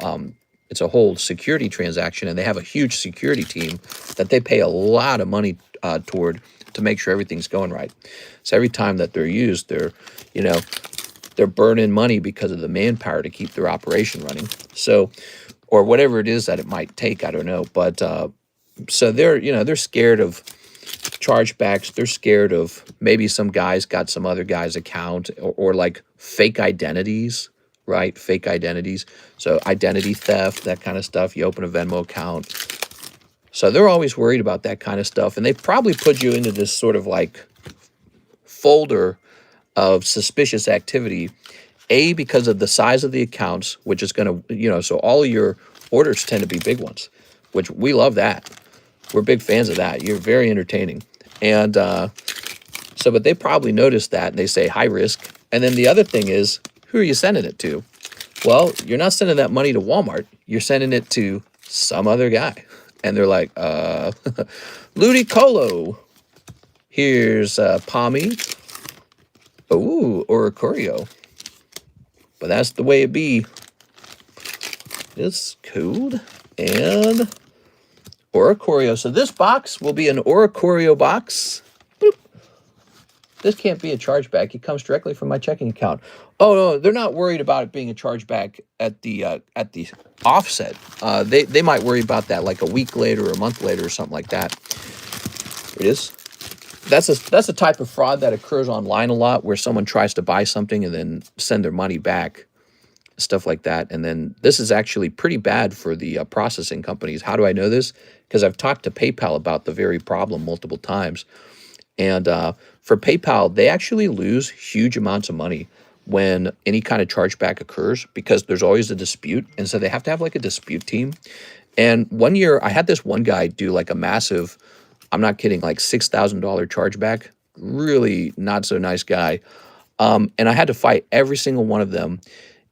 it's a whole security transaction, and they have a huge security team that they pay a lot of money toward to make sure everything's going right. So every time that they're used, they're burning money because of the manpower to keep their operation running. So, or whatever it is that it might take, I don't know. But so they're scared of chargebacks. They're scared of maybe some guys got some other guy's account, or like fake identities, right? Fake identities. So identity theft, that kind of stuff. You open a Venmo account, So they're always worried about that kind of stuff. And they probably put you into this sort of like folder of suspicious activity, because of the size of the accounts, which is going to, so all of your orders tend to be big ones, which we love that. We're big fans of that. You're very entertaining. And but they probably noticed that and they say high risk. And then the other thing is, who are you sending it to? Well, you're not sending that money to Walmart. You're sending it to some other guy. And they're like, Ludicolo. Here's Palmy. Ooh, or a Corio. But that's the way it be. This code and Oricorio. So this box will be an Oricorio box. Boop. This can't be a chargeback. It comes directly from my checking account. Oh no, they're not worried about it being a chargeback at the offset. They might worry about that like a week later or a month later or something like that. It is. That's a type of fraud that occurs online a lot, where someone tries to buy something and then send their money back, stuff like that. And then this is actually pretty bad for the processing companies. How do I know this? Because I've talked to PayPal about the very problem multiple times. And for PayPal, they actually lose huge amounts of money when any kind of chargeback occurs, because there's always a dispute. And so they have to have like a dispute team. And one year I had this one guy do like a massive, I'm not kidding, like $6,000 chargeback. Really not so nice guy. And I had to fight every single one of them.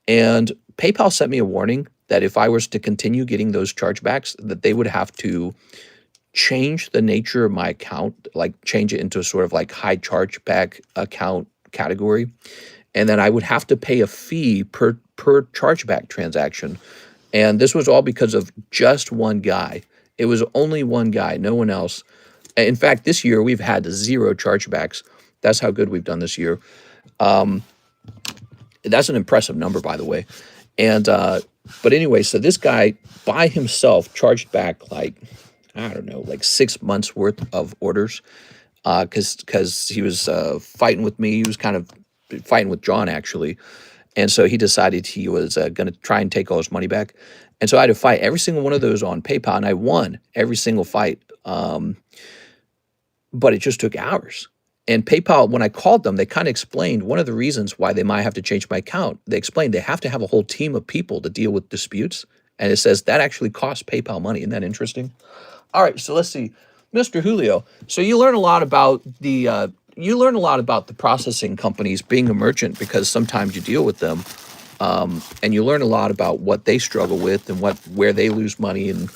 And PayPal sent me a warning that if I was to continue getting those chargebacks, that they would have to change the nature of my account, like change it into a sort of like high chargeback account category. And then I would have to pay a fee per chargeback transaction. And this was all because of just one guy. It was only one guy, no one else. In fact, this year we've had 0 chargebacks. That's how good we've done this year. That's an impressive number, by the way. And but anyway, so this guy by himself charged back like, I don't know, like 6 months worth of orders, because he was fighting with me. He was kind of fighting with John, actually. And so he decided he was going to try and take all his money back. And so I had to fight every single one of those on PayPal, and I won every single fight. But it just took hours. And PayPal, when I called them, they kind of explained one of the reasons why they might have to change my account. They explained they have to have a whole team of people to deal with disputes. And it says that actually costs PayPal money. Isn't that interesting? All right, so let's see. Mr. Julio, so you learn a lot about the processing companies being a merchant, because sometimes you deal with them. And you learn a lot about what they struggle with and where they lose money and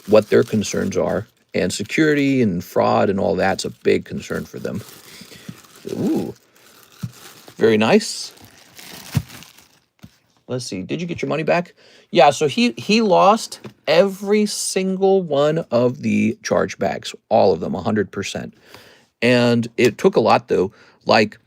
what their concerns are. And security and fraud and all that's a big concern for them. Ooh, very nice. Let's see. Did you get your money back? Yeah, so he lost every single one of the chargebacks, all of them, 100%. And it took a lot, though. Like,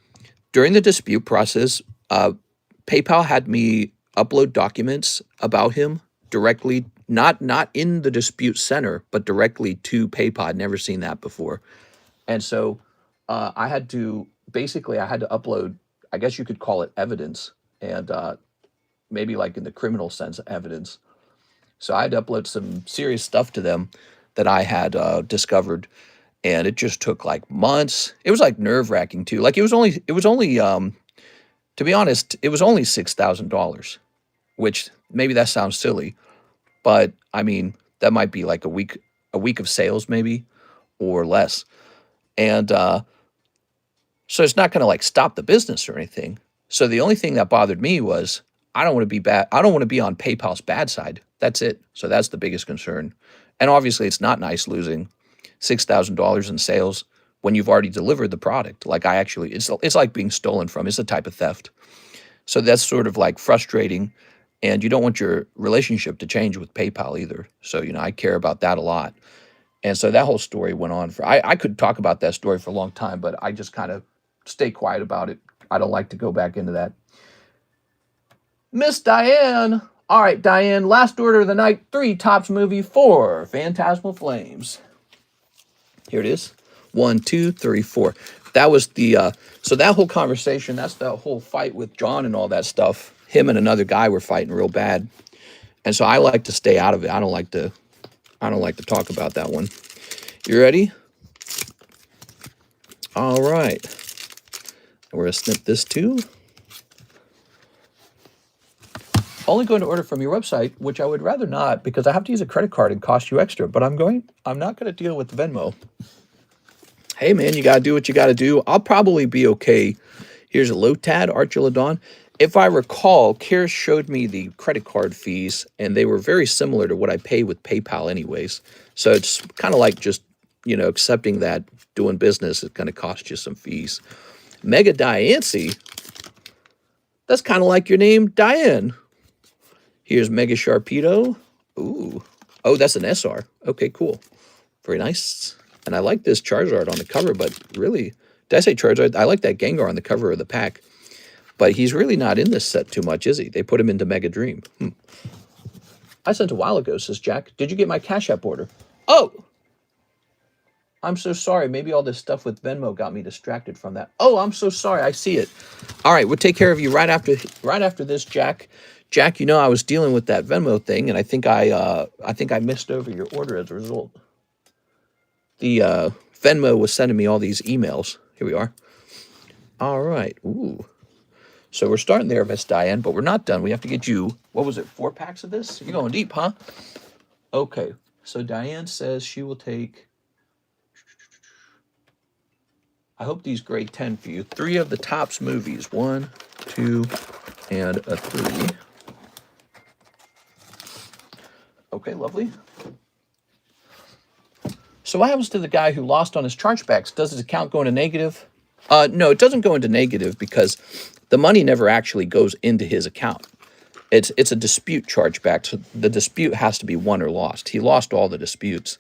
during the dispute process, PayPal had me upload documents about him directly, not in the dispute center, but directly to PayPal. I'd never seen that before. And so I had to upload, I guess you could call it evidence, and maybe like in the criminal sense, evidence. So I had to upload some serious stuff to them that I had discovered, and it just took like months. It was like nerve-wracking too. Like it was only to be honest, it was only $6,000, which maybe that sounds silly, but I mean, that might be like a week of sales maybe, or less. And so it's not going to like stop the business or anything. So the only thing that bothered me was I don't want to be bad. I don't want to be on PayPal's bad side. That's it. So that's the biggest concern. And obviously it's not nice losing $6,000 in sales when you've already delivered the product. Like it's like being stolen from. It's a type of theft. So that's sort of like frustrating. And you don't want your relationship to change with PayPal either. So, I care about that a lot. And so that whole story went on for, I could talk about that story for a long time, but I just kind of stay quiet about it. I don't like to go back into that. Miss Diane. All right, Diane, last order of the night, 3 Topps movie, 4 Phantasmal Flames. Here it is. 1, 2, 3, 4. That was the, so that whole conversation, that's the whole fight with John and all that stuff. Him and another guy were fighting real bad. And so I like to stay out of it. I don't like to I don't like to talk about that one. You ready? All right. We're going to snip this too. Only going to order from your website, which I would rather not because I have to use a credit card and cost you extra, but I'm not going to deal with Venmo. Hey man, you got to do what you got to do. I'll probably be okay. Here's a Lotad, Archulodon. If I recall, Karis showed me the credit card fees, and they were very similar to what I pay with PayPal anyways. So it's kind of like just, accepting that doing business is going to cost you some fees. Mega Diancie. That's kind of like your name, Diane. Here's Mega Sharpedo. Ooh. Oh, that's an SR. Okay, cool. Very nice. And I like this Charizard on the cover, but really, did I say Charizard? I like that Gengar on the cover of the pack. But he's really not in this set too much, is he? They put him into Mega Dream. I sent a while ago, says Jack. Did you get my Cash App order? Oh! I'm so sorry. Maybe all this stuff with Venmo got me distracted from that. Oh, I'm so sorry. I see it. All right, we'll take care of you right after this, Jack. Jack, I was dealing with that Venmo thing, and I think I missed over your order as a result. The Venmo was sending me all these emails. Here we are. All right. Ooh. So we're starting there, Miss Diane, but we're not done. We have to get you, what was it, 4 packs of this? You're going deep, huh? Okay. So Diane says she will take, I hope these grade 10 for you. 3 of the Topps movies. 1, 2, and a 3. Okay, lovely. So what happens to the guy who lost on his chargebacks? Does his account go into negative? No, it doesn't go into negative because the money never actually goes into his account. It's a dispute chargeback, so the dispute has to be won or lost. He lost all the disputes.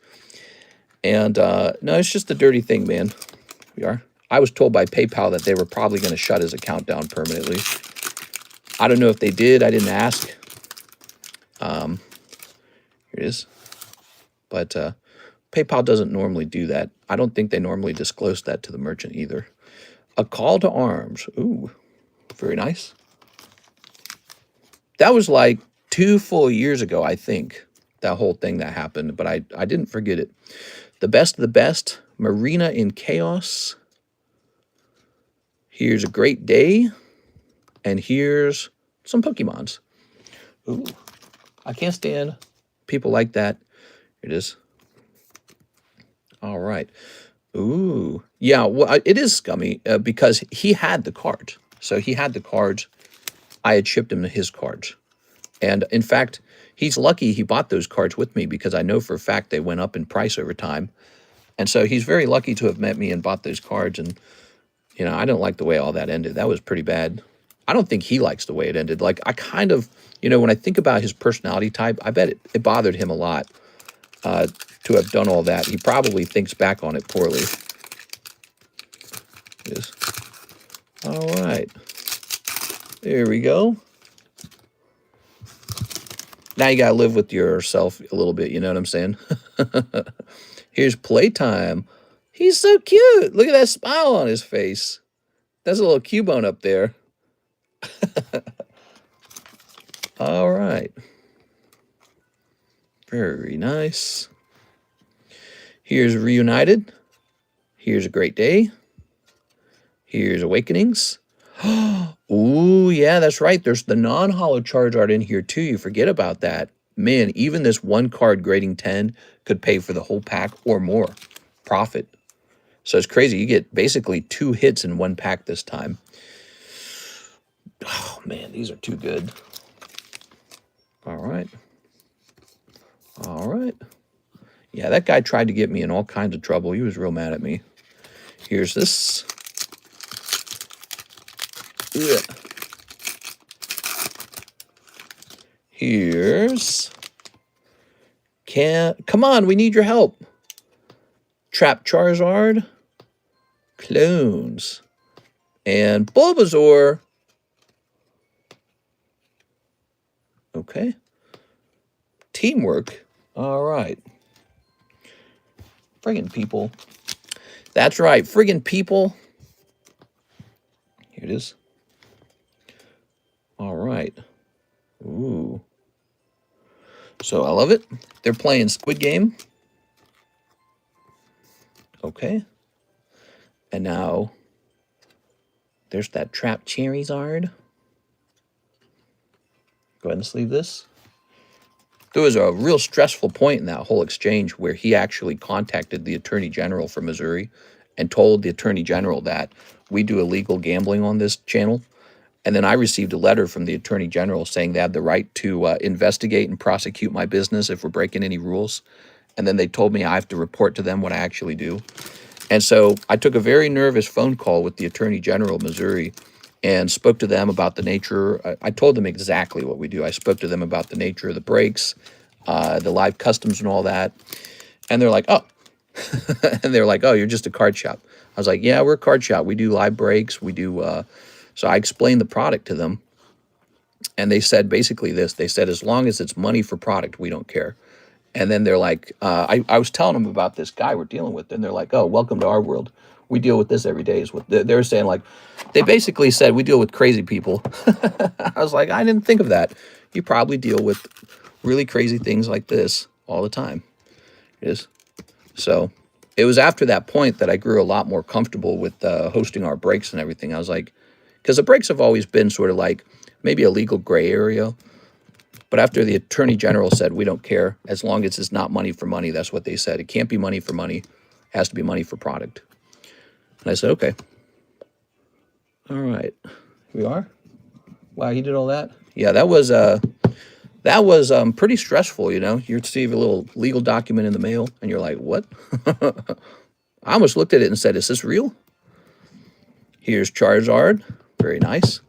And no, it's just a dirty thing, man. We are. I was told by PayPal that they were probably going to shut his account down permanently. I don't know if they did. I didn't ask. Here it is. But PayPal doesn't normally do that. I don't think they normally disclose that to the merchant either. A call to arms. Ooh, very nice. That was like 2 full years ago, I think, that whole thing that happened, but I didn't forget it. The best of the best, Marina in Chaos. Here's a great day, and here's some Pokemons. Ooh, I can't stand people like that. Here it is. All right. Ooh, yeah, well, it is scummy because he had the cards. So he had the cards. I had shipped him his cards. And in fact, he's lucky he bought those cards with me because I know for a fact they went up in price over time. And so he's very lucky to have met me and bought those cards. And, I don't like the way all that ended. That was pretty bad. I don't think he likes the way it ended. Like, I kind of, when I think about his personality type, I bet it bothered him a lot to have done all that. He probably thinks back on it poorly. Yes. All right. There we go. Now you got to live with yourself a little bit, you know what I'm saying? Here's Playtime. He's so cute. Look at that smile on his face. That's a little Cubone up there. All right. Very nice. Here's Reunited. Here's A Great Day. Here's Awakenings. Ooh, yeah, that's right. There's the non-holo Charizard in here, too. You forget about that. Man, even this one card grading 10 could pay for the whole pack or more profit. So it's crazy. You get basically 2 hits in one pack this time. Oh, man, these are too good. All right. All right. Yeah, that guy tried to get me in all kinds of trouble. He was real mad at me. Here's this. Ugh. Here's... Come on, we need your help. Trap Charizard. Clones. And Bulbasaur. Okay. Teamwork. All right. Friggin' people. That's right. Friggin' people. Here it is. All right. Ooh. So I love it. They're playing Squid Game. Okay. And now there's that Trap Charizard. Go ahead and sleeve this. There was a real stressful point in that whole exchange where he actually contacted the Attorney General for Missouri and told the Attorney General that we do illegal gambling on this channel. And then I received a letter from the Attorney General saying they had the right to investigate and prosecute my business if we're breaking any rules. And then they told me I have to report to them what I actually do. And so I took a very nervous phone call with the Attorney General of Missouri and spoke to them about the nature. I told them exactly what we do. I spoke to them about the nature of the breaks, the live customs and all that. And they're like, oh. And they're like, oh, you're just a card shop. I was like, yeah, we're a card shop. We do live breaks. We do. So I explained the product to them. And they said basically this. They said, as long as it's money for product, we don't care. And then they're like, I was telling them about this guy we're dealing with. And they're like, oh, welcome to our world. We deal with this every day. Is what they're saying. Like, they basically said, we deal with crazy people. I was like, I didn't think of that. You probably deal with really crazy things like this all the time. It is. So it was after that point that I grew a lot more comfortable with hosting our breaks and everything. I was like, because the breaks have always been sort of like maybe a legal gray area. But after the Attorney General said, we don't care, as long as it's not money for money, that's what they said. It can't be money for money. It has to be money for product. And I said, okay. All right. Here we are. Wow, you did all that? Yeah, that was pretty stressful, you know. You receive a little legal document in the mail, and you're like, what? I almost looked at it and said, is this real? Here's Charizard. Very nice.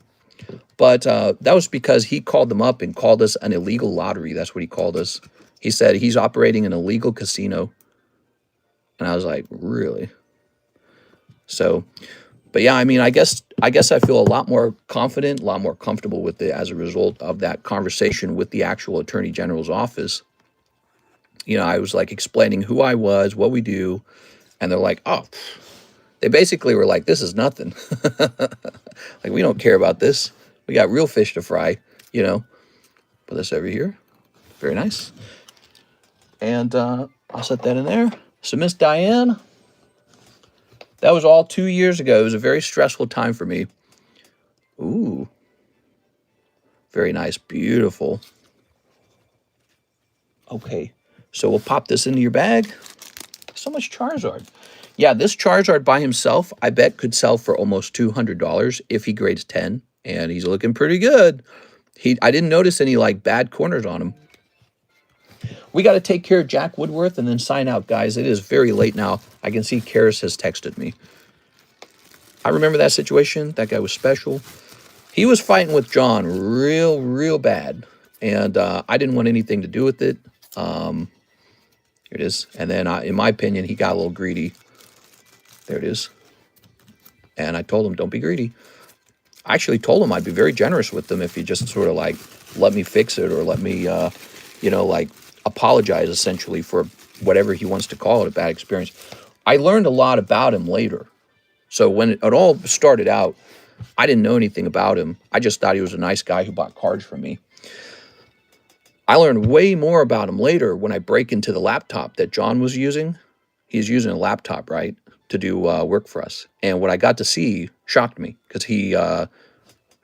But that was because he called them up and called us an illegal lottery. That's what he called us. He said he's operating an illegal casino. And I was like, really? So, but yeah, I mean, I guess I feel a lot more confident, a lot more comfortable with it as a result of that conversation with the actual Attorney General's office. You know, I was like explaining who I was, what we do, and they're like, oh, they basically were like, this is nothing. Like, we don't care about this. We got real fish to fry, you know. Put this over here. Very nice. And I'll set that in there. So Miss Diane, that was all 2 years ago. It was a very stressful time for me. Ooh. Very nice. Beautiful. Okay. So we'll pop this into your bag. So much Charizard. Yeah, this Charizard by himself, I bet could sell for almost $200 if he grades 10. And he's looking pretty good. I didn't notice any, like, bad corners on him. We got to take care of Jack Woodworth and then sign out, guys. It is very late now. I can see Karis has texted me. I remember that situation. That guy was special. He was fighting with John real bad. And I didn't want anything to do with it. Here it is. And then, in my opinion, he got a little greedy. There it is. And I told him, don't be greedy. I actually told him I'd be very generous with them if he just sort of, like, let me fix it or let me, you know, like, apologize, essentially, for whatever he wants to call it, a bad experience. I learned a lot about him later. So when it all started out, I didn't know anything about him. I just thought he was a nice guy who bought cards from me. I learned way more about him later when I break into the laptop that John was using. He's using a laptop, right, to do work for us. And what I got to see shocked me because he,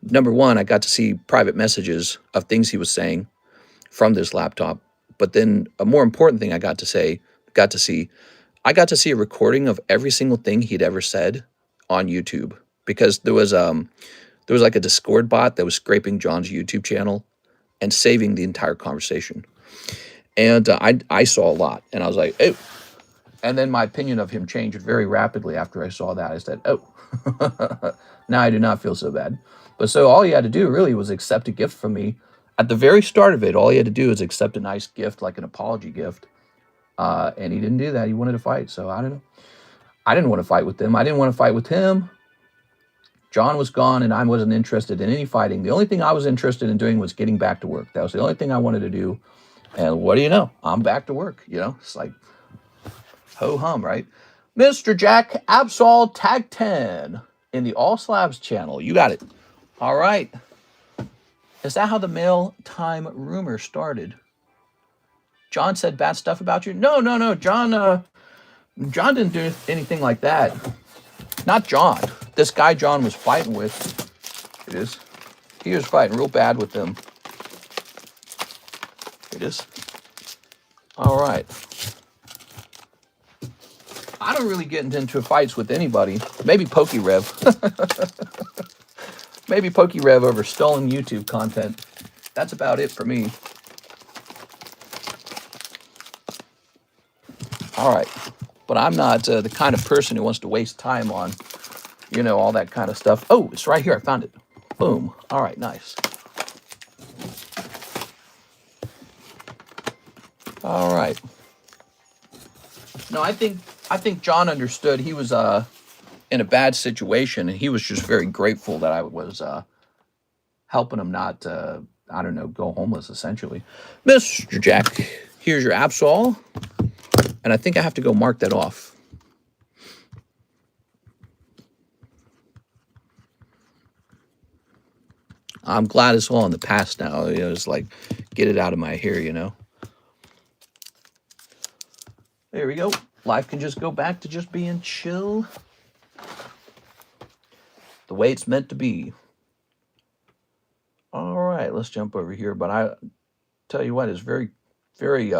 number one, I got to see private messages of things he was saying from this laptop. But then a more important thing I got to see, I got to see a recording of every single thing he'd ever said on YouTube, because there was like a Discord bot that was scraping John's YouTube channel and saving the entire conversation. And I saw a lot, and I was like, oh. And then my opinion of him changed very rapidly after I saw that. I said, oh, now I do not feel so bad. But so all he had to do really was accept a gift from me. At the very start of it, all he had to do is accept a nice gift, like an apology gift. And he didn't do that. He wanted to fight. So I don't know. I didn't want to fight with them. I didn't want to fight with him. John was gone, and I wasn't interested in any fighting. The only thing I was interested in doing was getting back to work. That was the only thing I wanted to do. And what do you know? I'm back to work. You know, it's like ho-hum, right? Mr. Jack Absol Tag 10 in the All Slabs channel. You got it. All right. Is that how the mail time rumor started? John said bad stuff about you? No, no, no. John didn't do anything like that. Not John. This guy John was fighting with. It is. He was fighting real bad with them. It is. All right. I don't really get into fights with anybody. Maybe PokeRev. Maybe PokeRev over stolen YouTube content. That's about it for me. All right. But I'm not the kind of person who wants to waste time on, you know, all that kind of stuff. Oh, it's right here. I found it. Boom. All right, nice. All right. No, I think John understood he was in a bad situation, and he was just very grateful that I was helping him not, I don't know, go homeless, essentially. Mr. Jack, here's your Absol, and I think I have to go mark that off. I'm glad it's all in the past now. You know, it's like, get it out of my hair, you know. There we go. Life can just go back to just being chill. The way it's meant to be. All right, let's jump over here. But I tell you what, it's very, very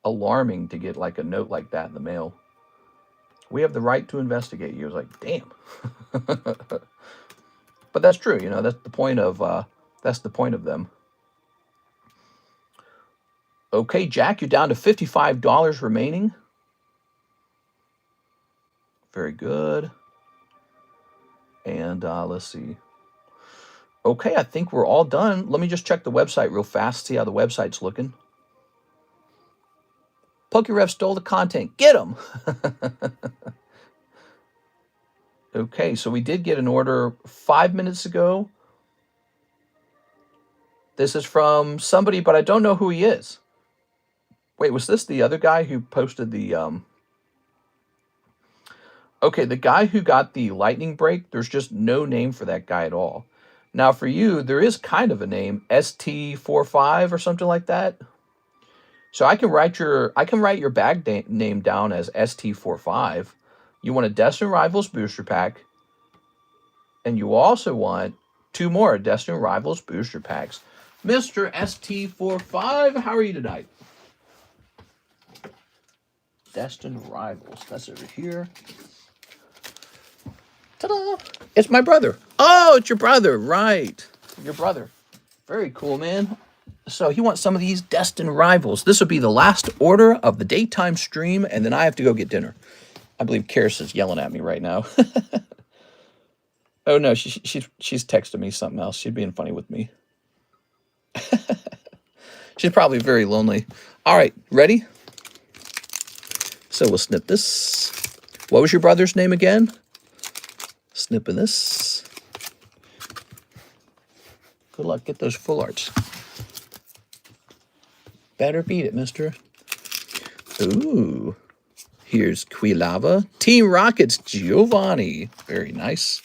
alarming to get like a note like that in the mail. We have the right to investigate you. I was like, damn. But that's true, you know, that's the point of them. Okay, Jack, you're down to $55 remaining. Very good. And let's see. Okay, I think we're all done. Let me just check the website real fast, see how the website's looking. PokeRev stole the content. Get him! Okay, so we did get an order 5 minutes ago. This is from somebody, but I don't know who he is. Wait, was this the other guy who posted the... Okay, the guy who got the lightning break, there's just no name for that guy at all. Now, for you, there is kind of a name, ST45 or something like that. So I can write your bag name down as ST45. You want a Destiny Rivals booster pack, and you also want 2 more Destiny Rivals booster packs. Mr. ST45, how are you tonight? Destiny Rivals, that's over here. Ta-da! It's my brother. Oh, it's your brother, right? Your brother. Very cool, man. So he wants some of these Destined Rivals. This will be the last order of the daytime stream, and then I have to go get dinner. I believe Karis is yelling at me right now. Oh no, she's texting me something else. She's being funny with me. She's probably very lonely. All right, ready? So we'll snip this. What was your brother's name again? Snipping this. Good luck. Get those full arts. Better beat it, mister. Ooh. Here's Quilava. Team Rockets, Giovanni. Very nice.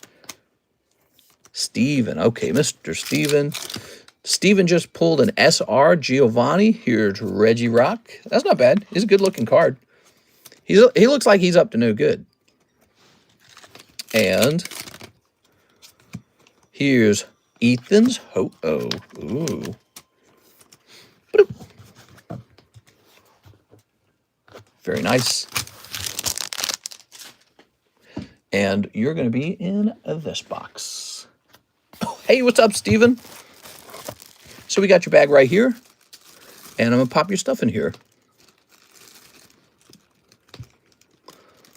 Steven. Okay, Mr. Steven. Steven just pulled an SR Giovanni. Here's Reggie Rock. That's not bad. He's a good-looking card. He looks like he's up to no good. And here's Ethan's Ho-Oh. Ooh. Very nice. And you're going to be in this box. Oh, hey, what's up, Steven? So we got your bag right here. And I'm going to pop your stuff in here.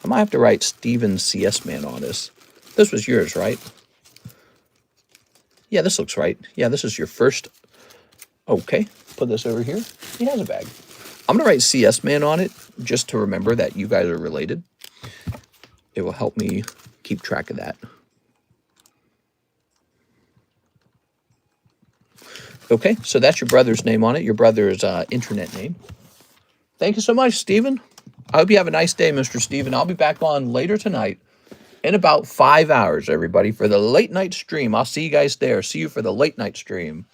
I might have to write Steven CS Man on this. This was yours, right? Yeah, this looks right. Yeah, this is your first. Okay, put this over here. He has a bag. I'm going to write CS Man on it just to remember that you guys are related. It will help me keep track of that. Okay, so that's your brother's name on it, your brother's internet name. Thank you so much, Steven. I hope you have a nice day, Mr. Steven. I'll be back on later tonight in about 5 hours, everybody, for the late night stream. I'll see you guys there. See you for the late night stream.